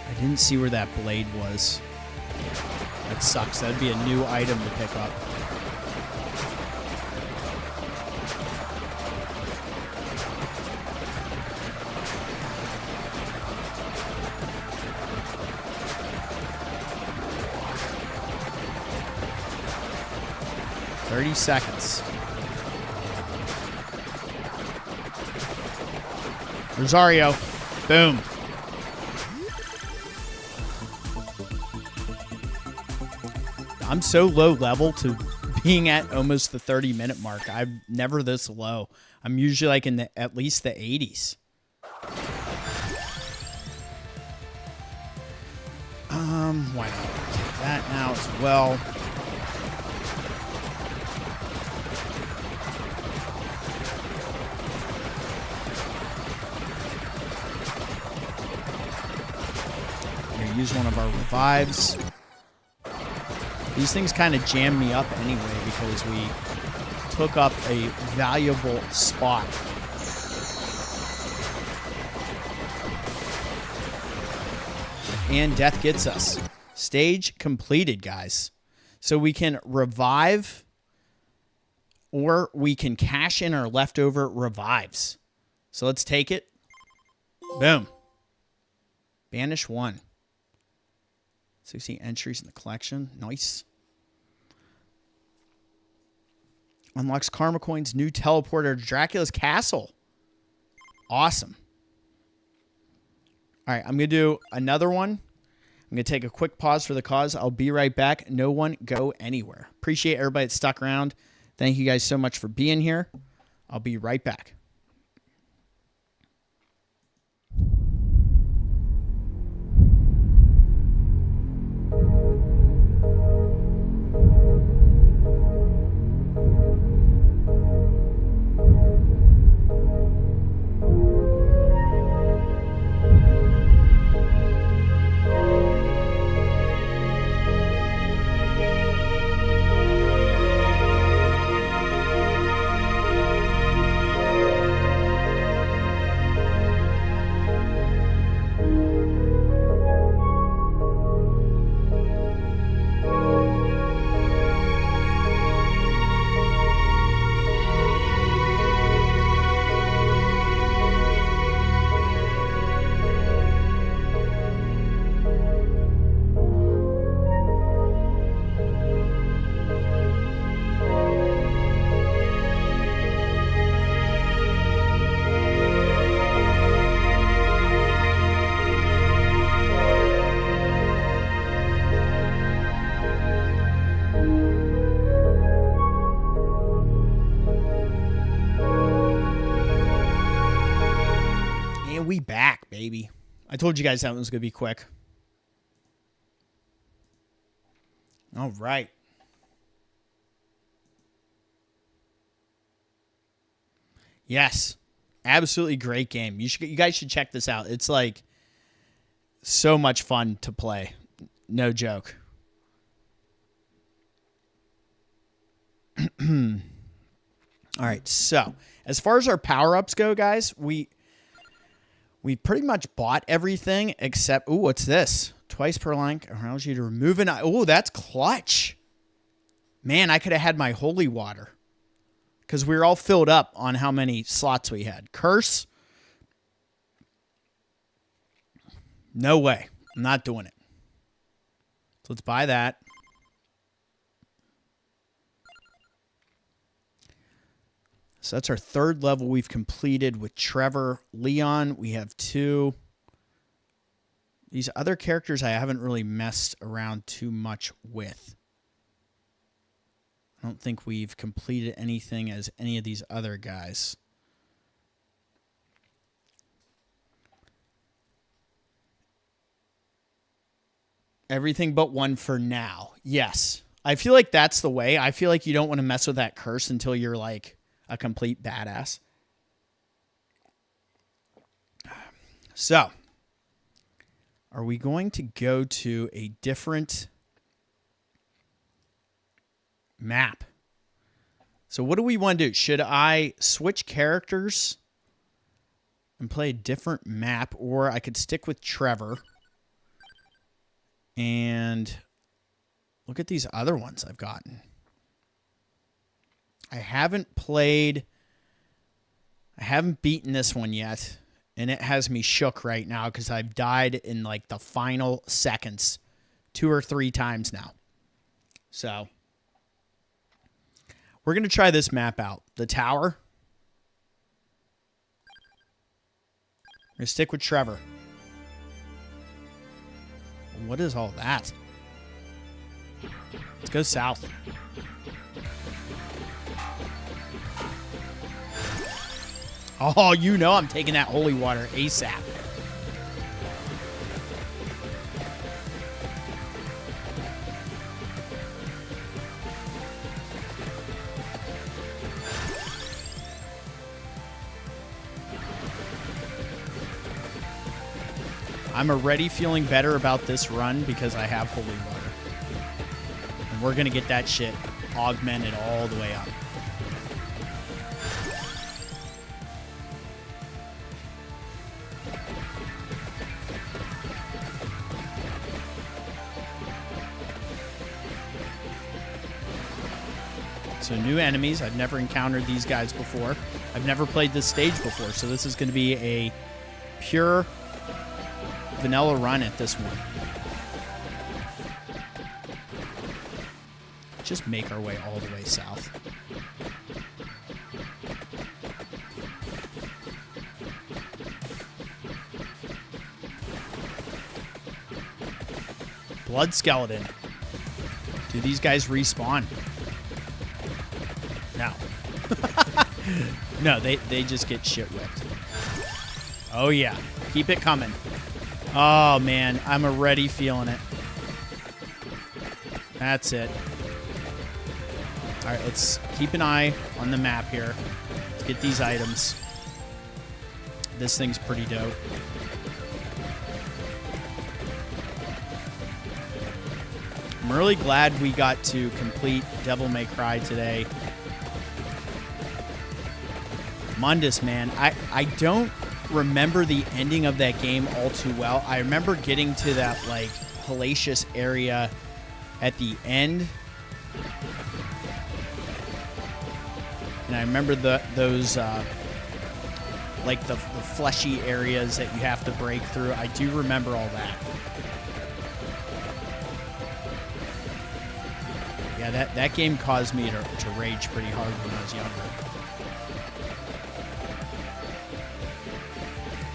I didn't see where that blade was. That sucks. That'd be a new item to pick up. $30 seconds. Rosario. Boom. I'm so low level to being at almost the 30-minute mark. I'm never this low. I'm usually like in the, at least the 80s. Why not take that now as well? Use one of our revives. These things kind of jam me up anyway because we took up a valuable spot. And death gets us. Stage completed, guys. So we can revive or we can cash in our leftover revives. So let's take it. Boom. Banish 1. 60 entries in the collection. Nice. Unlocks Karma Coin's new teleporter to Dracula's castle. Awesome. All right, I'm going to do another one. I'm going to take a quick pause for the cause. I'll be right back. No one go anywhere. Appreciate everybody that stuck around. Thank you guys so much for being here. I'll be right back. baby. I told you guys that one was going to be quick. All right. Yes. Absolutely great game. You guys should check this out. It's like so much fun to play. No joke. All right. So, as far as our power-ups go, guys, we pretty much bought everything except... Ooh, what's this? Twice per link allows you to remove an... Ooh, that's clutch. Man, I could have had my holy water. Because we were all filled up on how many slots we had. Curse? No way. I'm not doing it. So let's buy that. So that's our third level we've completed with Trevor. Leon, we have 2. These other characters I haven't really messed around too much with. I don't think we've completed anything as any of these other guys. Everything but one for now. Yes. I feel like that's the way. I feel like you don't want to mess with that curse until you're like a complete badass. So, are we going to go to a different map? So what do we want to do? Should I switch characters and play a different map, or I could stick with Trevor and look at these other ones I've gotten. I haven't beaten this one yet, and it has me shook right now because I've died in like the final seconds 2 or 3 times now. So we're going to try this map out. The tower. We're going to stick with Trevor. What is all that? Let's go south. Oh, you know I'm taking that holy water ASAP. I'm already feeling better about this run because I have holy water. And we're going to get that shit augmented all the way up. So new enemies. I've never encountered these guys before. I've never played this stage before, so this is going to be a pure vanilla run at this one. Just make our way all the way south. Blood skeleton. Do these guys respawn? No. No, they just get shit whipped. Oh yeah. Keep it coming. Oh man, I'm already feeling it. That's it. Alright, let's keep an eye on the map here. Let's get these items. This thing's pretty dope. I'm really glad we got to complete Devil May Cry today. Mundus, man. I don't remember the ending of that game all too well. I remember getting to that, like, hellacious area at the end. And I remember those like the fleshy areas that you have to break through. I do remember all that. Yeah, that game caused me to rage pretty hard when I was younger.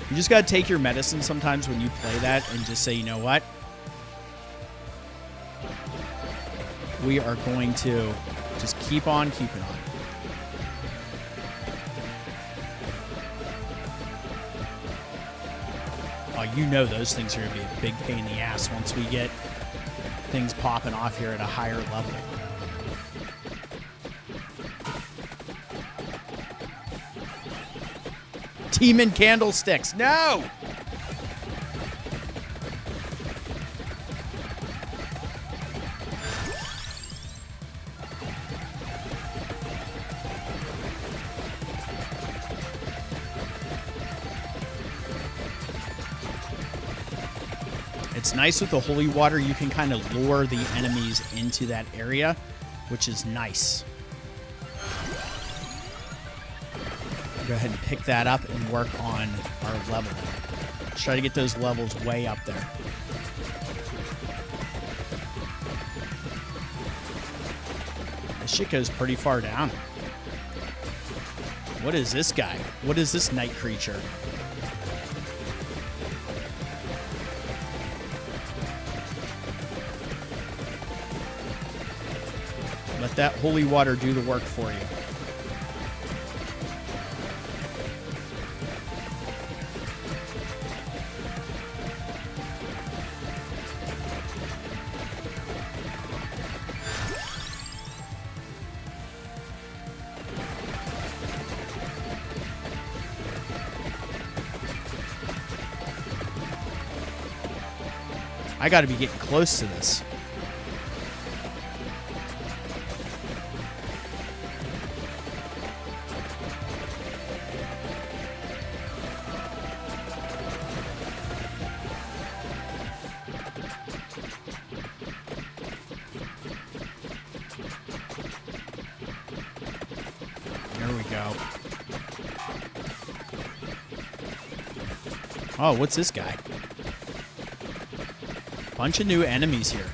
You just got to take your medicine sometimes when you play that and just say, you know what? We are going to just keep on keeping on. Oh, you know those things are going to be a big pain in the ass once we get things popping off here at a higher level. Demon candlesticks. No! It's nice with the holy water, you can kind of lure the enemies into that area, which is nice. Go ahead and pick that up and work on our level. Let's try to get those levels way up there. This shit goes pretty far down. What is this guy? What is this night creature? Let that holy water do the work for you. I got to be getting close to this. There we go. Oh, what's this guy? Bunch of new enemies here.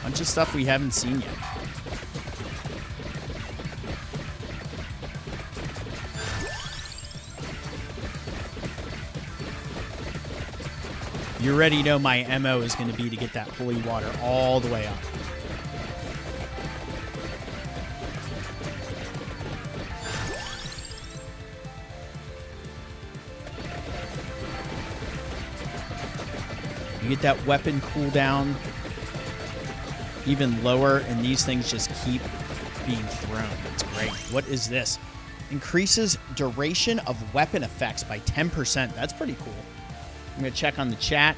Bunch of stuff we haven't seen yet. You already know my MO is going to be to get that holy water all the way up. You get that weapon cooldown even lower, and these things just keep being thrown. It's great. What is this? Increases duration of weapon effects by 10%. That's pretty cool. I'm going to check on the chat.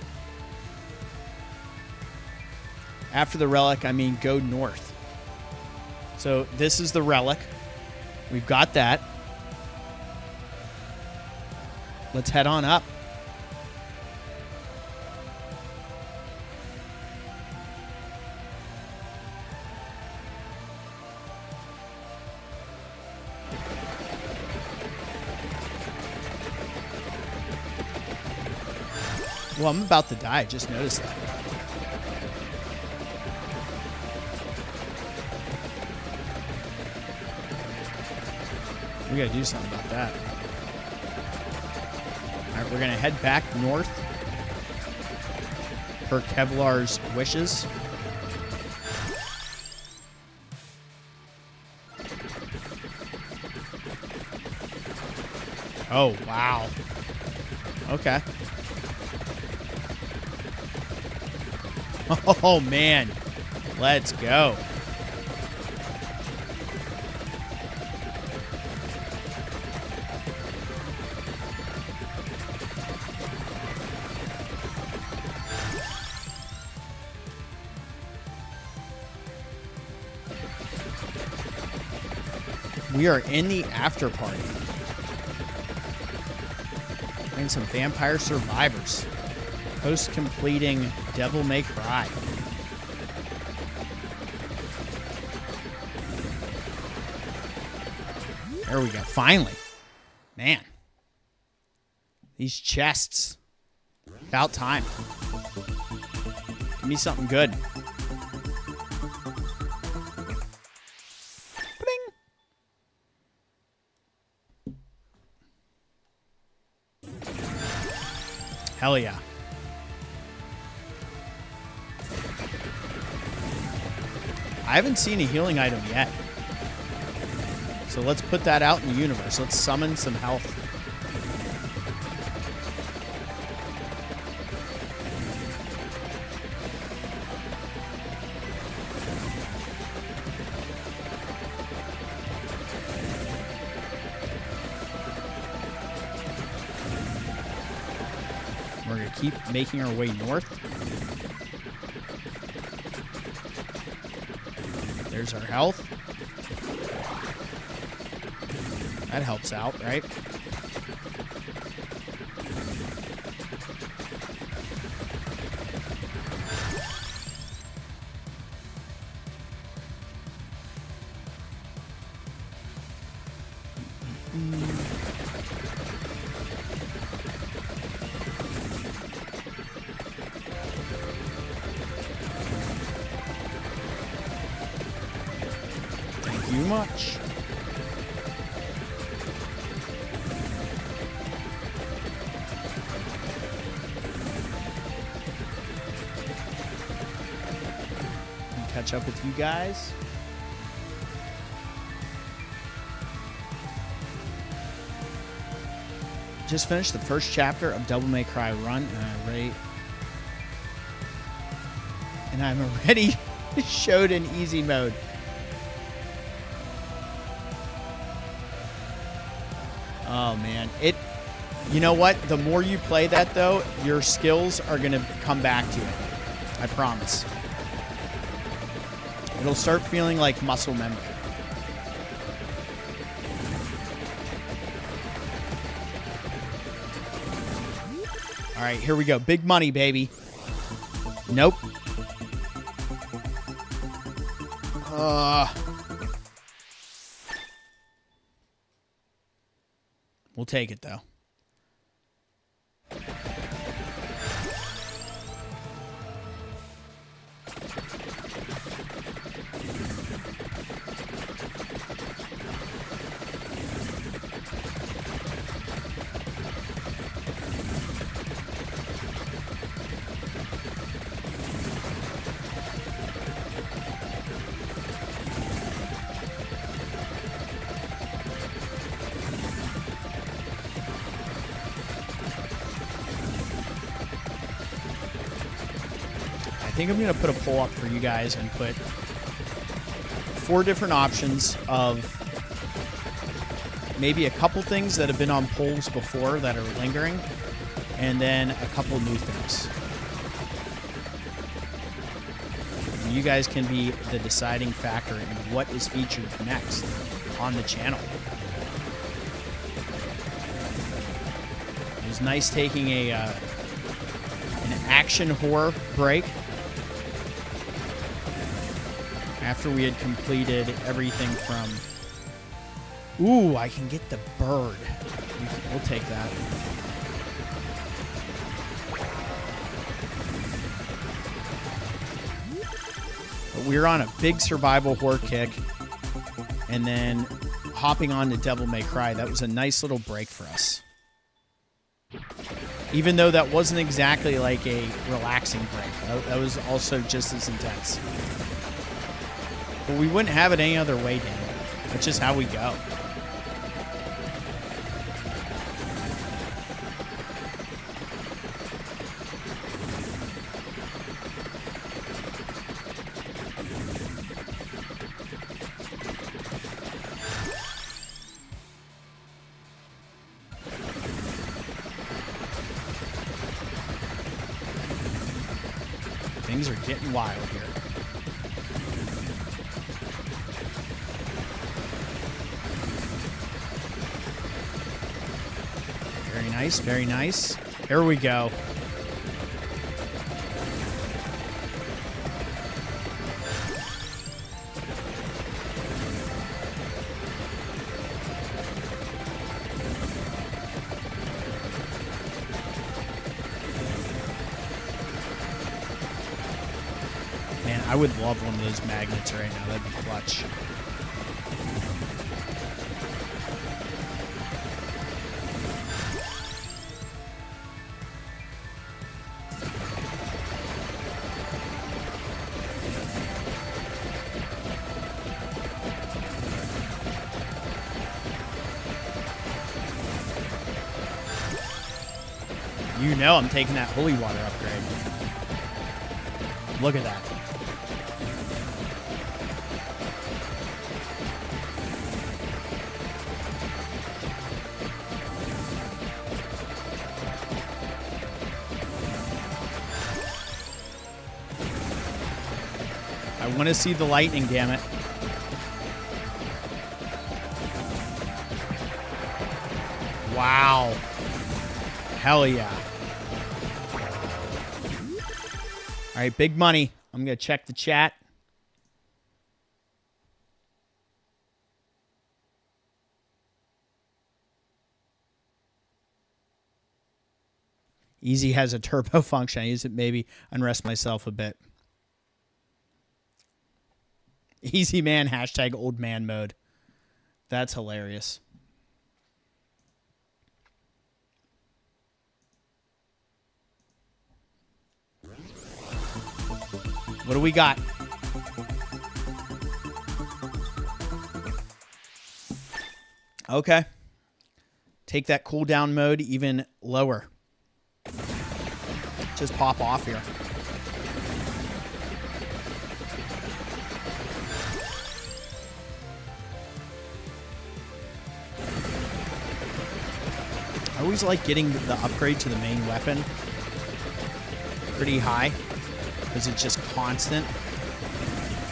After the relic, I mean go north. So this is the relic. We've got that. Let's head on up. Well, I'm about to die. I just noticed that. We gotta do something about that. Alright, we're gonna head back north for Kevlar's wishes. Oh, wow. Okay. Oh, man. Let's go. We are in the after party. And some vampire survivors. Post completing Devil May Cry. There we go. Finally. Man. These chests. About time. Give me something good. Bling. Hell yeah. I haven't seen a healing item yet. So let's put that out in the universe. Let's summon some health. keep making our way north. There's our health. That helps out, right? Too much. Catch up with you guys. Just finished the first chapter of Devil May Cry Run, and I'm already showed in easy mode. Oh man, you know what? The more you play that though, your skills are going to come back to it. I promise. It'll start feeling like muscle memory. All right, here we go. Big money, baby. Nope. We'll take it, though. I think I'm going to put a poll up for you guys and put 4 different options of maybe a couple things that have been on polls before that are lingering, and then a couple new things. And you guys can be the deciding factor in what is featured next on the channel. It was nice taking an action horror break after we had completed everything from... Ooh, I can get the bird. We'll take that. But we were on a big survival horror kick, and then hopping on to Devil May Cry. That was a nice little break for us. Even though that wasn't exactly like a relaxing break. That was also just as intense. But we wouldn't have it any other way, Dan. That's just how we go. Things are getting wild here. Very nice, very nice. Here we go. Man, I would love one of those magnets right now. That'd be clutch. You know I'm taking that holy water upgrade. Look at that. I want to see the lightning, damn it. Wow. Hell yeah. All right, big money. I'm going to check the chat. Easy has a turbo function. I use it maybe unrest myself a bit. Easy man, hashtag old man mode. That's hilarious. What do we got? Okay. Take that cooldown mode even lower. Just pop off here. I always like getting the upgrade to the main weapon pretty high because it's just constant.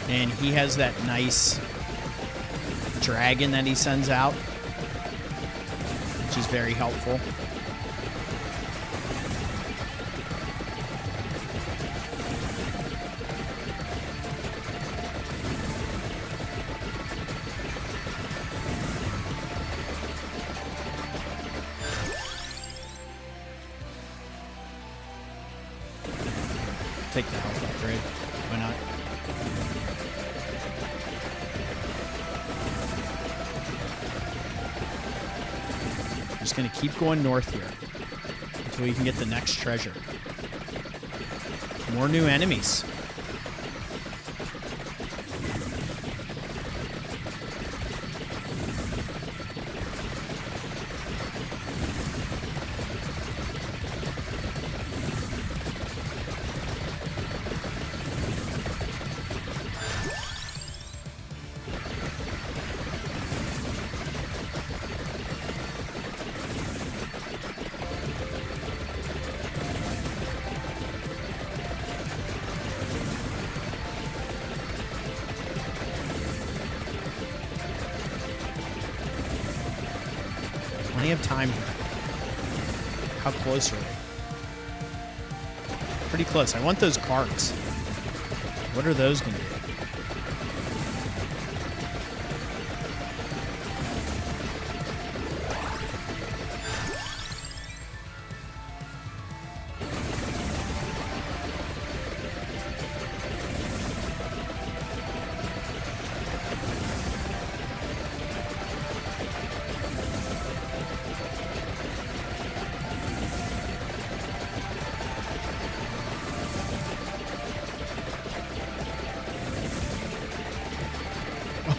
And he has that nice dragon that he sends out, which is very helpful. Take the health upgrade. Why not? Just going to keep going north here until we can get the next treasure. More new enemies. Plenty of time here. How close are we? Pretty close. I want those cards. What are those going to be?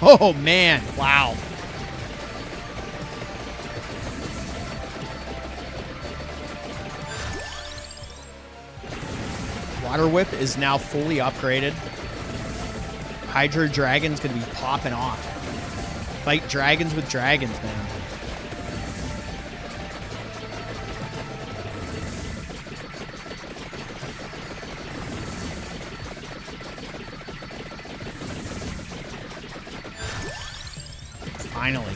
Oh, man. Wow. Water Whip is now fully upgraded. Hydra Dragon's going to be popping off. Fight dragons with dragons, man. Finally.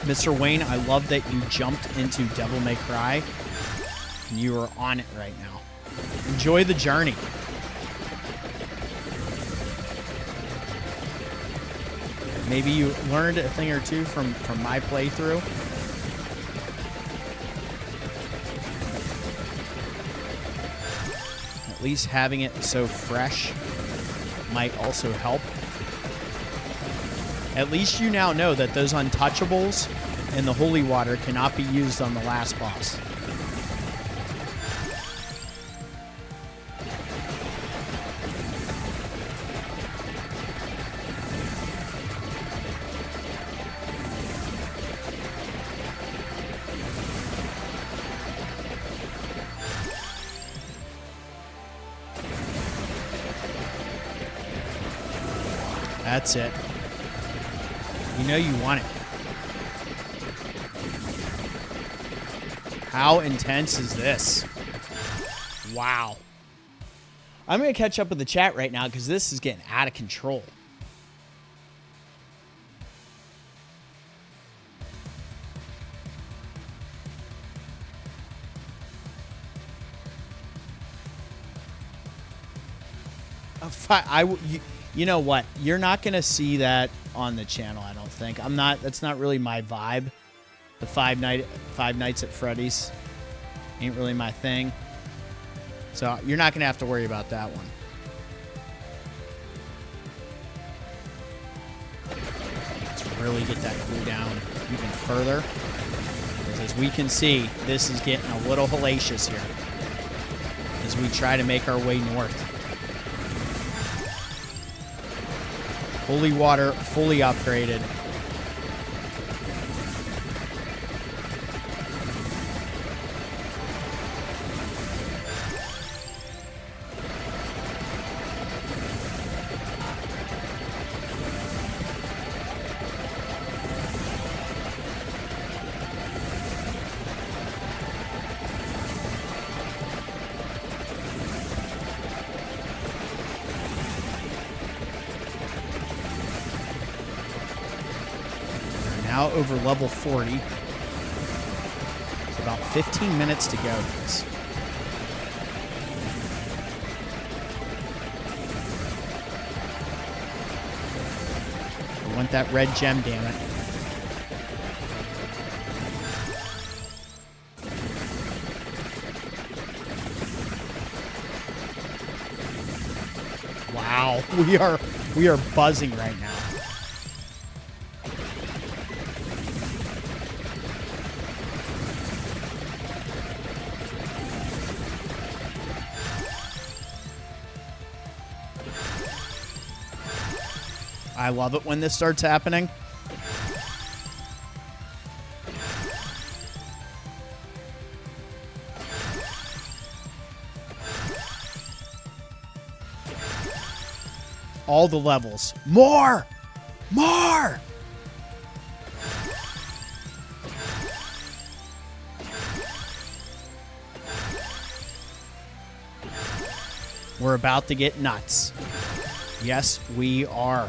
Mr. Wayne, I love that you jumped into Devil May Cry and you are on it right now. Enjoy the journey. Maybe you learned a thing or two from my playthrough. At least having it so fresh might also help. At least you now know that those untouchables and the holy water cannot be used on the last boss. That's it. You know you want it. How intense is this? Wow. I'm going to catch up with the chat right now because this is getting out of control. You know what? You're not going to see that on the channel, I don't think. That's not really my vibe. The Five Nights at Freddy's ain't really my thing. So you're not going to have to worry about that one. Let's really get that cooldown even further. Because as we can see, this is getting a little hellacious here. As we try to make our way north. Holy water, fully upgraded. Now over level 40. It's about 15 minutes to go, guys. We want that red gem, damn it. Wow, we are buzzing right now. I love it when this starts happening. All the levels. More! More! We're about to get nuts. Yes, we are.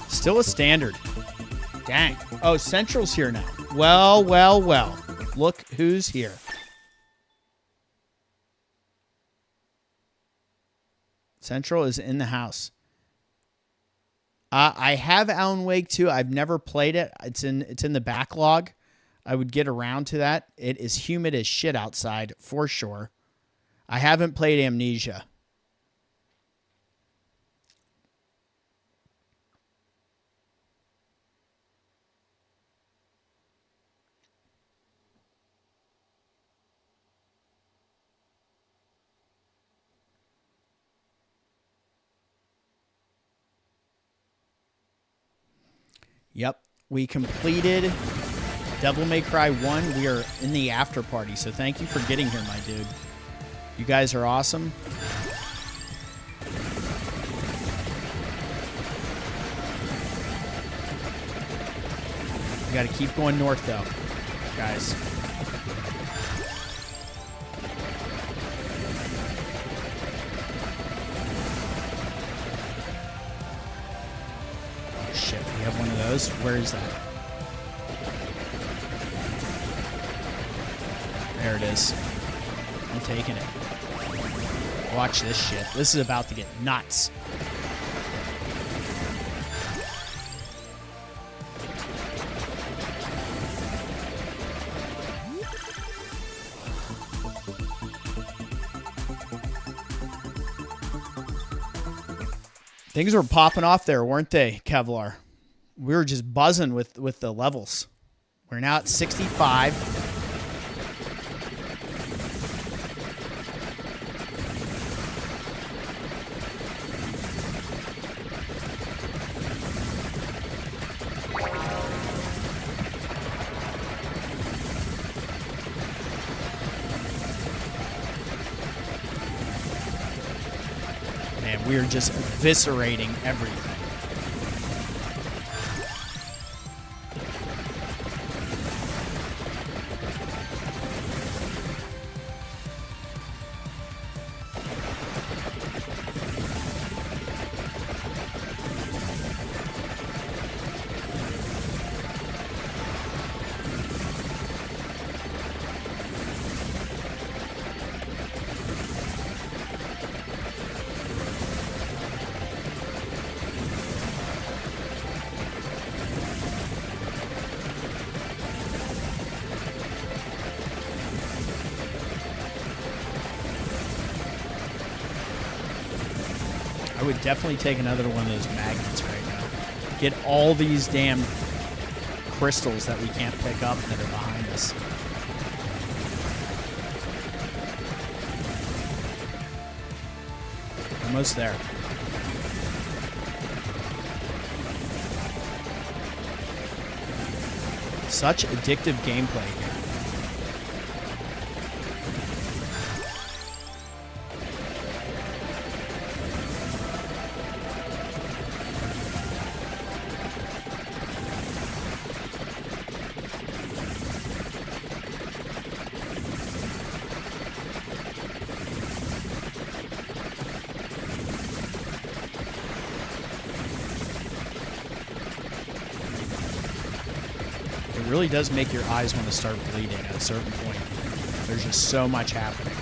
Still a standard. Dang. Oh, Central's here now. Well, well, well. Look who's here. Central is in the house. I have Alan Wake 2. I've never played it. It's in the backlog. I would get around to that. It is humid as shit outside, for sure. I haven't played Amnesia. Yep, we completed Devil May Cry 1. We are in the after party, so thank you for getting here, my dude. You guys are awesome. We got to keep going north, though, guys. Shit, we have one of those. Where is that? There it is. I'm taking it. Watch this shit. This is about to get nuts. Things were popping off there, weren't they, Kevlar? We were just buzzing with the levels. We're now at 65. Man, we are just eviscerating everything. I would definitely take another one of those magnets right now. Get all these damn crystals that we can't pick up that are behind us. Almost there. Such addictive gameplay here. It really does make your eyes want to start bleeding at a certain point. There's just so much happening.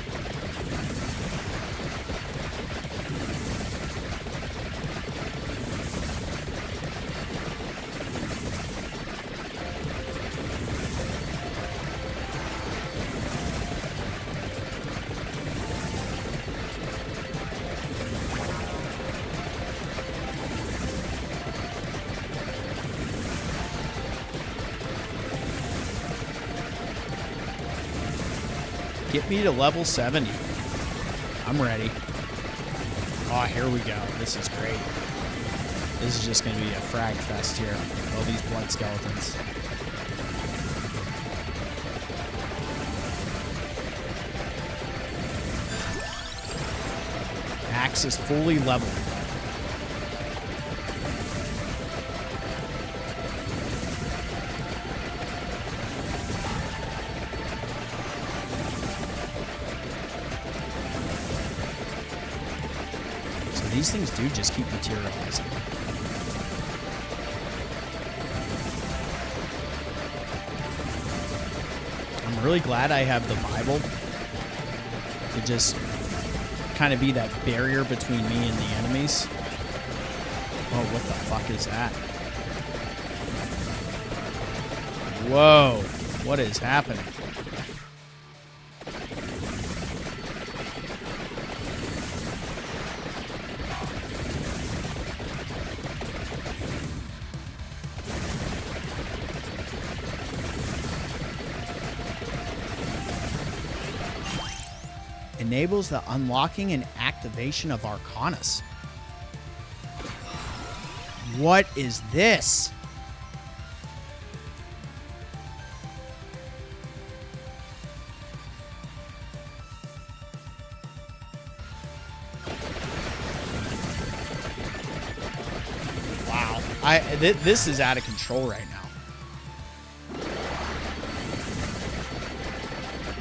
Get me to level 70. I'm ready. Oh, here we go. This is great. This is just going to be a frag fest here. All these blood skeletons. Axe is fully leveled. These things do just keep materializing. I'm really glad I have the Bible to just kind of be that barrier between me and the enemies. Oh, what the fuck is that? Whoa, what is happening? Enables the unlocking and activation of Arcanus. What is this? Wow. This is out of control right now.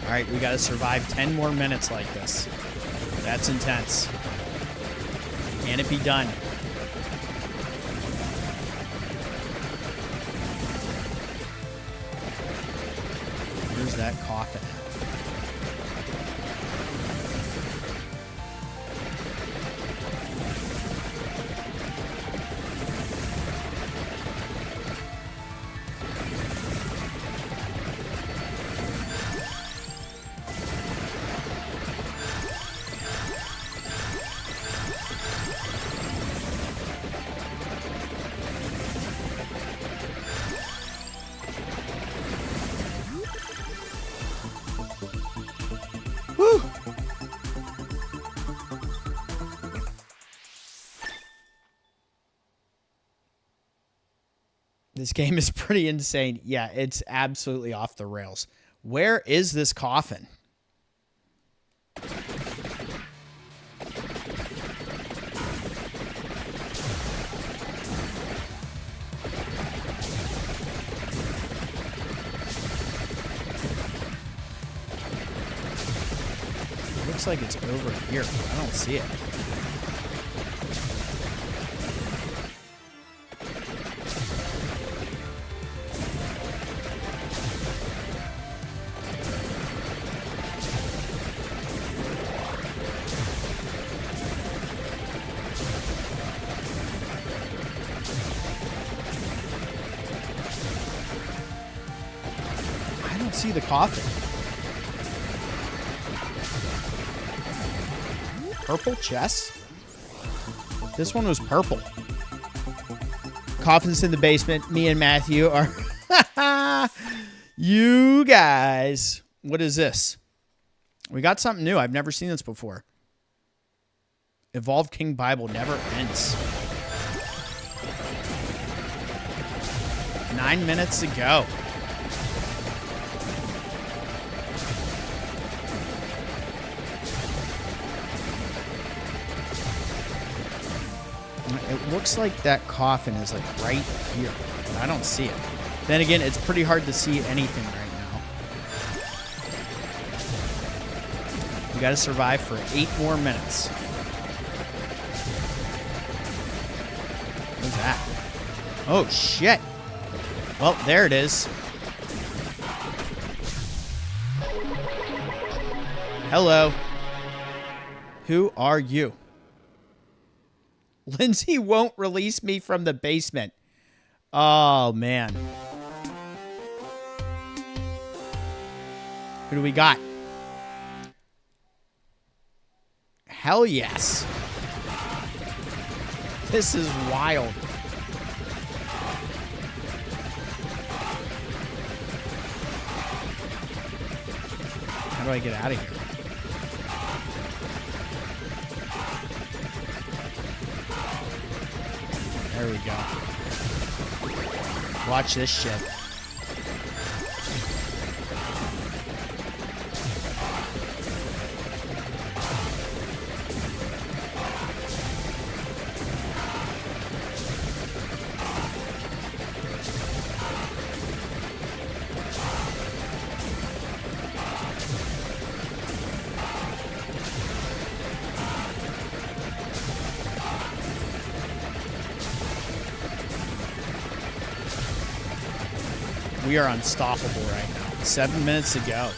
All right, we got to survive 10 more minutes like this. That's intense. Can it be done? Where's that coffin at? This game is pretty insane. Yeah, it's absolutely off the rails. Where is this coffin? Looks like it's over here. I don't see it. I don't see the coffin. Purple chest? This one was purple. Coffin's in the basement. Me and Matthew are... You guys. What is this? We got something new. I've never seen this before. Evolved King Bible never ends. 9 minutes to go. It looks like that coffin is like right here, but I don't see it. Then again, it's pretty hard to see anything right now. We got to survive for 8 more minutes. What's that? Oh, shit. Well, there it is. Hello. Who are you? Lindsay won't release me from the basement. Oh, man. Who do we got? Hell yes. This is wild. How do I get out of here? There we go. Watch this shit. We are unstoppable right now. 7 minutes to go.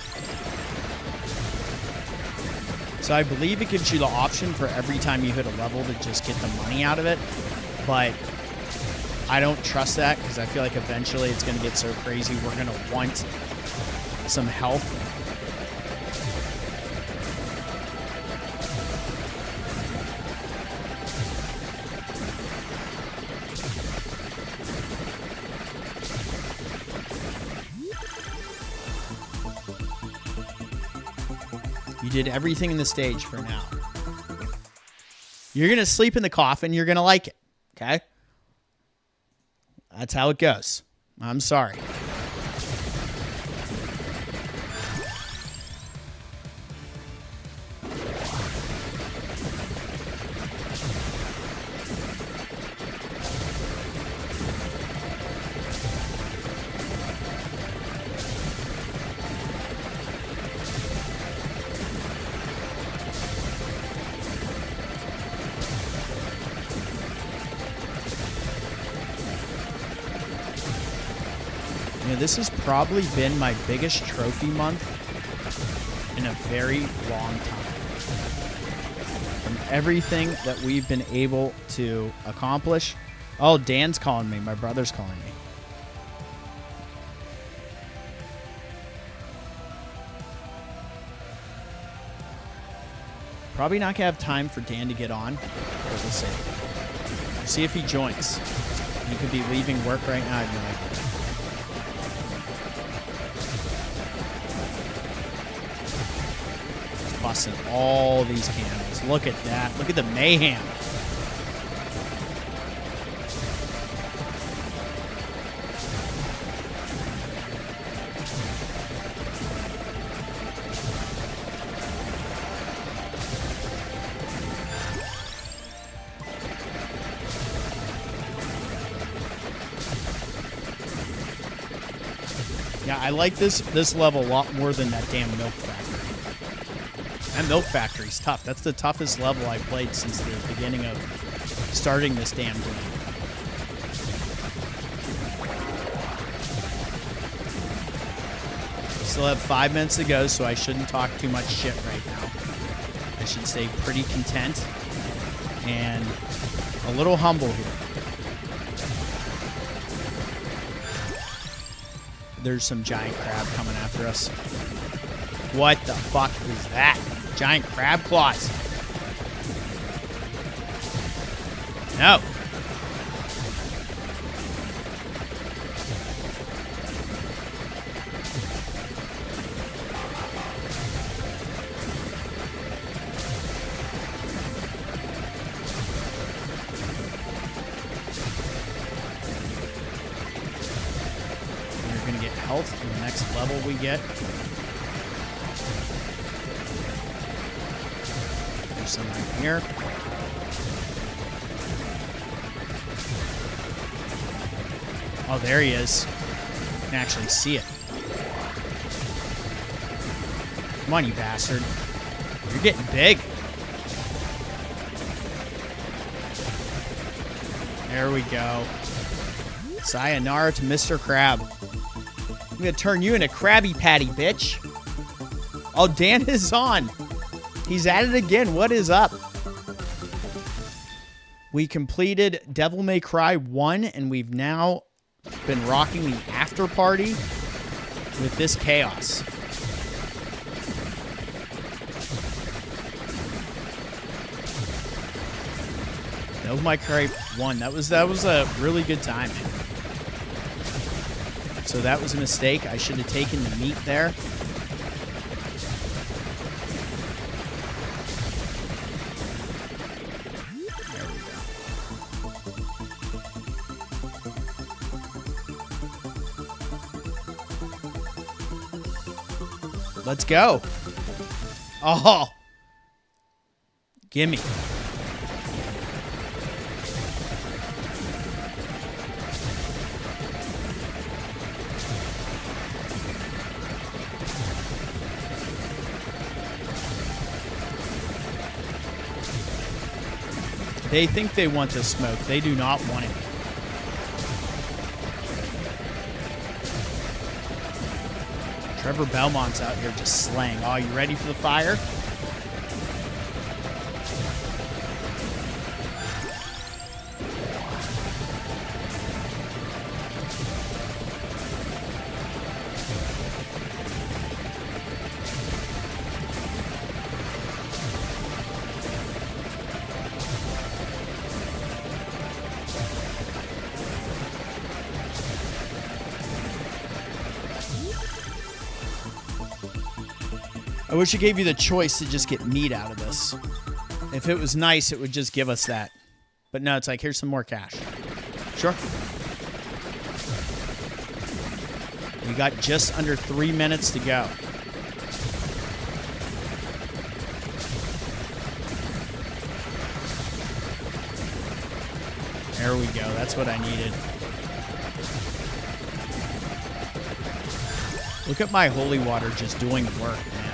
So I believe it gives you the option for every time you hit a level to just get the money out of it. But I don't trust that because I feel like eventually it's going to get so crazy we're going to want some health. You did everything in the stage for now. You're going to sleep in the coffin. You're going to like it. Okay? That's how it goes. I'm sorry. This has probably been my biggest trophy month in a very long time. From everything that we've been able to accomplish. Oh, Dan's calling me. My brother's calling me. Probably not going to have time for Dan to get on, but we'll see. We'll see if he joins. He could be leaving work right now. I'd be like, busting all these candles. Look at that. Look at the mayhem. Yeah, I like this level a lot more than that damn milk factory. That milk factory's tough. That's the toughest level I've played since the beginning of starting this damn game. Still have 5 minutes to go, so I shouldn't talk too much shit right now. I should stay pretty content and a little humble here. There's some giant crab coming after us. What the fuck is that? Giant crab claws. No. In the next level we get. There's some right here. Oh, there he is. You can actually see it. Come on, you bastard. You're getting big. There we go. Sayonara to Mr. Crab. I'm gonna turn you into Krabby Patty, bitch. Oh, Dan is on. He's at it again. What is up? We completed Devil May Cry 1, and we've now been rocking the after party with this chaos. Devil May Cry 1. That was a really good time, man. So that was a mistake. I should have taken the meat there. There we go. Let's go. Oh. Gimme. They think they want the smoke. They do not want it. Trevor Belmont's out here just slaying. Oh, you ready for the fire? I wish it gave you the choice to just get meat out of this. If it was nice, it would just give us that. But no, it's like, here's some more cash. Sure. We got just under 3 minutes to go. There we go. That's what I needed. Look at my holy water just doing the work, man.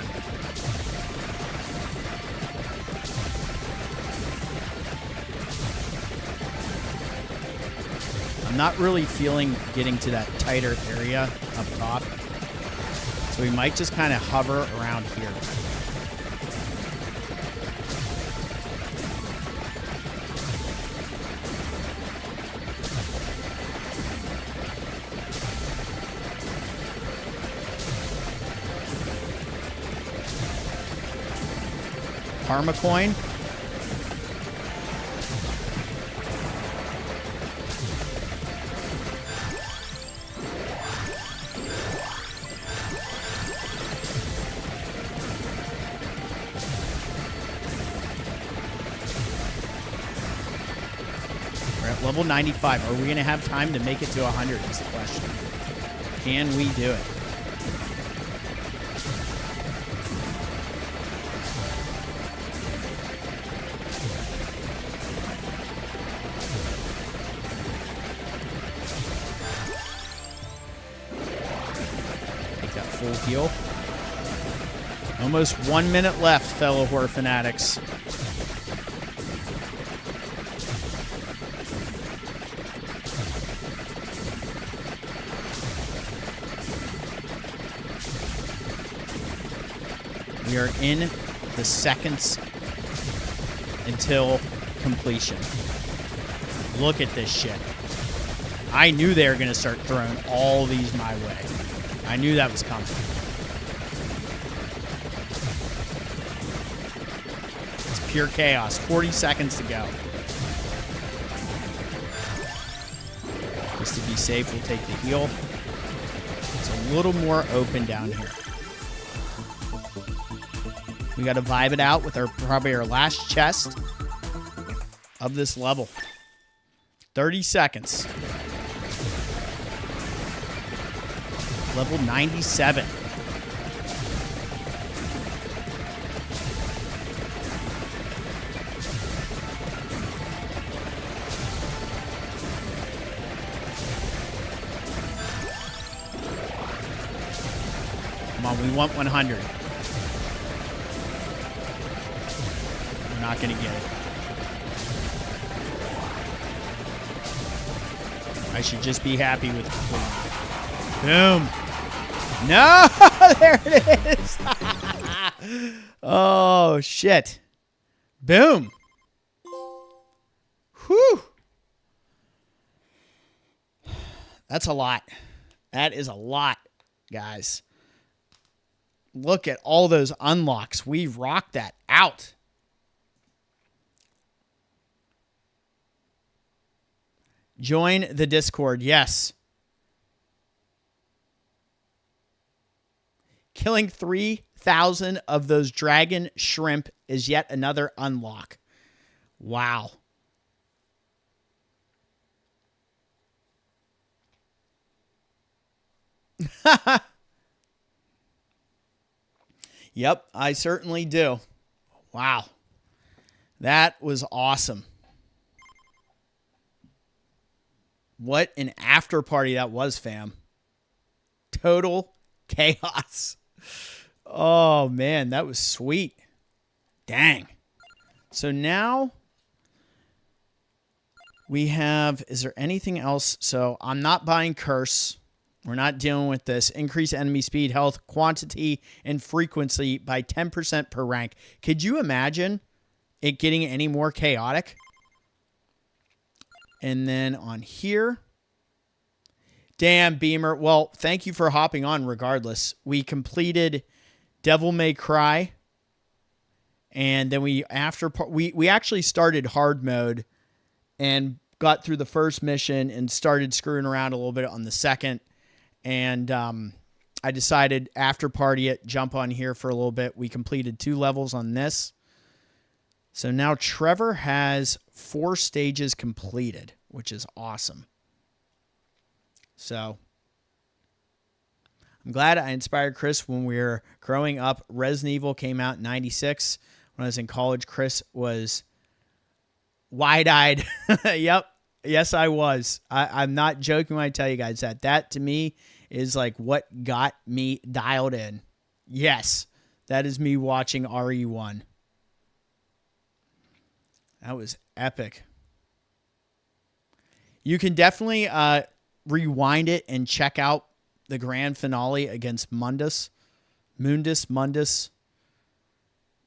I'm not really feeling getting to that tighter area up top. So we might just kind of hover around here. Karma coin. We're at level 95. Are we going to have time to make it to 100 is the question. Can we do it? full heal. Almost 1 minute left, fellow horror fanatics. We are in the seconds until completion. Look at this shit. I knew they were going to start throwing all these my way. I knew that was coming. It's pure chaos. 40 seconds to go. Just to be safe, we'll take the heal. It's a little more open down here. We got to vibe it out with probably our last chest of this level. 30 seconds. Level 97. Come on, we want 100. We're not going to get it. I should just be happy with it. Boom. No, there it is. Oh, shit. Boom. Whew. That's a lot. That is a lot, guys. Look at all those unlocks. We rocked that out. Join the Discord. Yes. Killing 3,000 of those dragon shrimp is yet another unlock. Wow. Yep, I certainly do. Wow. That was awesome. What an after party that was, fam. Total chaos. Oh, man, that was sweet. Dang. So now we have, is there anything else? So I'm not buying Curse. We're not dealing with this. Increase enemy speed, health, quantity, and frequency by 10% per rank. Could you imagine it getting any more chaotic? And then on here, damn, Beamer. Well, thank you for hopping on regardless. We completed Devil May Cry. And then we actually started hard mode and got through the first mission and started screwing around a little bit on the second. And I decided after party it, jump on here for a little bit. We completed 2 levels on this. So now Trevor has 4 stages completed, which is awesome. So I'm glad I inspired Chris when we were growing up. Resident Evil came out in 96. When I was in college, Chris was wide-eyed. Yep. Yes, I was. I'm not joking when I tell you guys that. That, to me, is like what got me dialed in. Yes, that is me watching RE1. That was epic. You can definitely rewind it and check out the grand finale against Mundus. Mundus.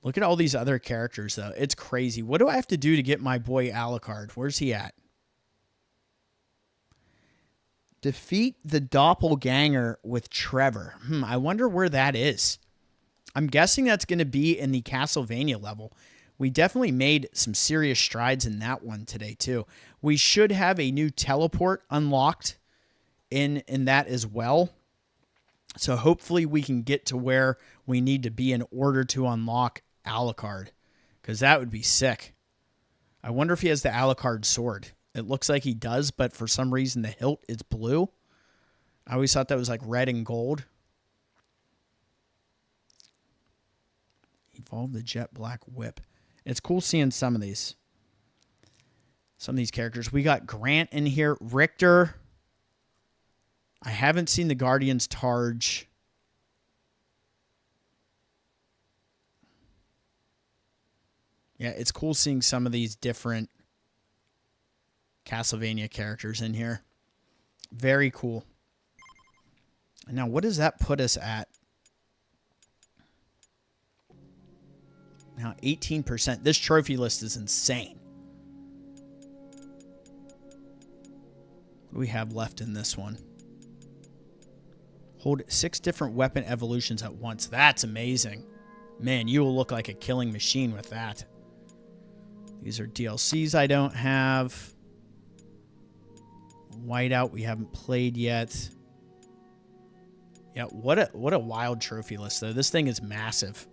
Look at all these other characters, though. It's crazy. What do I have to do to get my boy Alucard? Where's he at? Defeat the doppelganger with Trevor. I wonder where that is. I'm guessing that's going to be in the Castlevania level. We definitely made some serious strides in that one today, too. We should have a new teleport unlocked in that as well. So hopefully we can get to where we need to be in order to unlock Alucard, because that would be sick. I wonder if he has the Alucard sword. It looks like he does, but for some reason the hilt is blue. I always thought that was like red and gold. Evolve the jet black whip. It's cool seeing some of these. Some of these characters. We got Grant in here. Richter. I haven't seen the Guardian's Targe. Yeah, it's cool seeing some of these different Castlevania characters in here. Very cool. Now, what does that put us at? Now, 18%. This trophy list is insane. What do we have left in this one? Hold 6 different weapon evolutions at once. That's amazing. Man, you will look like a killing machine with that. These are DLCs I don't have. Whiteout we haven't played yet. Yeah, what a wild trophy list, though. This thing is massive.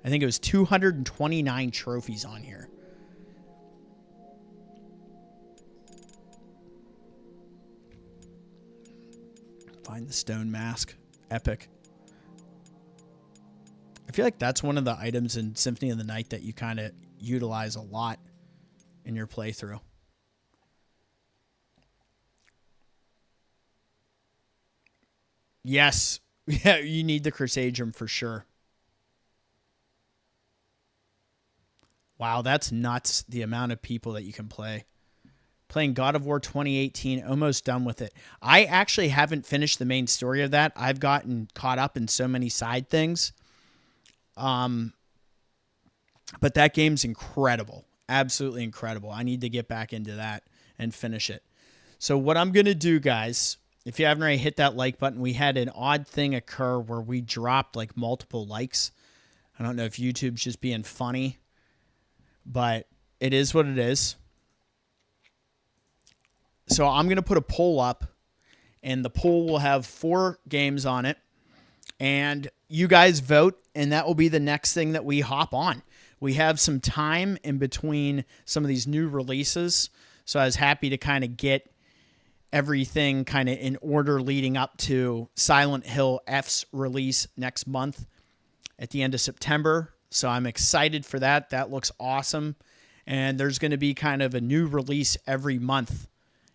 I think it was 229 trophies on here. Find the stone mask. Epic. I feel like that's one of the items in Symphony of the Night that you kind of utilize a lot in your playthrough. Yes. Yeah, you need the Crusadrum for sure. Wow, that's nuts, the amount of people that you can play. Playing God of War 2018, almost done with it. I actually haven't finished the main story of that. I've gotten caught up in so many side things. But that game's incredible. Absolutely incredible. I need to get back into that and finish it. So what I'm going to do, guys, if you haven't already hit that like button, we had an odd thing occur where we dropped like multiple likes. I don't know if YouTube's just being funny, but it is what it is. So I'm going to put a poll up, and the poll will have 4 games on it. And you guys vote, and that will be the next thing that we hop on. We have some time in between some of these new releases, so I was happy to kind of get everything kind of in order leading up to Silent Hill F's release next month at the end of September. So I'm excited for that. That looks awesome. And there's going to be kind of a new release every month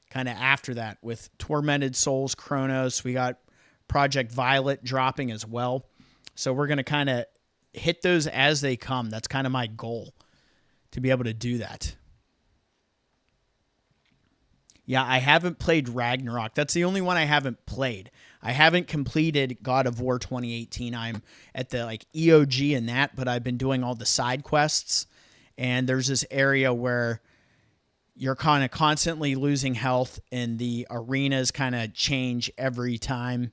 kind of after that with Tormented Souls, Chronos. We got Project Violet dropping as well. So we're going to kind of hit those as they come. That's kind of my goal, to be able to do that. Yeah, I haven't played Ragnarok. That's the only one I haven't played. I haven't completed God of War 2018. I'm at the like EOG in that, but I've been doing all the side quests. And there's this area where you're kind of constantly losing health, and the arenas kind of change every time.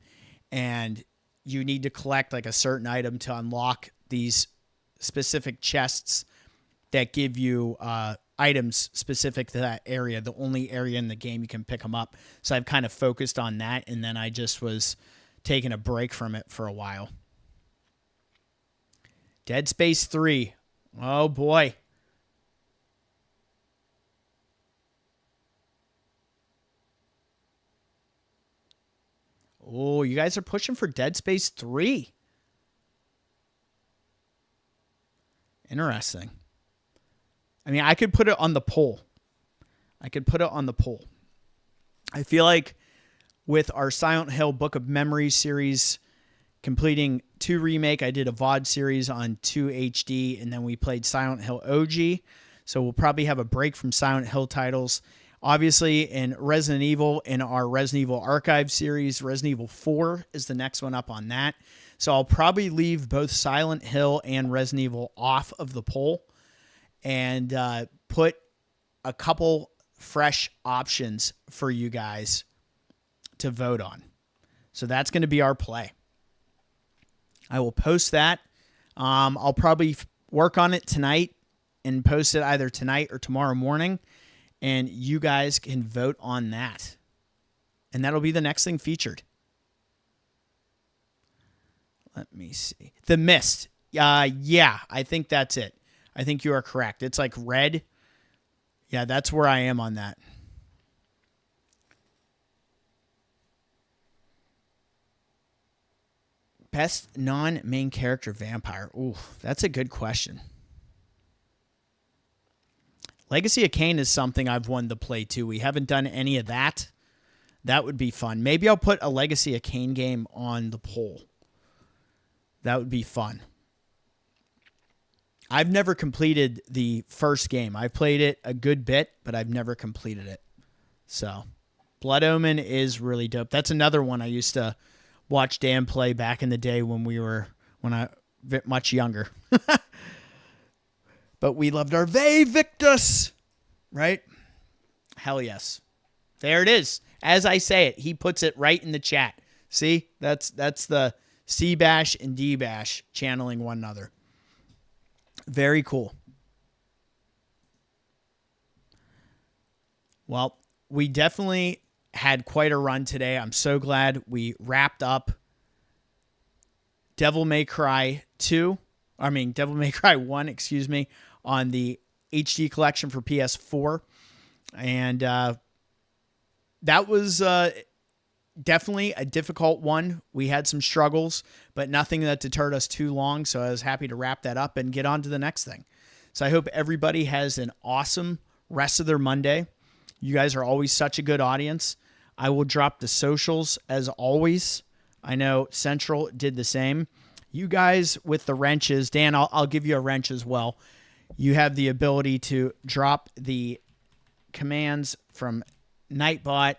And you need to collect like a certain item to unlock these specific chests that give you items specific to that area, the only area in the game you can pick them up. So I've kind of focused on that, and then I just was taking a break from it for a while. Dead Space 3. Oh, boy. Oh, you guys are pushing for Dead Space 3. Interesting. I mean, I could put it on the poll. I feel like with our Silent Hill Book of Memories series completing 2 remake, I did a VOD series on 2 HD, and then we played Silent Hill OG. So we'll probably have a break from Silent Hill titles. Obviously, in Resident Evil, in our Resident Evil Archive series, Resident Evil 4 is the next one up on that. So I'll probably leave both Silent Hill and Resident Evil off of the poll and put a couple fresh options for you guys to vote on. So that's going to be our play. I will post that. I'll probably work on it tonight and post it either tonight or tomorrow morning. And you guys can vote on that. And that'll be the next thing featured. Let me see. The Mist. Yeah, I think that's it. I think you are correct. It's like red. Yeah, that's where I am on that. Best non-main character vampire. Ooh, that's a good question. Legacy of Kain is something I've wanted to play too. We haven't done any of that. That would be fun. Maybe I'll put a Legacy of Kain game on the poll. That would be fun. I've never completed the first game. I've played it a good bit, but I've never completed it. So, Blood Omen is really dope. That's another one I used to watch Dan play back in the day when I much younger. But we loved our Ve Victus, right? Hell yes. There it is. As I say it, he puts it right in the chat. See? That's the C Bash and D Bash channeling one another. Very cool. Well, we definitely had quite a run today. I'm so glad we wrapped up Devil May Cry 1, on the HD collection for PS4. And that was definitely a difficult one. We had some struggles, but nothing that deterred us too long. So I was happy to wrap that up and get on to the next thing. So I hope everybody has an awesome rest of their Monday. You guys are always such a good audience. I will drop the socials as always. I know Central did the same. You guys with the wrenches, Dan, I'll give you a wrench as well. You have the ability to drop the commands from Nightbot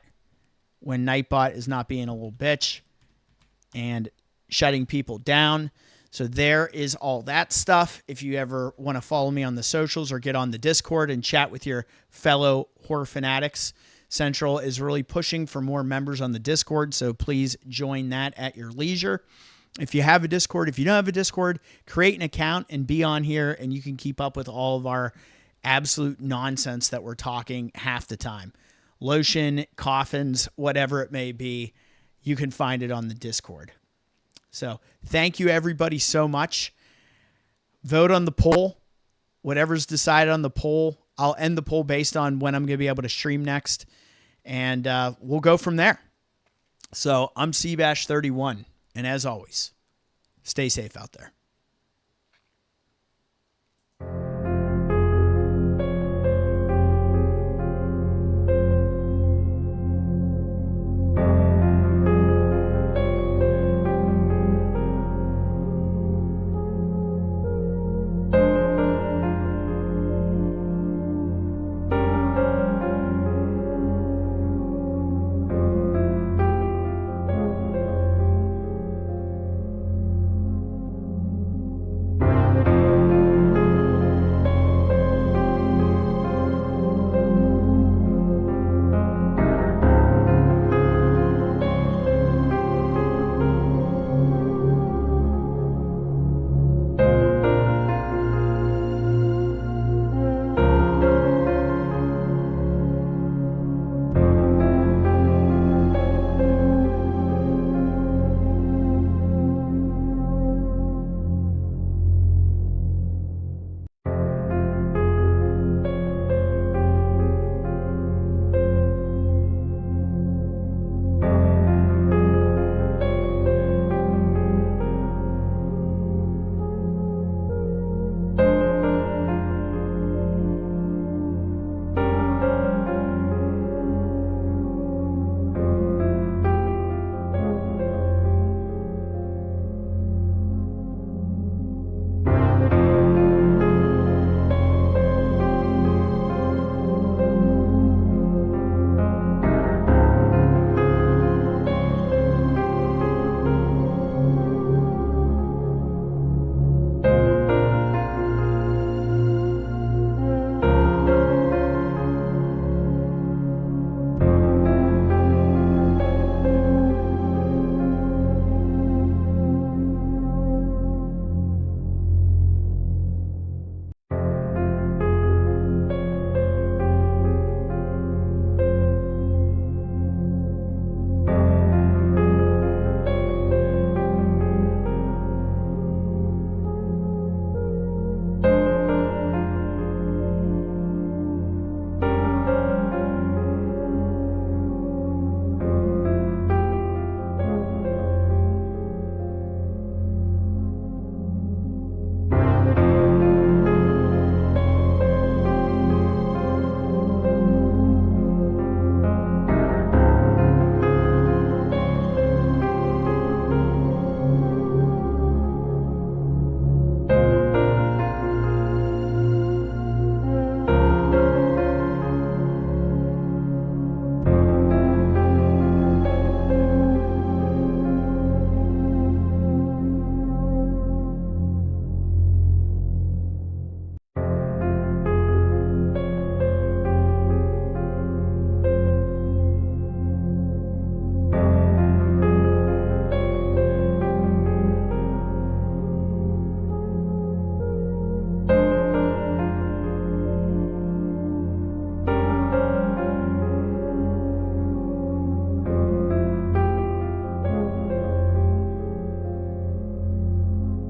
when Nightbot is not being a little bitch and shutting people down. So there is all that stuff. If you ever want to follow me on the socials or get on the Discord and chat with your fellow horror fanatics, Central is really pushing for more members on the Discord, so please join that at your leisure. If you have a Discord, if you don't have a Discord, create an account and be on here, and you can keep up with all of our absolute nonsense that we're talking half the time. Lotion, coffins, whatever it may be, you can find it on the Discord. So thank you everybody so much. Vote on the poll. Whatever's decided on the poll, I'll end the poll based on when I'm going to be able to stream next. And we'll go from there. So I'm CBash31. And as always, stay safe out there.